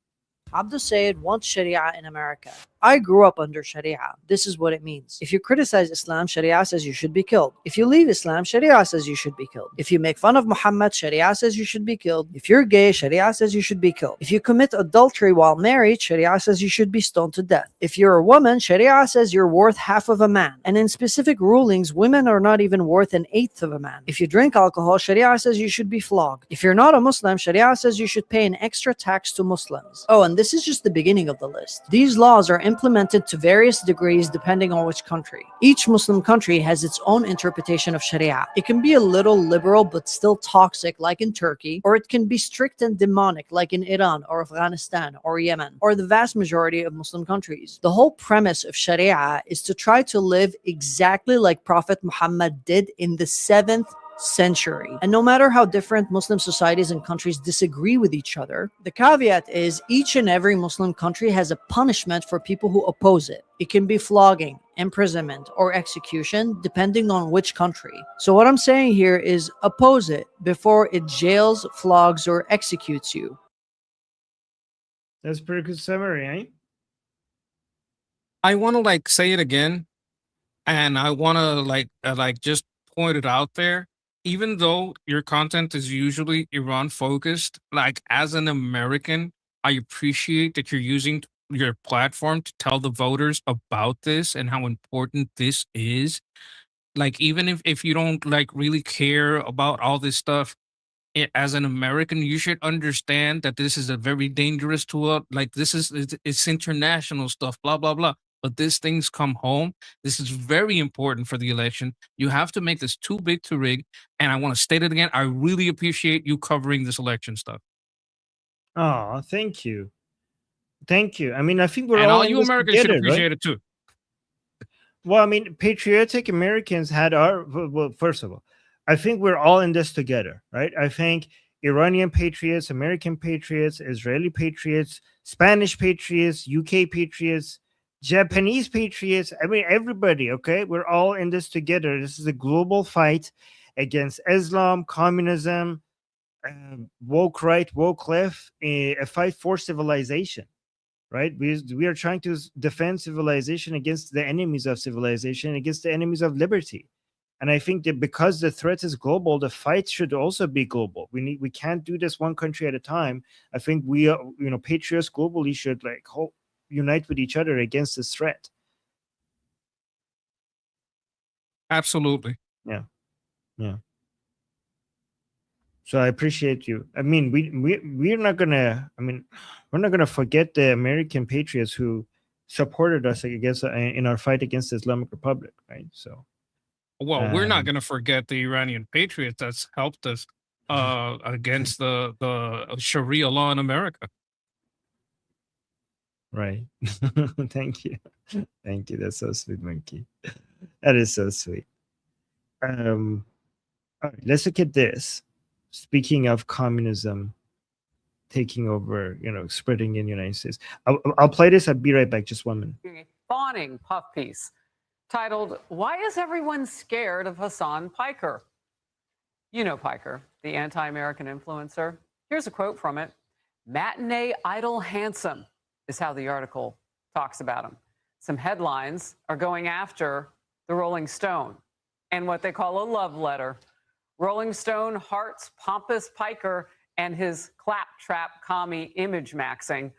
K: Abdul Sayed wants Sharia in America. I grew up under Sharia. This is what it means. If you criticize Islam, Sharia says you should be killed. If you leave Islam, Sharia says you should be killed. If you make fun of Muhammad, Sharia says you should be killed. If you're gay, Sharia says you should be killed. If you commit adultery while married, Sharia says you should be stoned to death. If you're a woman, Sharia says you're worth half of a man. And in specific rulings, women are not even worth an eighth of a man. If you drink alcohol, Sharia says you should be flogged. If you're not a Muslim, Sharia says you should pay an extra tax to Muslims. Oh, and this is just the beginning of the list. These laws are implemented to various degrees depending on which country. Each Muslim country has its own interpretation of Sharia. It can be a little liberal but still toxic like in Turkey, or it can be strict and demonic like in Iran or Afghanistan or Yemen, or the vast majority of Muslim countries. The whole premise of Sharia is to try to live exactly like Prophet Muhammad did in the 7th century. And no matter how different Muslim societies and countries disagree with each other, the caveat is each and every Muslim country has a punishment for people who oppose it. It can be flogging, imprisonment, or execution, depending on which country. So what I'm saying here is oppose it before it jails, flogs, or executes you.
A: That's a pretty good summary, eh?
B: I want to say it again, and I want to just point it out there. Even though your content is usually Iran focused, as an American, I appreciate that you're using your platform to tell the voters about this and how important this is. Even if you don't really care about all this stuff, as an American, you should understand that this is a very dangerous tool. It's international stuff, blah, blah, blah. But these things come home. This is very important for the election. You have to make this too big to rig. And I want to state it again. I really appreciate you covering this election stuff.
A: Oh, thank you. Thank you. I mean, I think we're
B: and
A: all
B: all you Americans should appreciate it too.
A: Well, I mean, patriotic Americans had well, first of all, I think we're all in this together, right? I think Iranian patriots, American patriots, Israeli patriots, Spanish patriots, UK patriots, Japanese patriots. I mean, everybody, okay? We're all in this together. This is a global fight against Islam, communism, woke right, woke left, a fight for civilization, right? We are trying to defend civilization against the enemies of civilization, against the enemies of liberty. And I think that because the threat is global, the fight should also be global. We can't do this one country at a time. I think we are, patriots globally should unite with each other against this threat.
B: Absolutely.
A: Yeah. So I appreciate you. I mean, we're not gonna forget the American patriots who supported us in our fight against the Islamic Republic, right? So.
B: Well, we're not going to forget the Iranian patriots that's helped us against the Sharia law in America.
A: Right. Thank you. Thank you. That's so sweet, Monkey. That is so sweet. All right, let's look at this. Speaking of communism taking over, spreading in the United States. I'll play this. I'll be right back. Just 1 minute.
L: A fawning puff piece titled, "Why is everyone scared of Hassan Piker?" You know Piker, the anti-American influencer. Here's a quote from it. "Matinee idol handsome" is how the article talks about him. Some headlines are going after the Rolling Stone and what they call a love letter. Rolling Stone hearts pompous Piker and his claptrap commie image maxing.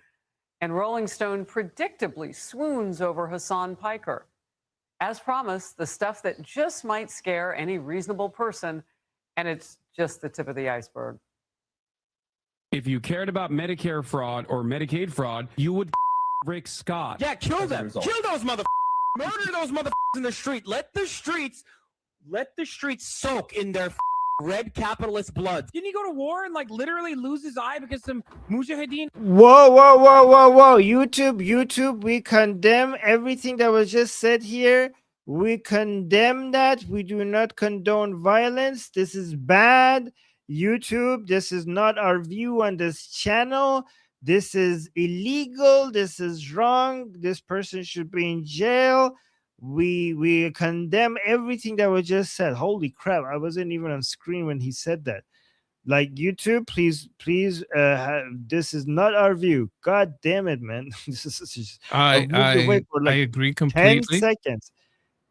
L: And Rolling Stone predictably swoons over Hassan Piker. As promised, the stuff that just might scare any reasonable person, and it's just the tip of the iceberg.
X: If you cared about Medicare fraud or Medicaid fraud, you would
M: Rick Scott.
O: Yeah, kill
M: as a
O: them.
M: result.
O: Kill those motherfuckers. Murder those motherfuckers in the street. Let the streets soak in their red capitalist blood.
M: Didn't he go to war and like literally lose his eye because some mujahideen?
A: Whoa. YouTube, we condemn everything that was just said here. We condemn that. We do not condone violence. This is bad. YouTube, this is not our view on this channel. This is illegal. This is wrong. This person should be in jail. We condemn everything that was just said. Holy crap, I wasn't even on screen when he said that. Like, YouTube, please, this is not our view. God damn it, man. This is just,
B: I
A: for like
B: agree
A: 10
B: completely.
A: seconds.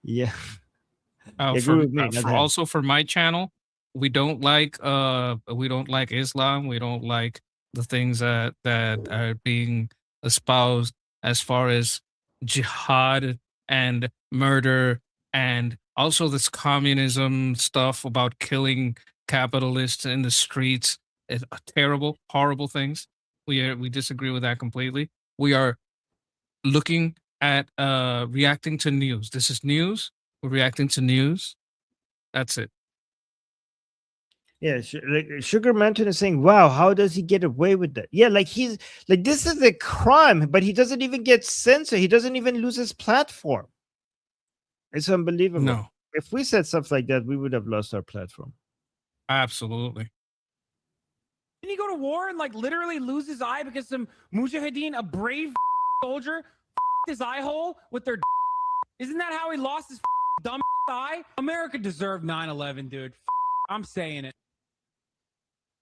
A: Yeah. You agree
B: For,
A: with me, not him.
B: also for my channel, we don't like Islam. We don't like the things that are being espoused as far as jihad and murder, and also this communism stuff about killing capitalists in the streets. It's terrible, horrible things. We disagree with that completely. We are looking at reacting to news. This is news. We're reacting to news. That's it.
A: Yeah, like Sugar Mountain is saying, wow, how does he get away with that? Yeah, like he's like, this is a crime, but he doesn't even get censored. He doesn't even lose his platform. It's unbelievable.
B: No.
A: If we said stuff like that, we would have lost our platform.
B: Absolutely.
M: Didn't he go to war and like literally lose his eye because some mujahideen, a brave soldier, his eye hole with their? Isn't that how he lost his dumb eye? America deserved 9/11, dude. I'm saying it.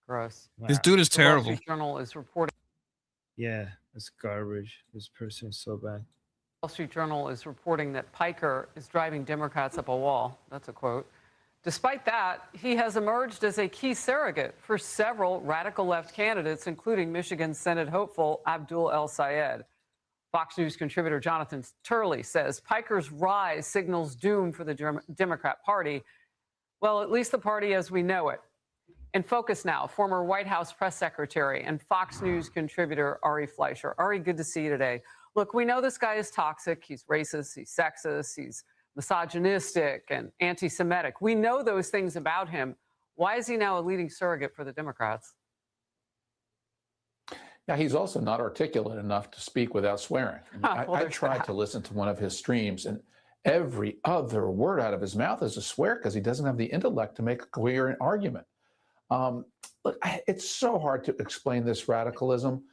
L: Gross.
B: This dude is
L: The Wall
B: terrible.
L: Street Journal is reporting.
A: Yeah, it's garbage. This person is so bad.
L: Wall Street Journal is reporting that Piker is driving Democrats up a wall. That's a quote. Despite that, he has emerged as a key surrogate for several radical left candidates, including Michigan Senate hopeful Abdul El Sayed. Fox News contributor Jonathan Turley says Piker's rise signals doom for the Democrat Party. Well, at least the party as we know it. In focus now, former White House press secretary and Fox News contributor Ari Fleischer. Ari, good to see you today. Look, we know this guy is toxic. He's racist. He's sexist. He's misogynistic and anti-Semitic. We know those things about him. Why is he now a leading surrogate for the Democrats?
Q: Yeah, he's also not articulate enough to speak without swearing. I tried to listen to one of his streams, and every other word out of his mouth is a swear because he doesn't have the intellect to make a coherent argument. Look, it's so hard to explain this radicalism.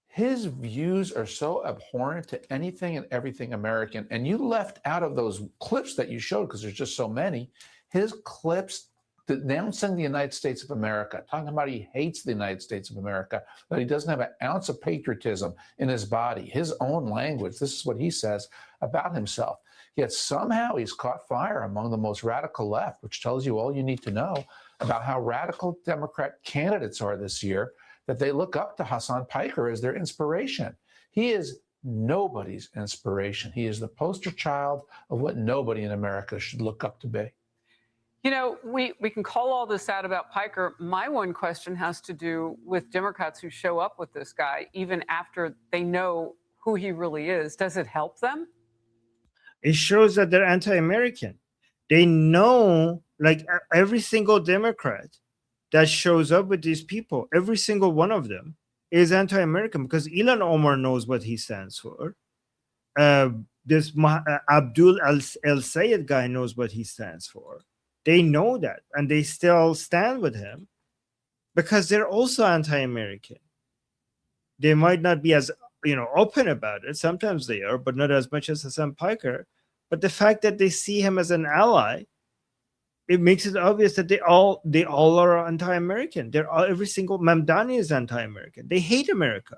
Q: His views are so abhorrent to anything and everything American. And you left out of those clips that you showed, because there's just so many, his clips denouncing the United States of America, talking about he hates the United States of America, that he doesn't have an ounce of patriotism in his body, his own language. This is what he says about himself. Yet somehow he's caught fire among the most radical left, which tells you all you need to know about how radical Democrat candidates are this year, that they look up to Hassan Piker as their inspiration. He is nobody's inspiration. He is the poster child of what nobody in America should look up to be.
L: You know, we can call all this out about Piker. My one question has to do with Democrats who show up with this guy, even after they know who he really is. Does it help them?
A: It shows that they're anti-American. They know, like every single Democrat that shows up with these people, every single one of them is anti-American, because Ilhan Omar knows what he stands for. This Abdul El Sayed guy knows what he stands for. They know that, and they still stand with him because they're also anti-American. They might not be as open about it. Sometimes they are, but not as much as Hassan Piker. But the fact that they see him as an ally, it makes it obvious that they all are anti-American. Every single Mamdani is anti-American. They hate America.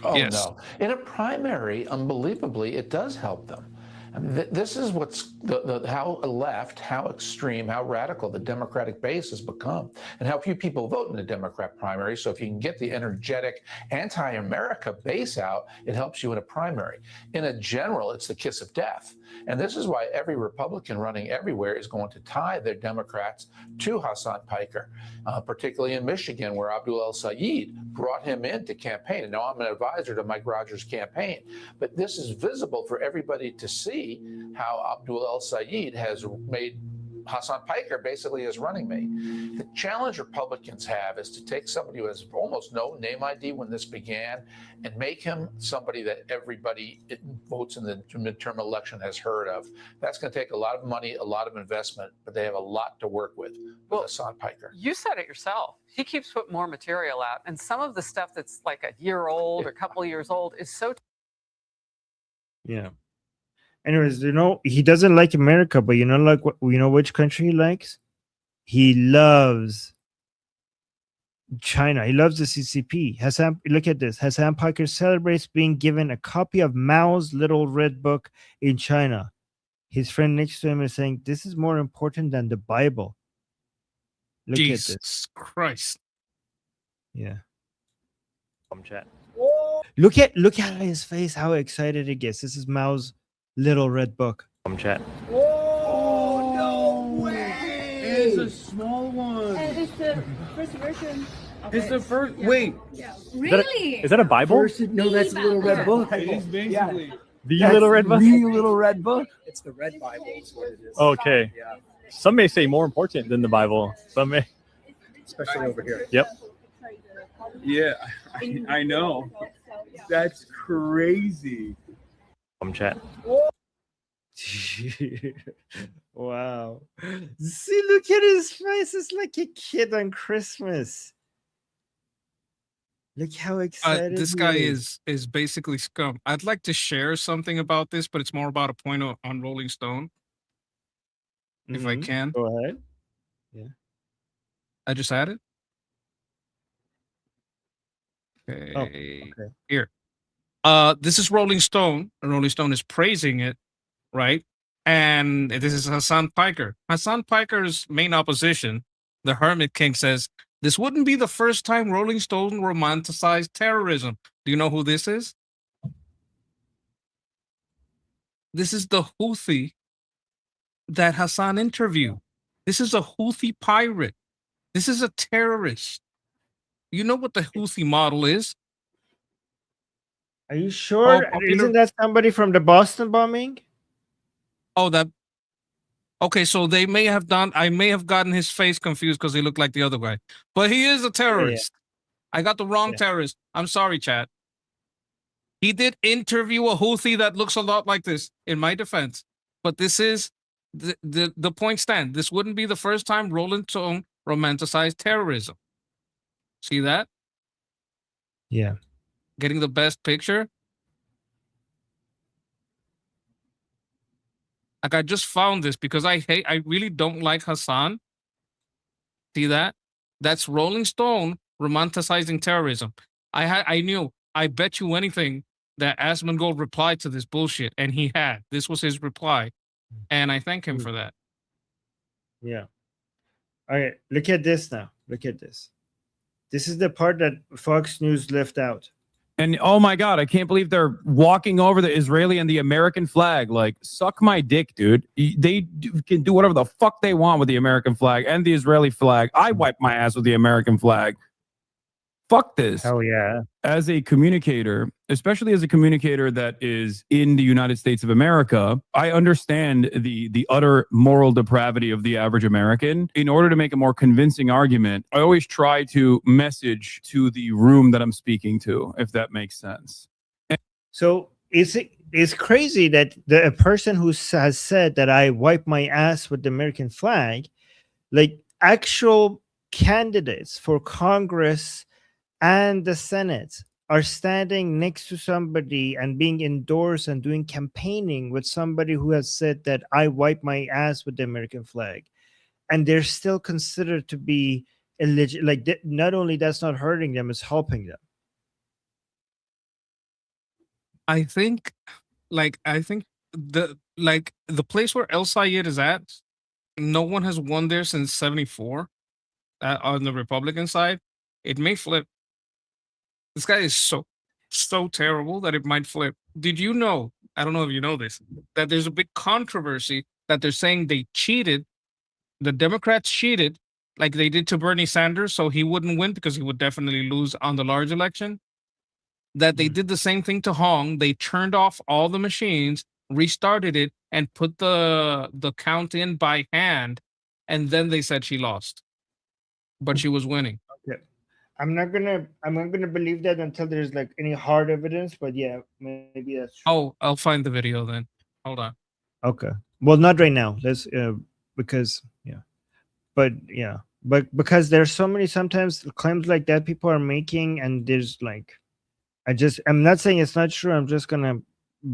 Q: Oh, yes. No. In a primary, unbelievably, it does help them. I mean, this is what's how left, how extreme, how radical the Democratic base has become, and how few people vote in the Democrat primary. So if you can get the energetic anti-America base out, it helps you in a primary. In a general, it's the kiss of death. And this is why every Republican running everywhere is going to tie their Democrats to Hassan Piker, particularly in Michigan, where Abdul El Sayed brought him in to campaign. And now I'm an advisor to Mike Rogers' campaign. But this is visible for everybody to see how Abdul El Sayed has made Hassan Piker basically his running mate. The challenge Republicans have is to take somebody who has almost no name ID when this began and make him somebody that everybody votes in the midterm election has heard of. That's going to take a lot of money, a lot of investment, but they have a lot to work with Hassan Piker.
L: You said it yourself. He keeps putting more material out, and some of the stuff that's like a year old or a couple of years old is so.
A: Yeah. Anyways, he doesn't like America, but like what, which country he likes? He loves China. He loves the CCP. Look at this. Hassan Piker celebrates being given a copy of Mao's Little Red Book in China. His friend next to him is saying, "This is more important than the Bible." Look at this.
B: Jesus Christ.
A: Yeah.
N: Chat.
A: Look at his face, how excited he gets. This is Mao's Little Red Book.
N: Chat.
O: Oh, no way! It's a small one.
P: And it's the first version.
O: It's the first. Wait.
P: Yeah.
N: Really? Is that a Bible?
P: No, that's a Little Red Book.
O: It is basically.
N: The Little Red Book?
P: The Little Red Book.
R: It's the Red Bible is what it is.
N: Okay.
R: Yeah.
N: Some may say more important than the Bible. Some may.
R: Especially over here.
N: Yep.
O: Yeah, I know. That's crazy.
N: Chat.
A: Wow. See, look at his face. It's like a kid on Christmas. Look how excited
B: This
A: he
B: guy
A: is.
B: is basically scum. I'd like to share something about this, but it's more about a point on Rolling Stone. If I can.
A: Go ahead. Yeah.
B: I just had it.
A: Oh,
B: Okay.
A: okay.
B: Here. This is Rolling Stone, and Rolling Stone is praising it, right? And this is Hassan Piker. Hassan Piker's main opposition, the Hermit King, says this wouldn't be the first time Rolling Stone romanticized terrorism. Do you know who this is? This is the Houthi that Hassan interviewed. This is a Houthi pirate. This is a terrorist. You know what the Houthi model is?
A: Are you sure? Isn't that somebody from the Boston bombing?
B: Oh, that. Okay, so they may have done. I may have gotten his face confused because he looked like the other guy, but he is a terrorist. I got the wrong terrorist. I'm sorry, chat. He did interview a Houthi that looks a lot like this. In my defense, but this is the point stand. This wouldn't be the first time Rolling Stone romanticized terrorism. See that?
A: Yeah.
B: Getting the best picture. Like I just found this because I really don't like Hassan. See that? That's Rolling Stone romanticizing terrorism. I knew. I bet you anything that Asmongold replied to this bullshit, and he had. This was his reply, and I thank him for that.
A: Yeah. All right. Look at this now. Look at this. This is the part that Fox News left out.
M: And oh my God, I can't believe they're walking over the Israeli and the American flag. Like, suck my dick, dude. They can do whatever the fuck they want with the American flag and the Israeli flag. I wipe my ass with the American flag. Fuck this.
A: Hell yeah.
M: As a communicator, especially as a communicator that is in the United States of America, I understand the utter moral depravity of the average American. In order to make a more convincing argument, I always try to message to the room that I'm speaking to, if that makes sense.
A: So it's crazy that a person who has said that I wipe my ass with the American flag, like actual candidates for Congress and the Senate are standing next to somebody and being endorsed and doing campaigning with somebody who has said that I wipe my ass with the American flag, and they're still considered to be illegitimate. Like, not only that's not hurting them, it's helping them.
B: I think the place where El Sayed is at, no one has won there since '74. On the Republican side, it may flip. This guy is so terrible that it might flip. Did you know I don't know if you know this, that there's a big controversy that they're saying they cheated. The Democrats cheated like they did to Bernie Sanders, so he wouldn't win because he would definitely lose on the large election. That they did the same thing to Hong. They turned off all the machines, restarted it, and put the count in by hand, and then they said she lost, but she was winning.
A: Okay. I'm not gonna believe that until there's like any hard evidence, but yeah, maybe that's true.
B: Oh, I'll find the video then. Hold on.
A: Okay. Well, not right now. Let's because but because there's so many sometimes claims like that people are making, and there's like, I'm not saying it's not true. I'm just gonna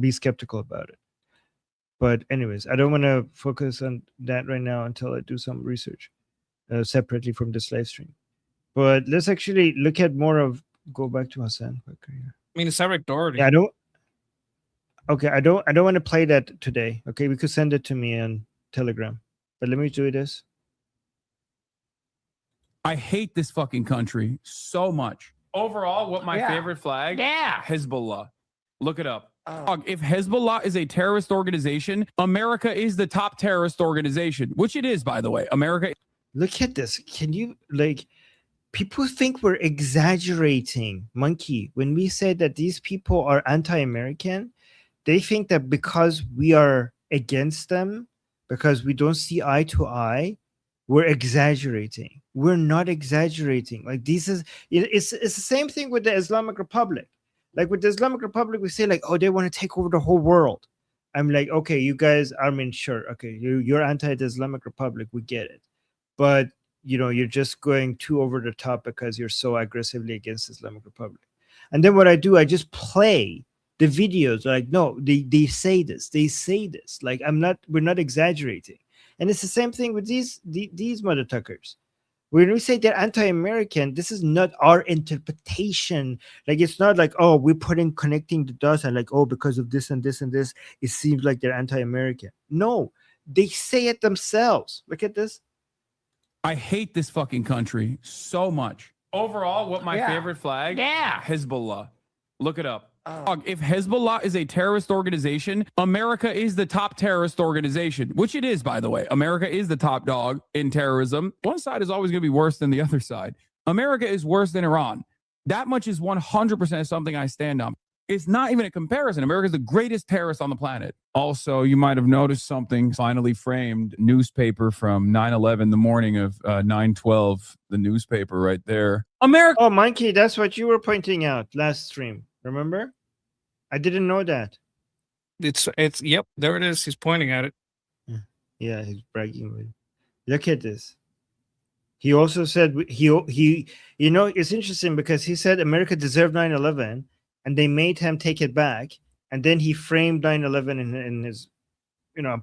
A: be skeptical about it. But anyways, I don't want to focus on that right now until I do some research separately from this live stream. But let's actually look at more of. Go back to Hassan quicker here.
B: I mean, it's Eric Doherty.
A: Yeah, I don't. Okay, I don't want to play that today. Okay, we could send it to me on Telegram, but let me do this.
M: I hate this fucking country so much. Overall, what my favorite flag? Yeah, Hezbollah. Look it up. Dog, if Hezbollah is a terrorist organization, America is the top terrorist organization, which it is, by the way. America.
A: Look at this. Can you like? People think we're exaggerating, Monkey, when we say that these people are anti-American. They think that because we are against them, because we don't see eye to eye, we're exaggerating. We're not exaggerating. Like it's the same thing with the Islamic Republic. Like with the Islamic Republic, we say like, oh, they want to take over the whole world. I'm like, okay, you guys, I mean, sure, okay, you're anti the Islamic Republic, we get it, but you're just going too over the top because you're so aggressively against the Islamic Republic. And then what I do, I just play the videos. Like, no, they say this, like, we're not exaggerating. And it's the same thing with these mother tuckers. When we say they're anti-American, this is not our interpretation. Like, it's not like, oh, we're connecting the dots and like, oh, because of this and this and this, it seems like they're anti-American. No, they say it themselves. Look at this.
M: I hate this fucking country so much. Overall, what my favorite flag? Yeah, Hezbollah. Look it up. Dog, if Hezbollah is a terrorist organization, America is the top terrorist organization, which it is, by the way. America is the top dog in terrorism. One side is always going to be worse than the other side. America is worse than Iran. That much is 100% something I stand on. It's not even a comparison. America is the greatest terrorist on the planet. Also, you might have noticed something finally framed newspaper from 9/11, the morning of 9/12, the newspaper right there. America.
A: Oh, Monkey, that's what you were pointing out last stream. Remember? I didn't know that.
B: It's yep, there it is. He's pointing at it.
A: Yeah, he's bragging with it. Look at this. He also said it's interesting because he said America deserved 9/11 and they made him take it back, and then he framed 9/11 in his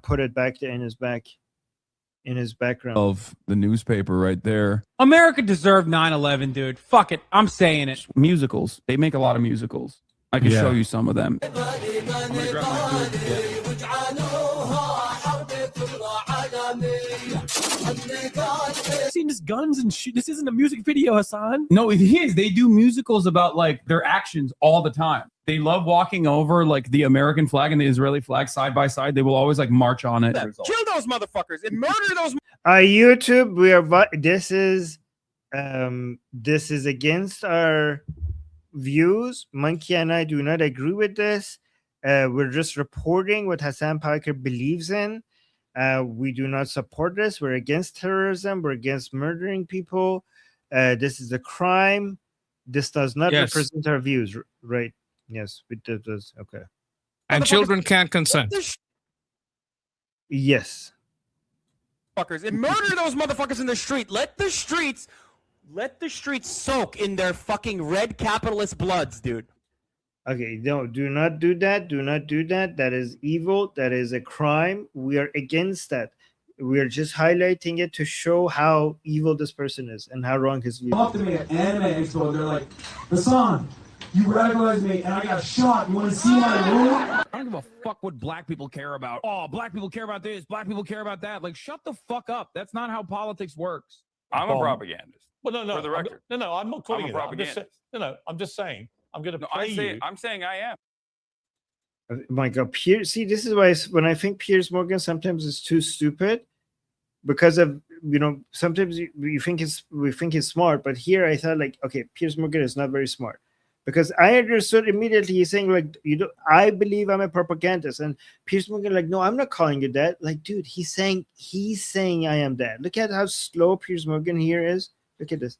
A: put it back in his background
M: of the newspaper right there. America deserved 9/11, dude. Fuck it. I'm saying it. Musicals. They make a lot of musicals. I can show you some of them.
P: Seen this guns and shit. This isn't a music video, Hassan.
M: No, it is. They do musicals about like their actions all the time. They love walking over like the American flag and the Israeli flag side by side. They will always like march on it.
O: Kill those motherfuckers and murder those.
A: YouTube, we are. This is against our views. Monkey and I do not agree with this. We're just reporting what Hassan Piker believes in. We do not support this. We're against terrorism. We're against murdering people. This is a crime. This does not represent our views, right? Yes, it does. Okay.
B: And children can't consent.
A: Yes.
O: Fuckers and murder those motherfuckers in the street. Let the streets soak in their fucking red capitalist bloods, dude.
A: Okay, no, do not do that. Do not do that. That is evil. That is a crime. We are against that. We are just highlighting it to show how evil this person is and how wrong his view.
P: Up to me at anime expo, they're like, Hassan, you radicalized me and I got shot. You want to see my room?
M: I don't give a fuck what black people care about. Oh, black people care about this. Black people care about that. Like, shut the fuck up. That's not how politics works.
S: I'm a propagandist.
U: Well, no.
S: For the record.
U: No, I'm not calling
S: I'm a
U: it that.
S: propagandist.
U: I'm just saying. I'm going to play
S: I'm saying I am.
A: My God, Piers. See, this is why when I think Piers Morgan sometimes is too stupid, because of sometimes we think he's smart, but here I thought like, okay, Piers Morgan is not very smart, because I understood immediately he's saying like, I believe I'm a propagandist, and Piers Morgan like, no, I'm not calling you that. Like, dude, he's saying I am that. Look at how slow Piers Morgan here is. Look at this.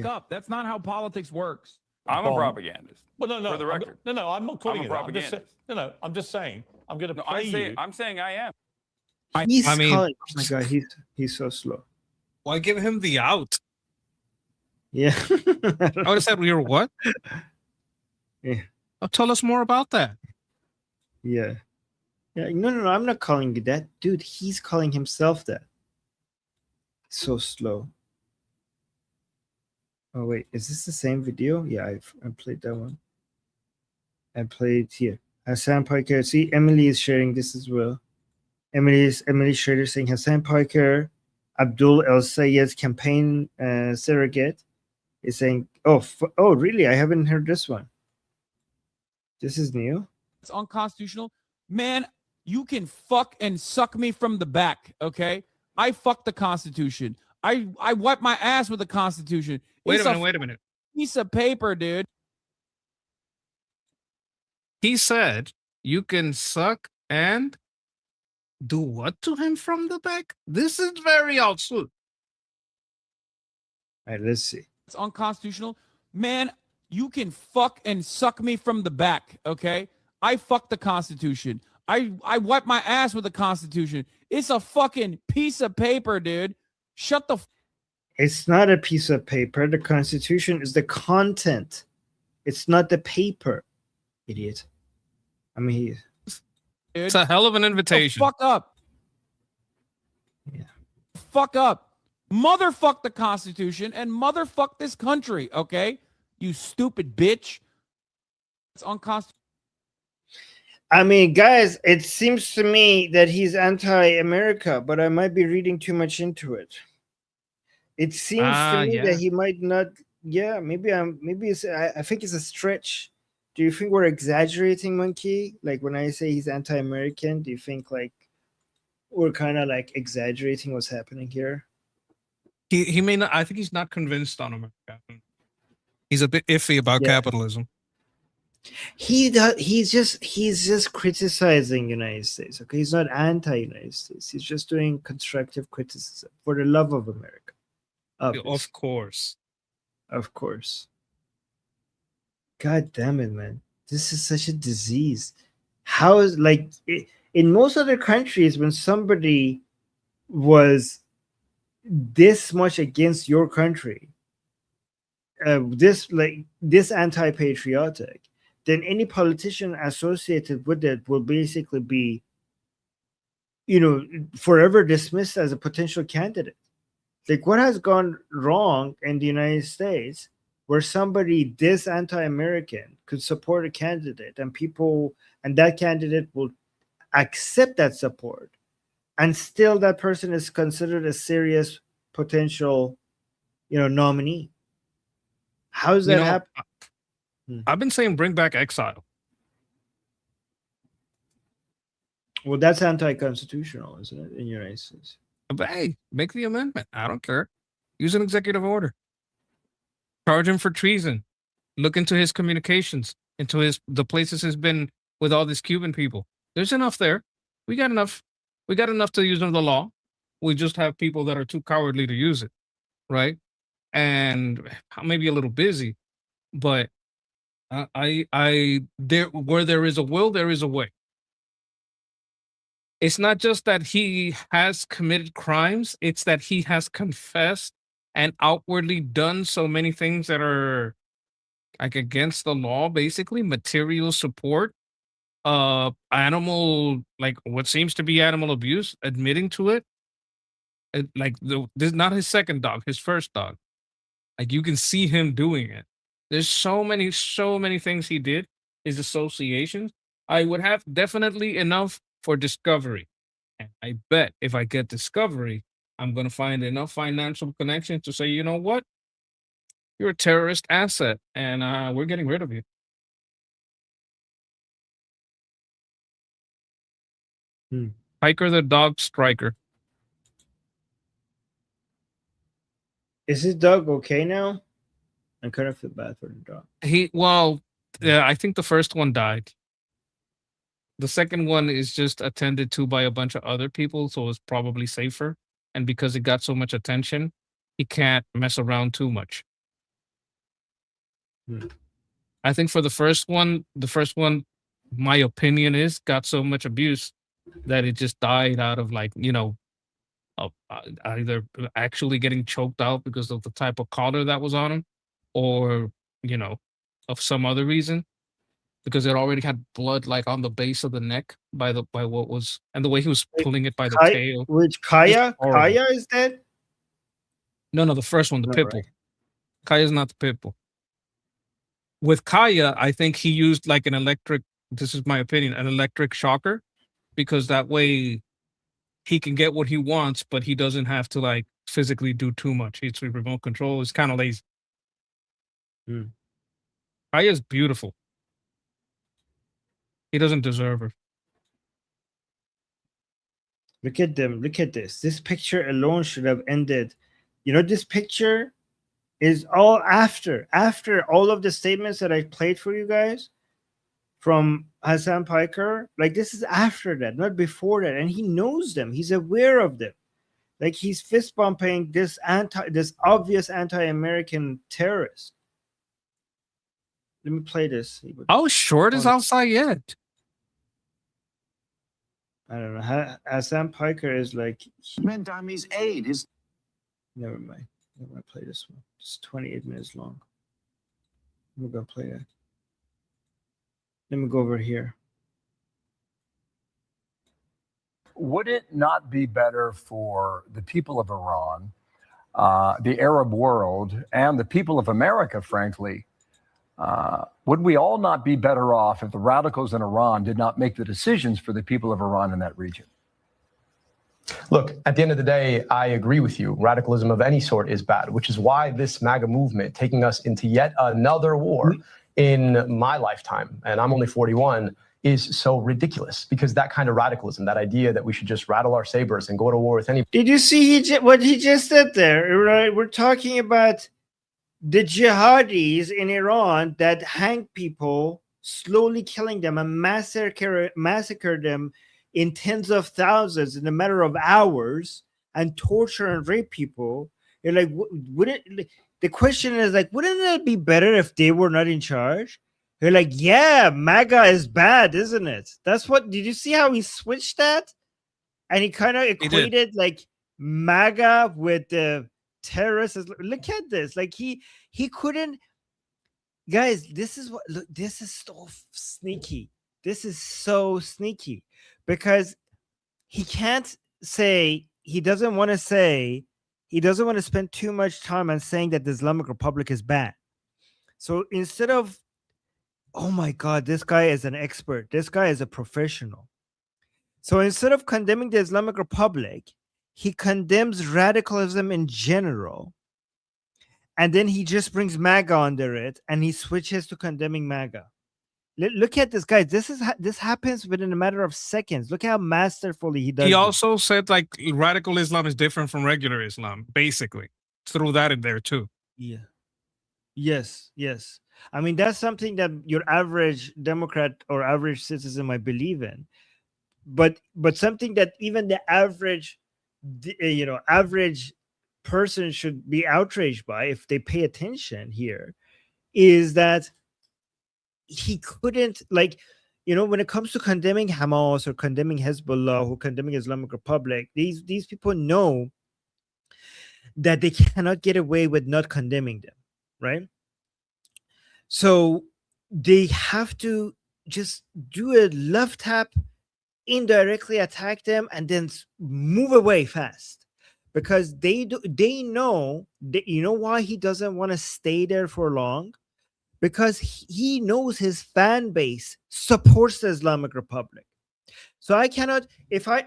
M: Up. That's not how politics works.
S: I'm a propagandist.
U: Well, no,
S: For the record.
U: no, I'm not calling
S: I'm a
U: you that.
S: propagandist.
U: I'm just saying I'm going to
S: No,
U: play you.
S: I'm saying I am.
A: He's
B: I mean-
A: calling. Oh my God, he's so slow.
B: Why give him the out?
A: Yeah.
B: I would have said we were what?
A: Yeah.
B: Oh, tell us more about that.
A: Yeah. Yeah. No, I'm not calling you that, dude. He's calling himself that. So slow. Oh wait, is this the same video? Yeah, I played that one. I played here. Hassan Piker. See, Emily is sharing this as well. Emily Schrader saying Hassan Piker, Abdul El Sayed's campaign surrogate, is saying, oh really? I haven't heard this one. This is new.
M: It's unconstitutional. Man, you can fuck and suck me from the back, okay? I fuck the Constitution. I wipe my ass with the Constitution.
B: Wait
M: It's
B: a minute.
M: piece of paper, dude.
B: He said you can suck and do what to him from the back? This is very absurd.
A: All right, let's see.
M: It's unconstitutional. Man, you can fuck and suck me from the back, okay? I fuck the Constitution. I wipe my ass with the Constitution. It's a fucking piece of paper, dude. Shut the
A: It's not a piece of paper. The Constitution is the content. It's not the paper, idiot. I mean,
B: It's a hell of an invitation.
M: Fuck up.
A: Yeah.
M: Fuck up. Motherfuck the Constitution and motherfuck this country, okay? You stupid bitch. It's unconstitutional.
A: I mean, guys, it seems to me that he's anti-America, but I might be reading too much into it. It seems to me that he might not. Yeah, maybe I think it's a stretch. Do you think we're exaggerating, Monkey? Like when I say he's anti-American, do you think like we're kind of like exaggerating what's happening here?
B: He may not. I think he's not convinced on America. He's a bit iffy about capitalism.
A: He's just criticizing United States. Okay, he's not anti-United States. He's just doing constructive criticism for the love of America.
B: Of course.
A: Of course. God damn it, man. This is such a disease. How is in most other countries, when somebody was this much against your country, this anti-patriotic, then any politician associated with it will basically be, forever dismissed as a potential candidate. Like, what has gone wrong in the United States where somebody this anti-American could support a candidate and that candidate will accept that support, and still that person is considered a serious potential, nominee? How does that happen?
B: I've been saying bring back exile.
A: Well, that's anti-constitutional, isn't it, in the United States?
B: But hey, make the amendment. I don't care. Use an executive order. Charge him for treason. Look into his communications, into the places he's been with all these Cuban people. There's enough there. We got enough. We got enough to use under the law. We just have people that are too cowardly to use it, right? And maybe a little busy, but there where there is a will, there is a way. It's not just that he has committed crimes, it's that he has confessed and outwardly done so many things that are like against the law, basically material support, animal, like what seems to be animal abuse, admitting to it. This is not his second dog, his first dog. Like you can see him doing it. There's so many things he did, his associations. I would have definitely enough for discovery. And I bet if I get discovery, I'm going to find enough financial connection to say, you know what? You're a terrorist asset and we're getting rid of you. Piker the dog striker.
A: Is his dog okay now? I kind of feel bad for the dog.
B: Yeah, I think the first one died. The second one is just attended to by a bunch of other people, so it's probably safer. And because it got so much attention, he can't mess around too much. I think for the first one, my opinion is got so much abuse that it just died out of either actually getting choked out because of the type of collar that was on him, or of some other reason, because it already had blood like on the base of the neck by what was, and the way he was pulling it by the tail.
A: Which Kaya is dead?
B: No, the first one, the
A: All
B: Pitbull. Kaya's not the Pitbull. With Kaya, I think he used like an electric, this is my opinion, an electric shocker, because that way he can get what he wants, but he doesn't have to like physically do too much. It's with remote control. It's kind of lazy. Kaya's beautiful. He doesn't deserve her.
A: Look at them. Look at this. This picture alone should have ended. This picture is all after all of the statements that I played for you guys from Hassan Piker. Like, this is after that, not before that. And he knows them. He's aware of them. Like, he's fist bumping this obvious anti-American terrorist. Let me play this.
B: How short is Al Sayed?
A: I don't know. Hassan Piker is like
E: Mandami's aide.
A: Never mind. I'm gonna play this one. It's 28 minutes long. I'm gonna play that. Let me go over here.
E: Would it not be better for the people of Iran, the Arab world, and the people of America, frankly? Would we all not be better off if the radicals in Iran did not make the decisions for the people of Iran in that region?
H: Look, at the end of the day, I agree with you. Radicalism of any sort is bad, which is why this MAGA movement taking us into yet another war in my lifetime, and I'm only 41, is so ridiculous, because that kind of radicalism, that idea that we should just rattle our sabers and go to war with any.
A: Did you see what he just said there? Right? We're talking about the jihadis in Iran that hang people, slowly killing them and massacre them in tens of thousands in a matter of hours, and torture and rape people. You're like, the question is like, wouldn't it be better if they were not in charge? They're like, yeah, MAGA is bad, isn't it? Did you see how he switched that? And he kind of equated like MAGA with the terrorists. Look at this. Like he couldn't, guys, this is so sneaky. This is so sneaky, because he can't say, he doesn't want to spend too much time on saying that the Islamic Republic is bad. So instead of, oh my God, this guy is an expert, this guy is a professional. So instead of condemning the Islamic Republic, he condemns radicalism in general. And then he just brings MAGA under it, and he switches to condemning MAGA. Look at this, guys. This happens within a matter of seconds. Look how masterfully he does.
B: He also said like radical Islam is different from regular Islam. Basically, threw that in there too.
A: Yeah. Yes. I mean, that's something that your average Democrat or average citizen might believe in, but something that even the average person should be outraged by, if they pay attention here, is that he couldn't, like, when it comes to condemning Hamas or condemning Hezbollah or condemning Islamic Republic, these people know that they cannot get away with not condemning them, right? So they have to just do a left tap, indirectly attack them, and then move away fast, because they know that, why he doesn't want to stay there for long, because he knows his fan base supports the Islamic Republic. So I cannot,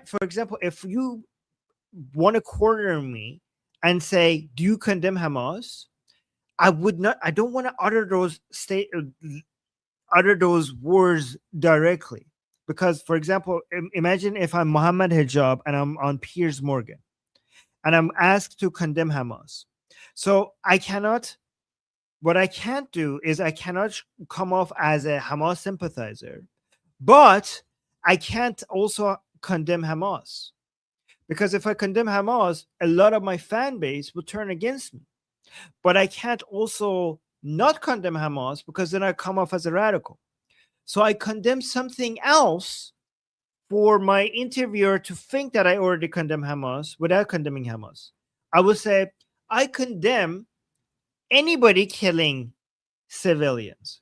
A: for example, if you want to corner me and say, do you condemn Hamas? I don't want to utter those words directly. Because, for example, imagine if I'm Mohammed Hijab and I'm on Piers Morgan and I'm asked to condemn Hamas. So what I can't do is I cannot come off as a Hamas sympathizer, but I can't also condemn Hamas. Because if I condemn Hamas, a lot of my fan base will turn against me. But I can't also not condemn Hamas because then I come off as a radical. So I condemn something else for my interviewer to think that I already condemn Hamas without condemning Hamas. I would say I condemn anybody killing civilians,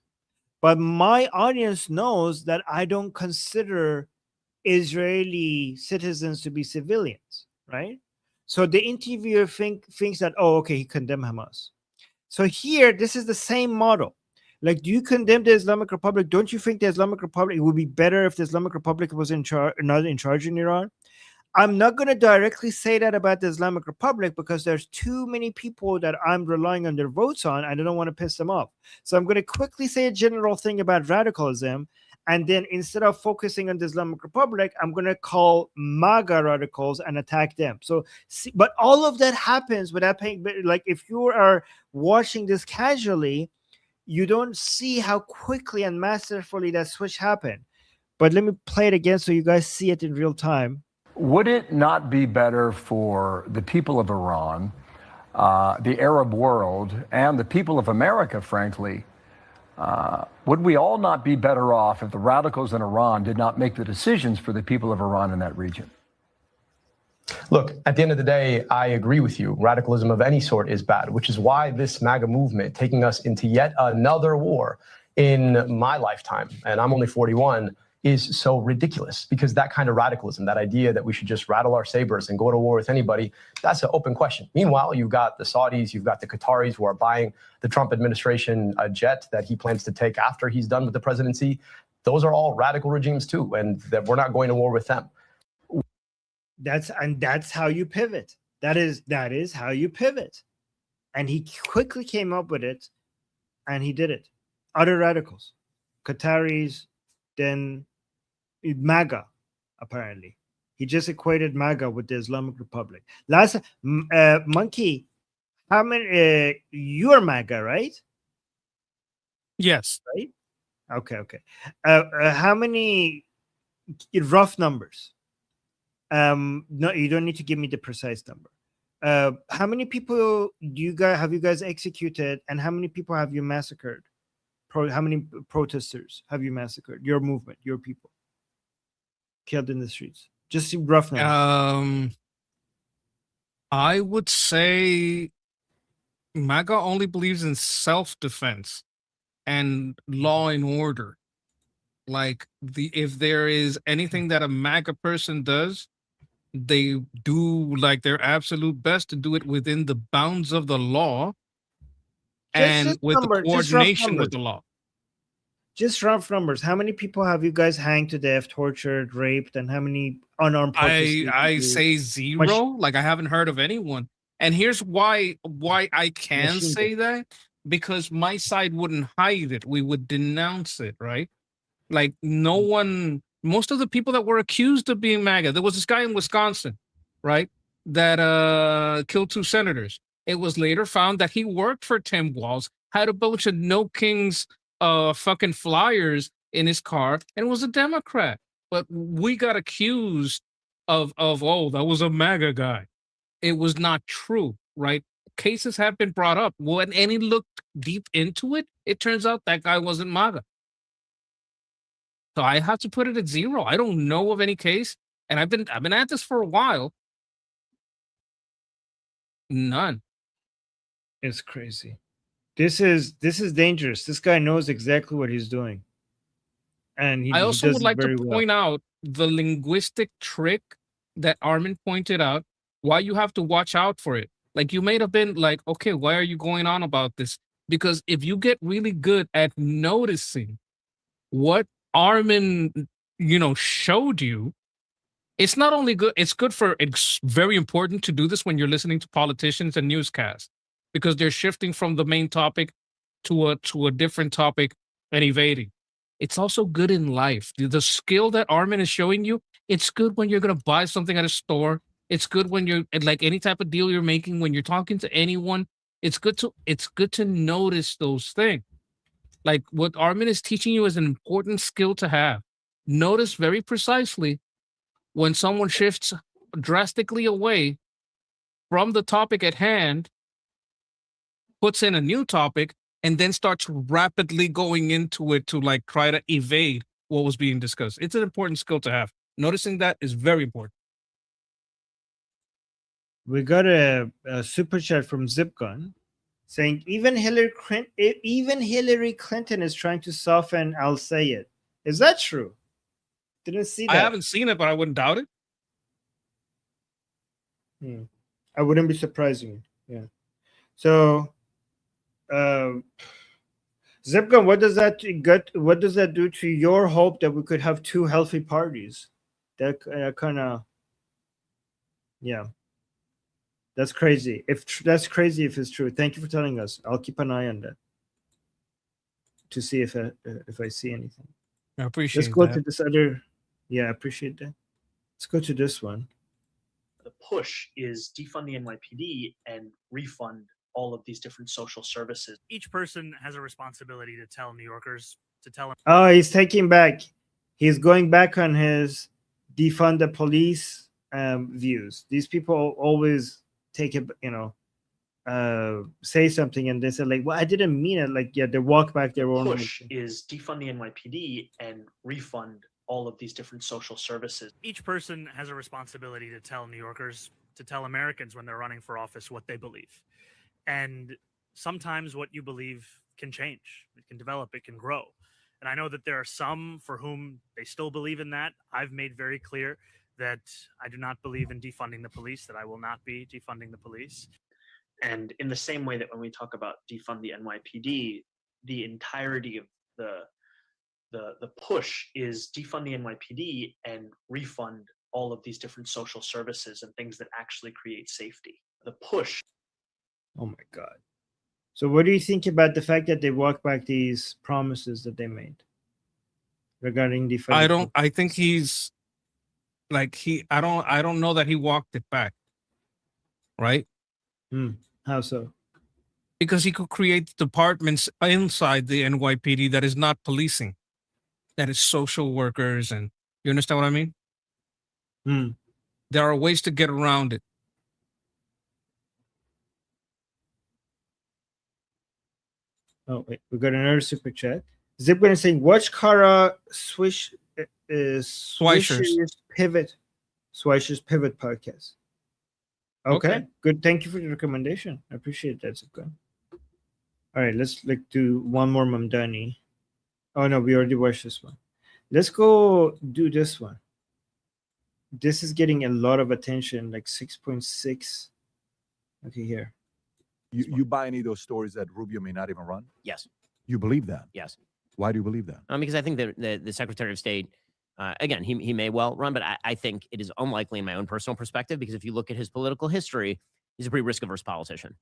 A: but my audience knows that I don't consider Israeli citizens to be civilians, right? So the interviewer thinks that, oh, okay, he condemned Hamas. So here, this is the same model. Like, do you condemn the Islamic Republic? Don't you think the Islamic Republic, it would be better if the Islamic Republic was not in charge in Iran? I'm not going to directly say that about the Islamic Republic because there's too many people that I'm relying on their votes on, and I don't want to piss them off. So I'm going to quickly say a general thing about radicalism, and then instead of focusing on the Islamic Republic, I'm going to call MAGA radicals and attack them. So, but all of that happens without paying. Like, if you are watching this casually, you don't see how quickly and masterfully that switch happened. But let me play it again so you guys see it in real time.
E: Would it not be better for the people of Iran, the Arab world, and the people of America, frankly, would we all not be better off if the radicals in Iran did not make the decisions for the people of Iran in that region?
F: Look, at the end of the day, I agree with you. Radicalism of any sort is bad, which is why this MAGA movement taking us into yet another war in my lifetime, and I'm only 41, is so ridiculous, because that kind of radicalism, that idea that we should just rattle our sabers and go to war with anybody, that's an open question. Meanwhile, you've got the Saudis, you've got the Qataris who are buying the Trump administration a jet that he plans to take after he's done with the presidency. Those are all radical regimes too, and that we're not going to war with them.
A: That's how you pivot. That is how you pivot. And he quickly came up with it, and he did it. Other radicals, Qataris, then MAGA, apparently. He just equated MAGA with the Islamic Republic. Last Monkey, how many you're MAGA, right?
B: Yes.
A: Right? Okay. How many rough numbers? No, you don't need to give me the precise number. How many people have you guys executed, and how many people have you massacred? How many protesters have you massacred? Your movement, your people killed in the streets. Just rough numbers.
B: I would say MAGA only believes in self-defense and law and order. Like, if there is anything that a MAGA person does, they do like their absolute best to do it within the bounds of the law and with the coordination with the law.
A: Just rough numbers. How many people have you guys hanged to death, tortured, raped, and how many unarmed protesters?
B: I say zero. Like, I haven't heard of anyone. And here's why I can say that. Because my side wouldn't hide it. We would denounce it, right? Like, no one, most of the people that were accused of being MAGA, there was this guy in Wisconsin, right, that killed 2 senators. It was later found that he worked for Tim Walz, had a bunch of No Kings fucking flyers in his car, and was a Democrat. But we got accused of oh, that was a MAGA guy. It was not true, right? Cases have been brought up. When any looked deep into it, it turns out that guy wasn't MAGA. So I have to put it at 0. I don't know of any case, and I've been at this for a while. None.
A: It's crazy. This is dangerous. This guy knows exactly what he's doing, and
B: I also would like to point out the linguistic trick that Armin pointed out. Why you have to watch out for it. Like, you may have been like, okay, why are you going on about this? Because if you get really good at noticing what Armin, showed you, it's not only good, it's very important to do this when you're listening to politicians and newscasts, because they're shifting from the main topic to a different topic and evading. It's also good in life. The skill that Armin is showing you, it's good when you're going to buy something at a store. It's good when you're like any type of deal you're making, when you're talking to anyone. It's good to notice those things. Like what Armin is teaching you is an important skill to have. Notice very precisely when someone shifts drastically away from the topic at hand, puts in a new topic, and then starts rapidly going into it to like try to evade what was being discussed. It's an important skill to have. Noticing that is very important.
A: We got a super chat from Zipgun saying even Hillary Clinton is trying to soften Al Sayed. Is that true? Didn't see that.
B: I haven't seen it, but I wouldn't doubt it.
A: I wouldn't be surprising. Yeah. So, Zipgun, what does that do to your hope that we could have two healthy parties? That kind of, yeah. That's crazy. That's crazy if it's true. Thank you for telling us. I'll keep an eye on that to see if I see anything.
B: I appreciate
A: Let's go
B: that.
A: to this other. Yeah, I appreciate that. Let's go to this one.
T: The push is defund the NYPD and refund all of these different social services.
V: Each person has a responsibility to tell New Yorkers, to tell them.
A: Oh, he's taking back. He's going back on his defund the police views. These people always take it, say something and they say like, well, I didn't mean it. Like, yeah, they walk back their own.
T: Push is defund the NYPD and refund all of these different social services.
V: Each person has a responsibility to tell New Yorkers, to tell Americans when they're running for office what they believe. And sometimes what you believe can change, it can develop, it can grow. And I know that there are some for whom they still believe in that. I've made very clear that I do not believe in defunding the police, that I will not be defunding the police.
T: And in the same way that when we talk about defund the NYPD, the entirety of the push is defund the NYPD and refund all of these different social services and things that actually create safety. The push.
A: Oh my God. So what do you think about the fact that they walk back these promises that they made regarding defunding?
B: I think he's like I don't know that he walked it back. Right?
A: How so?
B: Because he could create departments inside the NYPD that is not policing, that is social workers, and you understand what I mean? There are ways to get around it.
A: Oh wait, we got another super chat. Zipgun is saying, watch Kara Swisher's Pivot podcast. Okay, good. Thank you for the recommendation. I appreciate that, Zipgun. All right, let's do one more Mamdani. Oh no, we already watched this one. Let's go do this one. This is getting a lot of attention, like 6.6. Okay, here.
W: You buy any of those stories that Rubio may not even run?
X: Yes.
W: You believe that?
X: Yes.
W: Why do you believe that?
X: Because I think that the Secretary of State, again, he may well run, but I think it is unlikely in my own personal perspective, because if you look at his political history, he's a pretty risk-averse politician.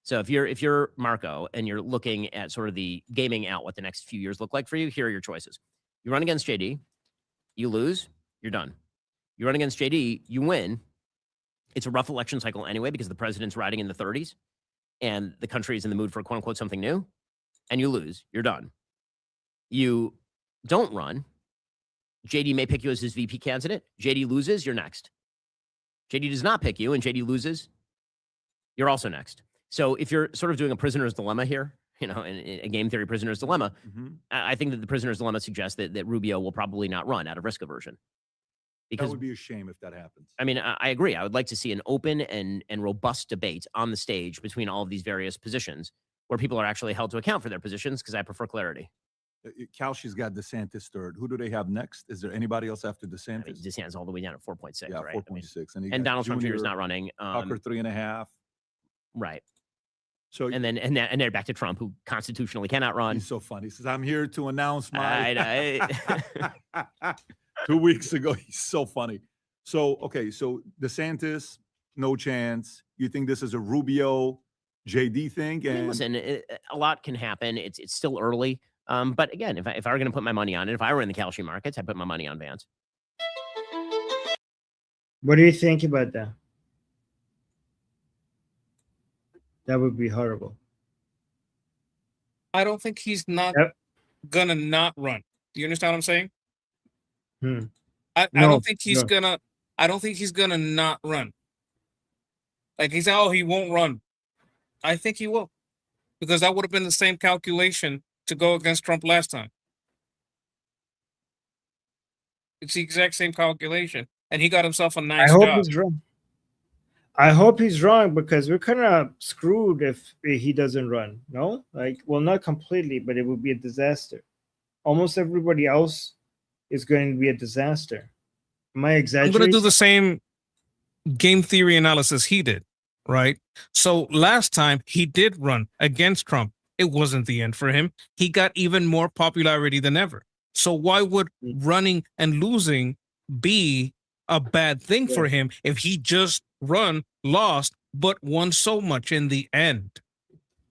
X: So if you're Marco and you're looking at sort of the gaming out what the next few years look like for you, here are your choices. You run against JD, you lose, you're done. You run against JD, you win. It's a rough election cycle anyway, because the president's riding in the 30s and the country is in the mood for quote unquote something new, and you lose, you're done. You don't run. JD may pick you as his VP candidate. JD loses, you're next. JD does not pick you and JD loses, you're also next. So if you're sort of doing a prisoner's dilemma here, in a game theory prisoner's dilemma, I think that the prisoner's dilemma suggests that Rubio will probably not run out of risk aversion. Because
W: that would be a shame if that happens.
X: I mean, I agree. I would like to see an open and robust debate on the stage between all of these various positions where people are actually held to account for their positions, because I prefer clarity.
W: Kalshi's got DeSantis third. Who do they have next? Is there anybody else after DeSantis?
X: I mean, DeSantis all the way down at 4.6,
W: yeah,
X: right?
W: 4.6.
X: And Donald Trump Jr. is not running.
W: Tucker 3.5.
X: Right.
W: So
X: and they're back to Trump, who constitutionally cannot run.
W: He's so funny. He says, "I'm here to announce my."
X: 2
W: weeks ago, he's so funny. So so DeSantis, no chance. You think this is a Rubio JD thing?
X: I mean, listen, a lot can happen. It's still early. But again, if I were going to put my money on it, if I were in the Kalshi markets, I'd put my money on Vance.
A: What do you think about that? That would be horrible.
B: I don't think he's not gonna not run. Do you understand what I'm saying? I don't think he's gonna. I don't think he's gonna not run. Like he's he won't run. I think he will, because that would have been the same calculation to go against Trump last time. It's the exact same calculation, and he got himself a nice
A: I hope
B: job.
A: he's wrong. I hope he's wrong, because we're kind of screwed if he doesn't run. No, like, well, not completely, but it would be a disaster. Almost everybody else is going to be a disaster. Am I
B: I'm
A: exaggerating?
B: going to do the same game theory analysis he did, right? So last time he did run against Trump. It wasn't the end for him. He got even more popularity than ever. So why would running and losing be a bad thing for him if he just lost, but won so much in the end?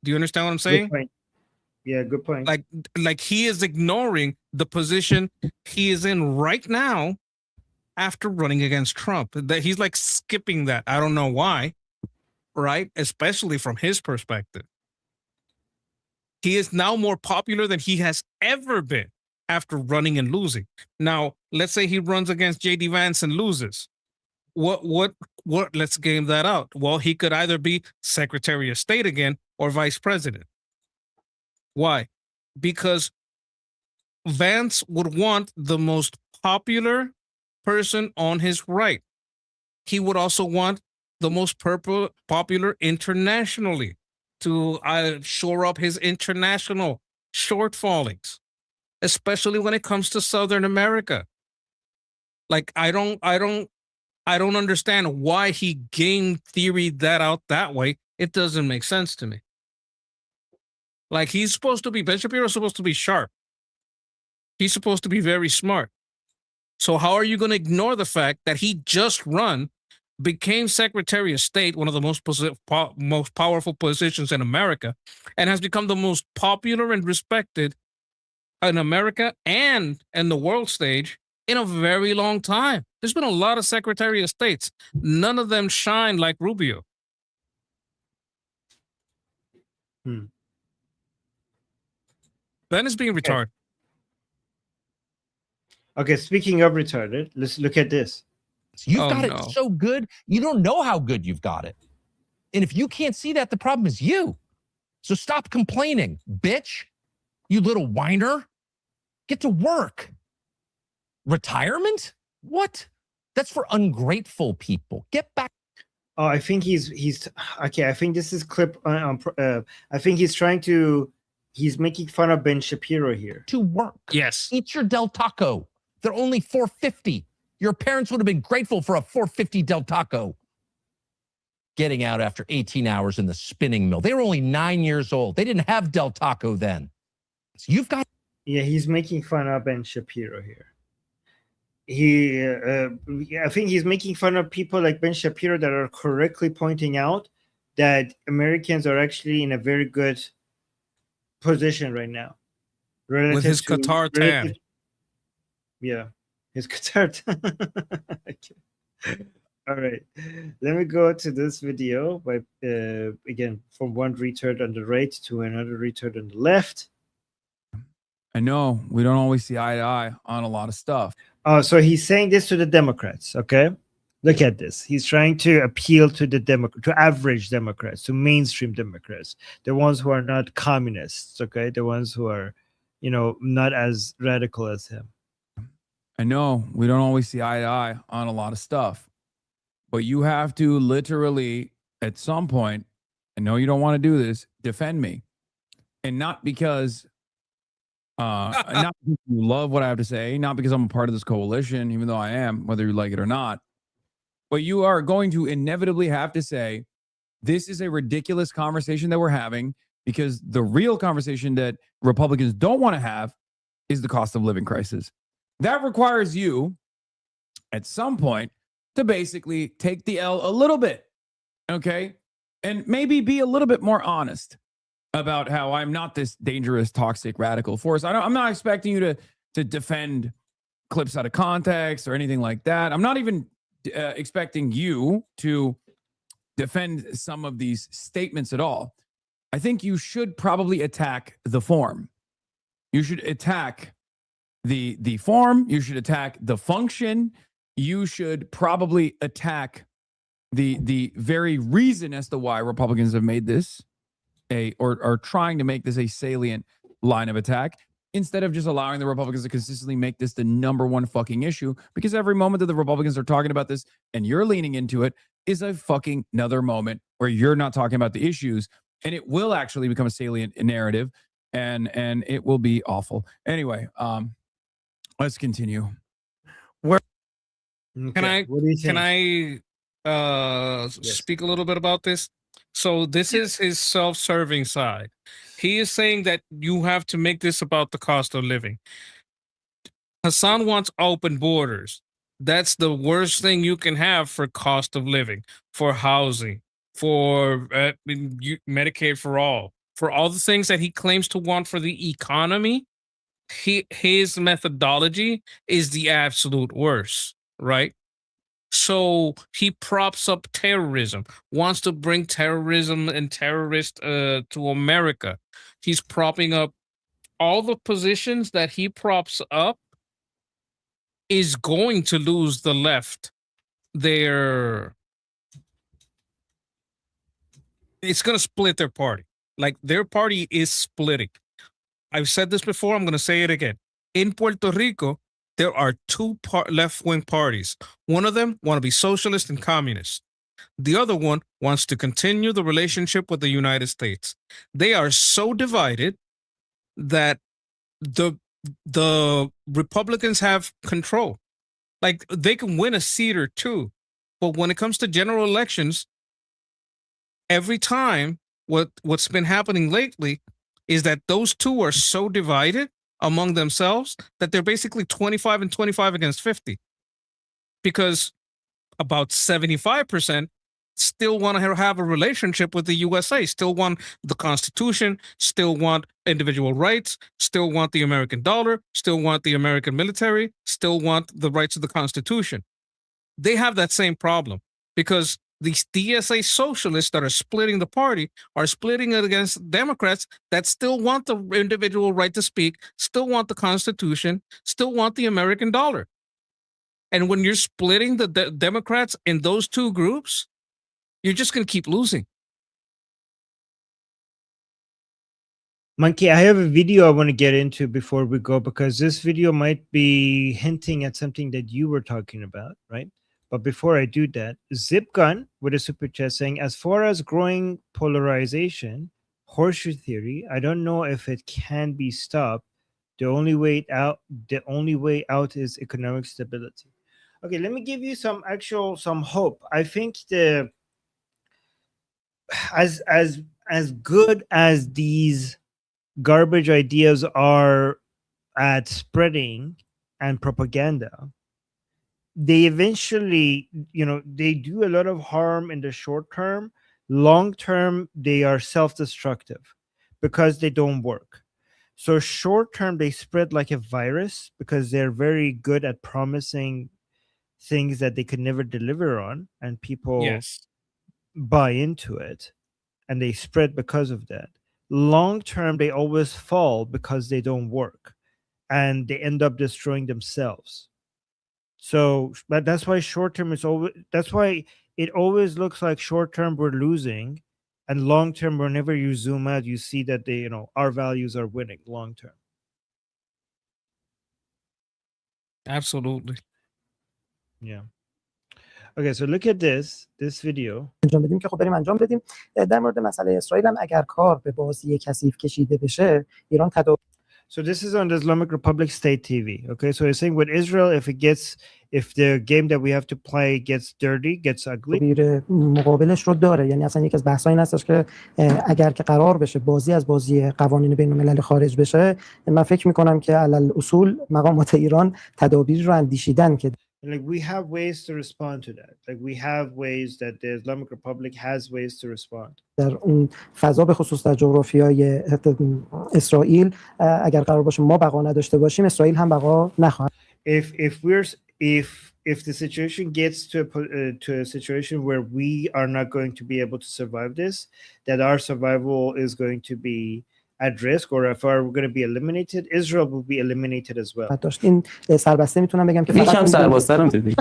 B: Do you understand what I'm saying?
A: Good point. Yeah, good point.
B: Like he is ignoring the position he is in right now after running against Trump. That he's like skipping that. I don't know why, right? Especially from his perspective. He is now more popular than he has ever been after running and losing. Now, let's say he runs against J.D. Vance and loses. What? Let's game that out. Well, he could either be Secretary of State again or Vice President. Why? Because Vance would want the most popular person on his right. He would also want the most popular internationally to shore up his international shortfallings, especially when it comes to Southern America. Like I don't understand why he game theoried that out that way. It doesn't make sense to me. Like he's supposed to be, Ben Shapiro is supposed to be sharp. He's supposed to be very smart. So how are you going to ignore the fact that he just became Secretary of State, one of the most powerful positions in America, and has become the most popular and respected in America and in the world stage in a very long time? There's been a lot of Secretary of States. None of them shine like Rubio. Ben is being retarded.
A: Okay, speaking of retarded, let's look at this.
C: You've got it so good, you don't know how good you've got it. And if you can't see that, the problem is you. So stop complaining, bitch. You little whiner. Get to work. Retirement? What? That's for ungrateful people. Get back.
A: Oh, I think he's okay. I think this is clip. I think he's making fun of Ben Shapiro here.
C: To work.
B: Yes.
C: Eat your Del Taco. They're only $4.50. Your parents would have been grateful for a $4.50 Del Taco. Getting out after 18 hours in the spinning mill. They were only 9 years old. They didn't have Del Taco then. So you've got.
A: Yeah, he's making fun of Ben Shapiro here. I think he's making fun of people like Ben Shapiro that are correctly pointing out that Americans are actually in a very good position right now.
B: With his Qatar tan.
A: Yeah, his Qatar tan. Okay. All right. Let me go to this video by again, from one retard on the right to another retard on the left.
D: I know we don't always see eye to eye on a lot of stuff.
A: Oh, so he's saying this to the Democrats, okay? Look at this. He's trying to appeal to to average Democrats, to mainstream Democrats, the ones who are not communists, okay? The ones who are, not as radical as him.
D: I know we don't always see eye to eye on a lot of stuff, but you have to literally, at some point, I know you don't want to do this, defend me. And not because not because you love what I have to say, not because I'm a part of this coalition, even though I am, whether you like it or not. But you are going to inevitably have to say, this is a ridiculous conversation that we're having, because the real conversation that Republicans don't want to have is the cost of living crisis. That requires you, at some point, to basically take the L a little bit, okay? And maybe be a little bit more honest. about how I'm not this dangerous, toxic, radical force. I'm not expecting you to defend clips out of context or anything like that. I'm not even expecting you to defend some of these statements at all. I think you should probably attack the form. You should attack the form. You should attack the function. You should probably attack the very reason as to why Republicans have made this or are trying to make this a salient line of attack, instead of just allowing the Republicans to consistently make this the number one fucking issue. Because every moment that the Republicans are talking about this and you're leaning into it is a fucking another moment where you're not talking about the issues, and it will actually become a salient narrative, and it will be awful. Anyway, let's continue.
B: Can I speak a little bit about this? So this is his self-serving side. He is saying that you have to make this about the cost of living. Hassan wants open borders. That's the worst thing you can have for cost of living, for housing, for Medicaid for all the things that he claims to want for the economy. His methodology is the absolute worst, right? So he props up terrorism, wants to bring terrorism and terrorists to America. He's propping up all the positions that he props up is going to lose the left it's going to split their party. Like, their party is splitting. I've said this before. I'm going to say it again. In Puerto Rico, there are two left-wing parties. One of them want to be socialist and communist. The other one wants to continue the relationship with the United States. They are so divided that the Republicans have control. Like, they can win a seat or two, but when it comes to general elections, every time what's been happening lately is that those two are so divided among themselves that they're basically 25 and 25 against 50, because about 75% still want to have a relationship with the USA, still want the Constitution, still want individual rights, still want the American dollar, still want the American military, still want the rights of the Constitution. They have that same problem, because these DSA socialists that are splitting the party are splitting it against Democrats that still want the individual right to speak, still want the Constitution, still want the American dollar. And when you're splitting the Democrats in those two groups, you're just going to keep losing.
A: Monkey, I have a video I want to get into before we go, because this video might be hinting at something that you were talking about, right? But before I do that, Zip Gun with a super chat saying, as far as growing polarization, horseshoe theory, I don't know if it can be stopped. The only way out is economic stability. Okay, let me give you some hope. I think as good as these garbage ideas are at spreading and propaganda, they eventually, they do a lot of harm in the short term. Long term, they are self-destructive because they don't work. So short term, they spread like a virus because they're very good at promising things that they could never deliver on, and people buy into it, and they spread because of that. Long term, they always fall because they don't work, and they end up destroying themselves. So, but that's why short term is always, that's why it always looks like short term we're losing, and long term, whenever you zoom out, you see that our values are winning long term.
B: Absolutely.
A: Yeah. Okay, so look at this video.
G: انجام بدیم که خب بریم انجام بدیم. در مورد مسئله اسرائیل هم اگر کار به بازی کثیف کشیده بشه، ایران
A: So this is on the Islamic Republic State TV. Okay, so he's saying with Israel, if the game that we have to play gets dirty, gets ugly.
G: مقابلش رو داره. یعنی اصلا یک از بحث‌ها این هستش که اگر که قرار بشه بازی از بازی قوانین بین‌الملل خارج بشه، من فکر می‌کنم که علل اصول مقامات ایران تدابیری رو اندیشیدن که
A: Like we have ways to respond to that. Like we have ways that the Islamic Republic has ways to respond.
G: در اون فضا به خصوص در جغرافیای اسرائیل اگر قرار باشه ما بقا نداشته باشیم اسرائیل هم بقا نخواهد.
A: If the situation gets to a situation where we are not going to be able to survive this, that our survival is going to be at risk, or if we're going to be eliminated, Israel will be eliminated as well.
G: این سربسته میتونم بگم که
I: یکم سربسته رو میتونید.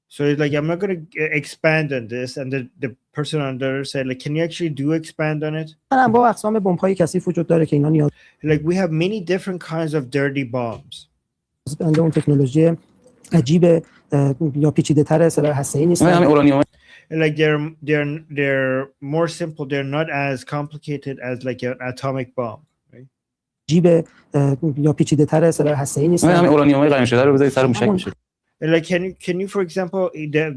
A: So like I'm not going to expand on this, and the person on the other side, like, can you actually do expand on it?
G: با اقسام بمب‌های کثیف وجود داره که اینا نیاز.
A: Like we have many different kinds of dirty bombs.
G: اون تکنولوژی عجیب یا پیچیده‌تر سلاح هسته‌ای نیست.
A: Like they're more simple. They're not as complicated as like an atomic bomb, right?
G: عجیب یا پیچیده‌تر سلاح هسته‌ای نیست.
I: همین اورانیومای قایم شده رو بذارید سر موشک میشه.
A: Like can you for example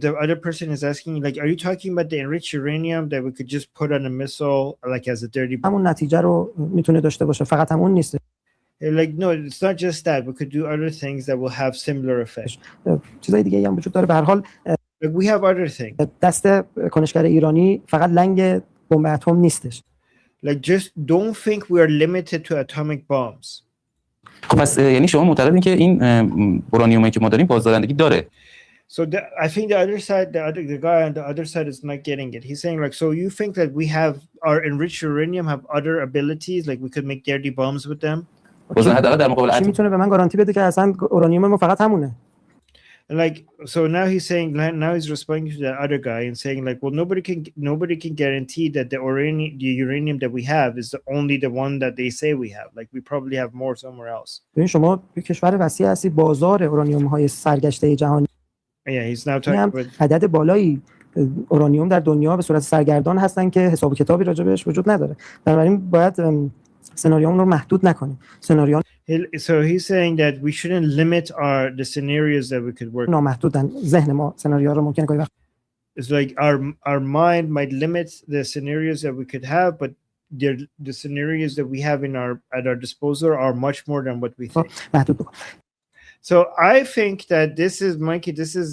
A: the other person is asking, like, are you talking about the enriched uranium that we could just put on a missile like as a dirty bomb?
G: همون نتیجه رو میتونه داشته باشه فقط همون نیست.
A: Like no, it's not just that. We could do other things that will have similar effects.
G: چیزای دیگه هم وجود داره. به هر حال
A: like we have other things.
G: دست کنشگر ایرانی فقط لنگ بمب اتم نیستش.
A: Like just don't think we are limited to atomic bombs.
I: خب پس یعنی شما معتقدین که این اورانیومی که ما داریم بازدارندگی داره.
A: So I think the other side, the guy on the other side is not getting it. He's saying like, so you think that we have our enriched uranium have other abilities, like we could make dirty bombs with them?
G: چی میتونه به من گارانتی بده که اصلا اورانیوم ما فقط همونه؟
A: Like so now he's saying, now he's responding to the other guy and saying like, well, nobody can guarantee that the uranium that we have is only the one that they say we have. Like we probably have more somewhere else.
G: ببین شما یک کشور وسیع هستی، بازار اورانیوم های سرگشته جهانی.
A: Yeah, he's now talking about
G: عدد بالایی اورانیوم در دنیا به صورت سرگردان هستن که حساب و کتابی راجبش وجود نداره. بنابراین باید سناریومون رو محدود نکنیم.
A: So he's saying that we shouldn't limit the scenarios that we could work.
G: نامحدودن. ذهن ما سناریوها رو ممکنه گاهی وقت.
A: It's like our mind might limit the scenarios that we could have, but the scenarios that we have at our disposal are much more than what we think. So I think that this is, Mikey, this is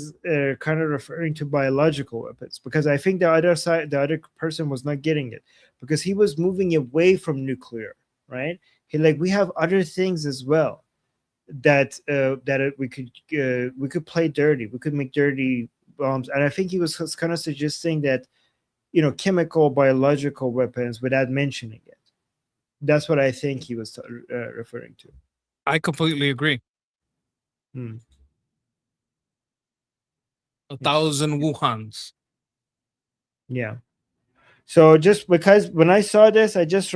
A: kind of referring to biological weapons, because I think the other person was not getting it, because he was moving away from nuclear, right? We have other things as well that we could play dirty. We could make dirty bombs, and I think he was kind of suggesting that, chemical, biological weapons without mentioning it. That's what I think he was referring to.
B: I completely agree. 1,000 Wuhans.
A: Yeah. So just because when I saw this, I just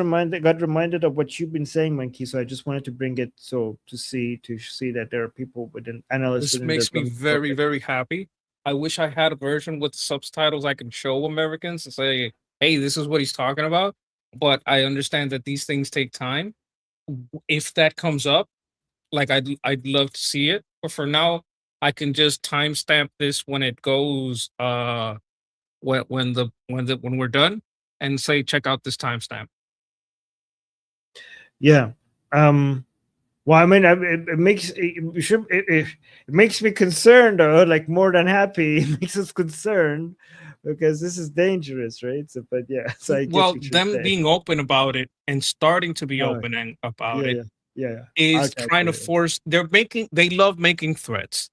A: got reminded of what you've been saying, Monkey. So I just wanted to bring it to see that there are people within analysts.
B: This makes me very, very happy. I wish I had a version with subtitles I can show Americans and say, hey, this is what he's talking about. But I understand that these things take time. If that comes up, like I'd love to see it. But for now, I can just timestamp this when it goes when we're done and say check out this timestamp.
A: Yeah. Well, I mean, it makes me concerned, though, like more than happy. It makes us concerned because this is dangerous, right? So, but yeah. So I
B: well, them being open about it and starting to be open about it is trying to force. They love making threats,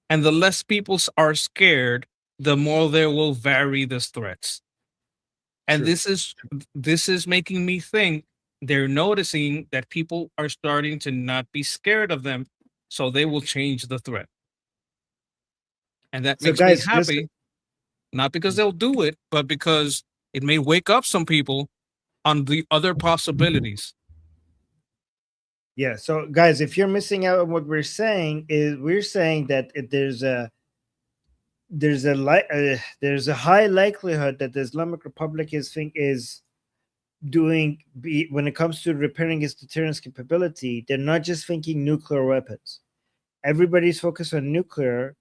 B: and the less people are scared, the more they will vary these threats. And this is making me think they're noticing that people are starting to not be scared of them, so they will change the threat. And that makes me happy, not because they'll do it, but because it may wake up some people on the other possibilities.
A: Yeah. So, guys, if you're missing out on what we're saying, we're saying that there's a high likelihood that the Islamic Republic is doing, when it comes to repairing its deterrence capability, they're not just thinking nuclear weapons. Everybody's focused on nuclear,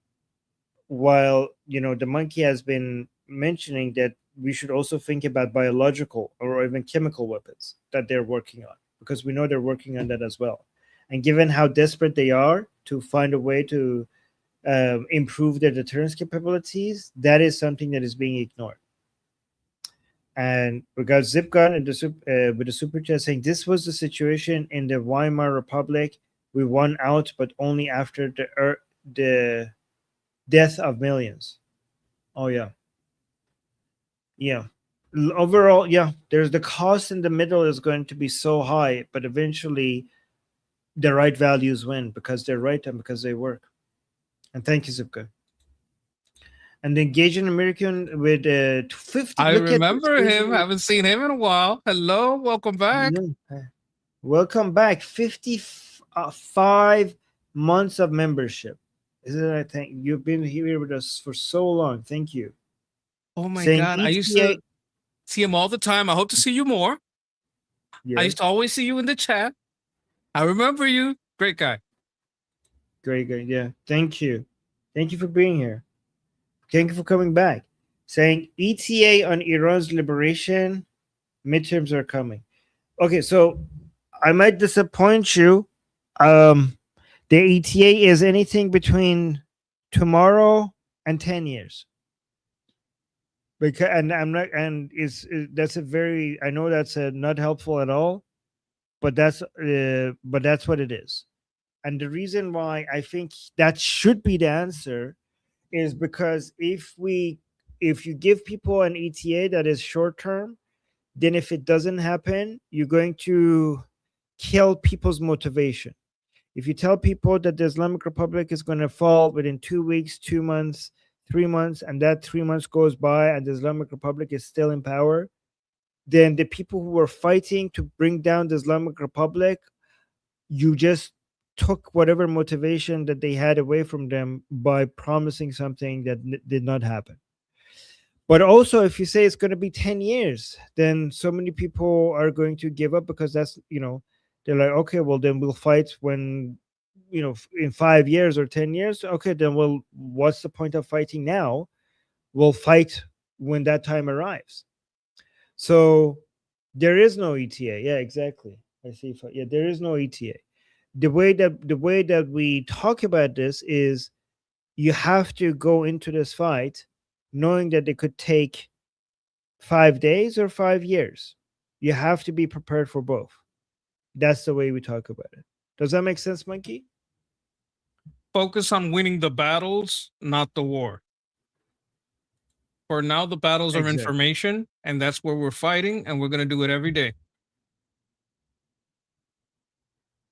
A: while the Monkey has been mentioning that we should also think about biological or even chemical weapons that they're working on, because we know they're working on that as well. And given how desperate they are to find a way to improve their deterrence capabilities, that is something that is being ignored. And we got Zipgun and with the super chat saying this was the situation in the Weimar Republic. We won out, but only after the death of millions. Oh yeah, yeah. Overall, yeah. There's the cost in the middle is going to be so high, but eventually, the right values win because they're right and because they work. And thank you, Zipgun. And the engaging American with 50.
B: I
A: look at
B: remember
A: this.
B: him. Haven't seen him in a while. Hello, welcome back.
A: Welcome back. 55 months of membership. Isn't it? I think you've been here with us for so long. Thank you.
B: Oh my
A: Saying
B: God. I used to see him all the time. I hope to see you more.
A: Yeah.
B: I used to always see you in the chat. I remember you. Great guy.
A: Great. Yeah. Thank you. Thank you for being here. Thank you for coming back. Saying ETA on Iran's liberation, midterms are coming. Okay, so I might disappoint you. The ETA is anything between tomorrow and 10 years. Because I'm not, and that's a very, I know that's not helpful at all, but that's what it is. And the reason why I think that should be the answer is because if you give people an ETA that is short term, then if it doesn't happen, you're going to kill people's motivation. If you tell people that the Islamic Republic is going to fall within 2 weeks, 2 months, 3 months, and that 3 months goes by and the Islamic Republic is still in power, then the people who were fighting to bring down the Islamic Republic, you just took whatever motivation that they had away from them by promising something that did not happen. But also, if you say it's going to be 10 years, then so many people are going to give up because that's, they're like, okay, well, then we'll fight when, in 5 years or 10 years. Okay, then, well, what's the point of fighting now? We'll fight when that time arrives. So there is no ETA. Yeah, exactly. I see. Yeah, there is no ETA. The way that we talk about this is you have to go into this fight knowing that it could take 5 days or 5 years. You have to be prepared for both. That's the way we talk about it. Does that make sense, Monkey?
B: Focus on winning the battles, not the war. For now, the battles are
A: Exactly.
B: information, and that's where we're fighting, and we're going to do it every day.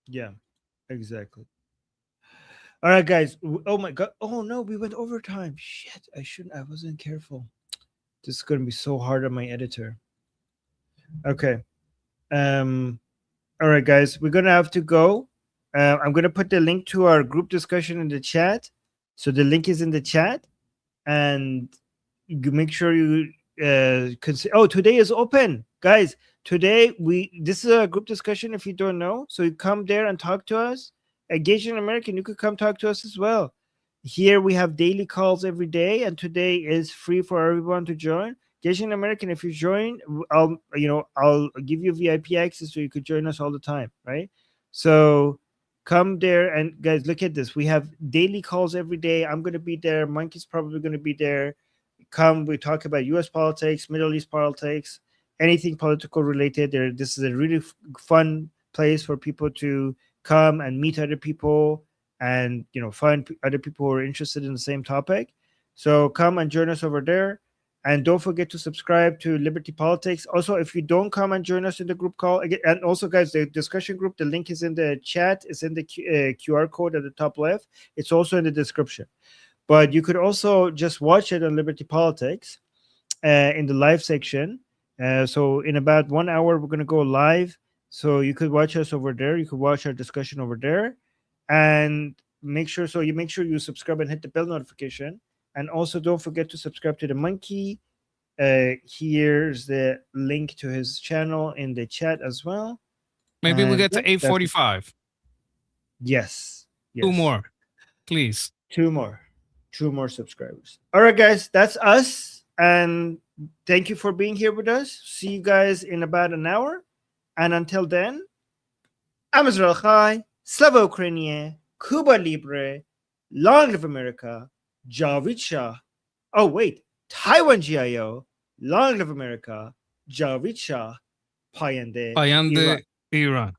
A: Yeah, exactly. All right, guys. Oh my God. Oh no, we went overtime. Shit, I wasn't careful. This is going to be so hard on my editor. Okay. All right, guys. We're going to have to go. I'm going to put the link to our group discussion in the chat. So the link is in the chat. And you make sure you today is open. Guys, today this is a group discussion if you don't know. So you come there and talk to us. Engaging American, you could come talk to us as well. Here we have daily calls every day, and today is free for everyone to join. Engaging American, if you join, I'll give you VIP access so you could join us all the time, right? So come there, and guys, look at this. We have daily calls every day. I'm going to be there. Monkey's probably going to be there. Come, we talk about U.S. politics, Middle East politics, anything political related. This is a really fun place for people to come and meet other people and find other people who are interested in the same topic. So come and join us over there. And don't forget to subscribe to Liberty Politics. Also, if you don't come and join us in the group call, and also, guys, the discussion group, the link is in the chat. It's in the QR code at the top left. It's also in the description. But you could also just watch it on Liberty Politics in the live section. So in about 1 hour, we're going to go live. So you could watch us over there. You could watch our discussion over there. And make sure you subscribe and hit the bell notification. And also don't forget to subscribe to the Monkey. Here's the link to his channel in the chat as well.
B: Maybe we get to 8:45.
A: Yes.
B: 2 more, please.
A: 2 more. 2 more subscribers. All right, guys, that's us. And thank you for being here with us. See you guys in about an hour. And until then, I'm Israel Chai, Slava Ukrainie, Cuba Libre, long live America, Javid Shah. Oh, wait, Taiwan GIO, long live America, Javid Shah, Payande,
B: Payande
A: Iran.
B: Iran.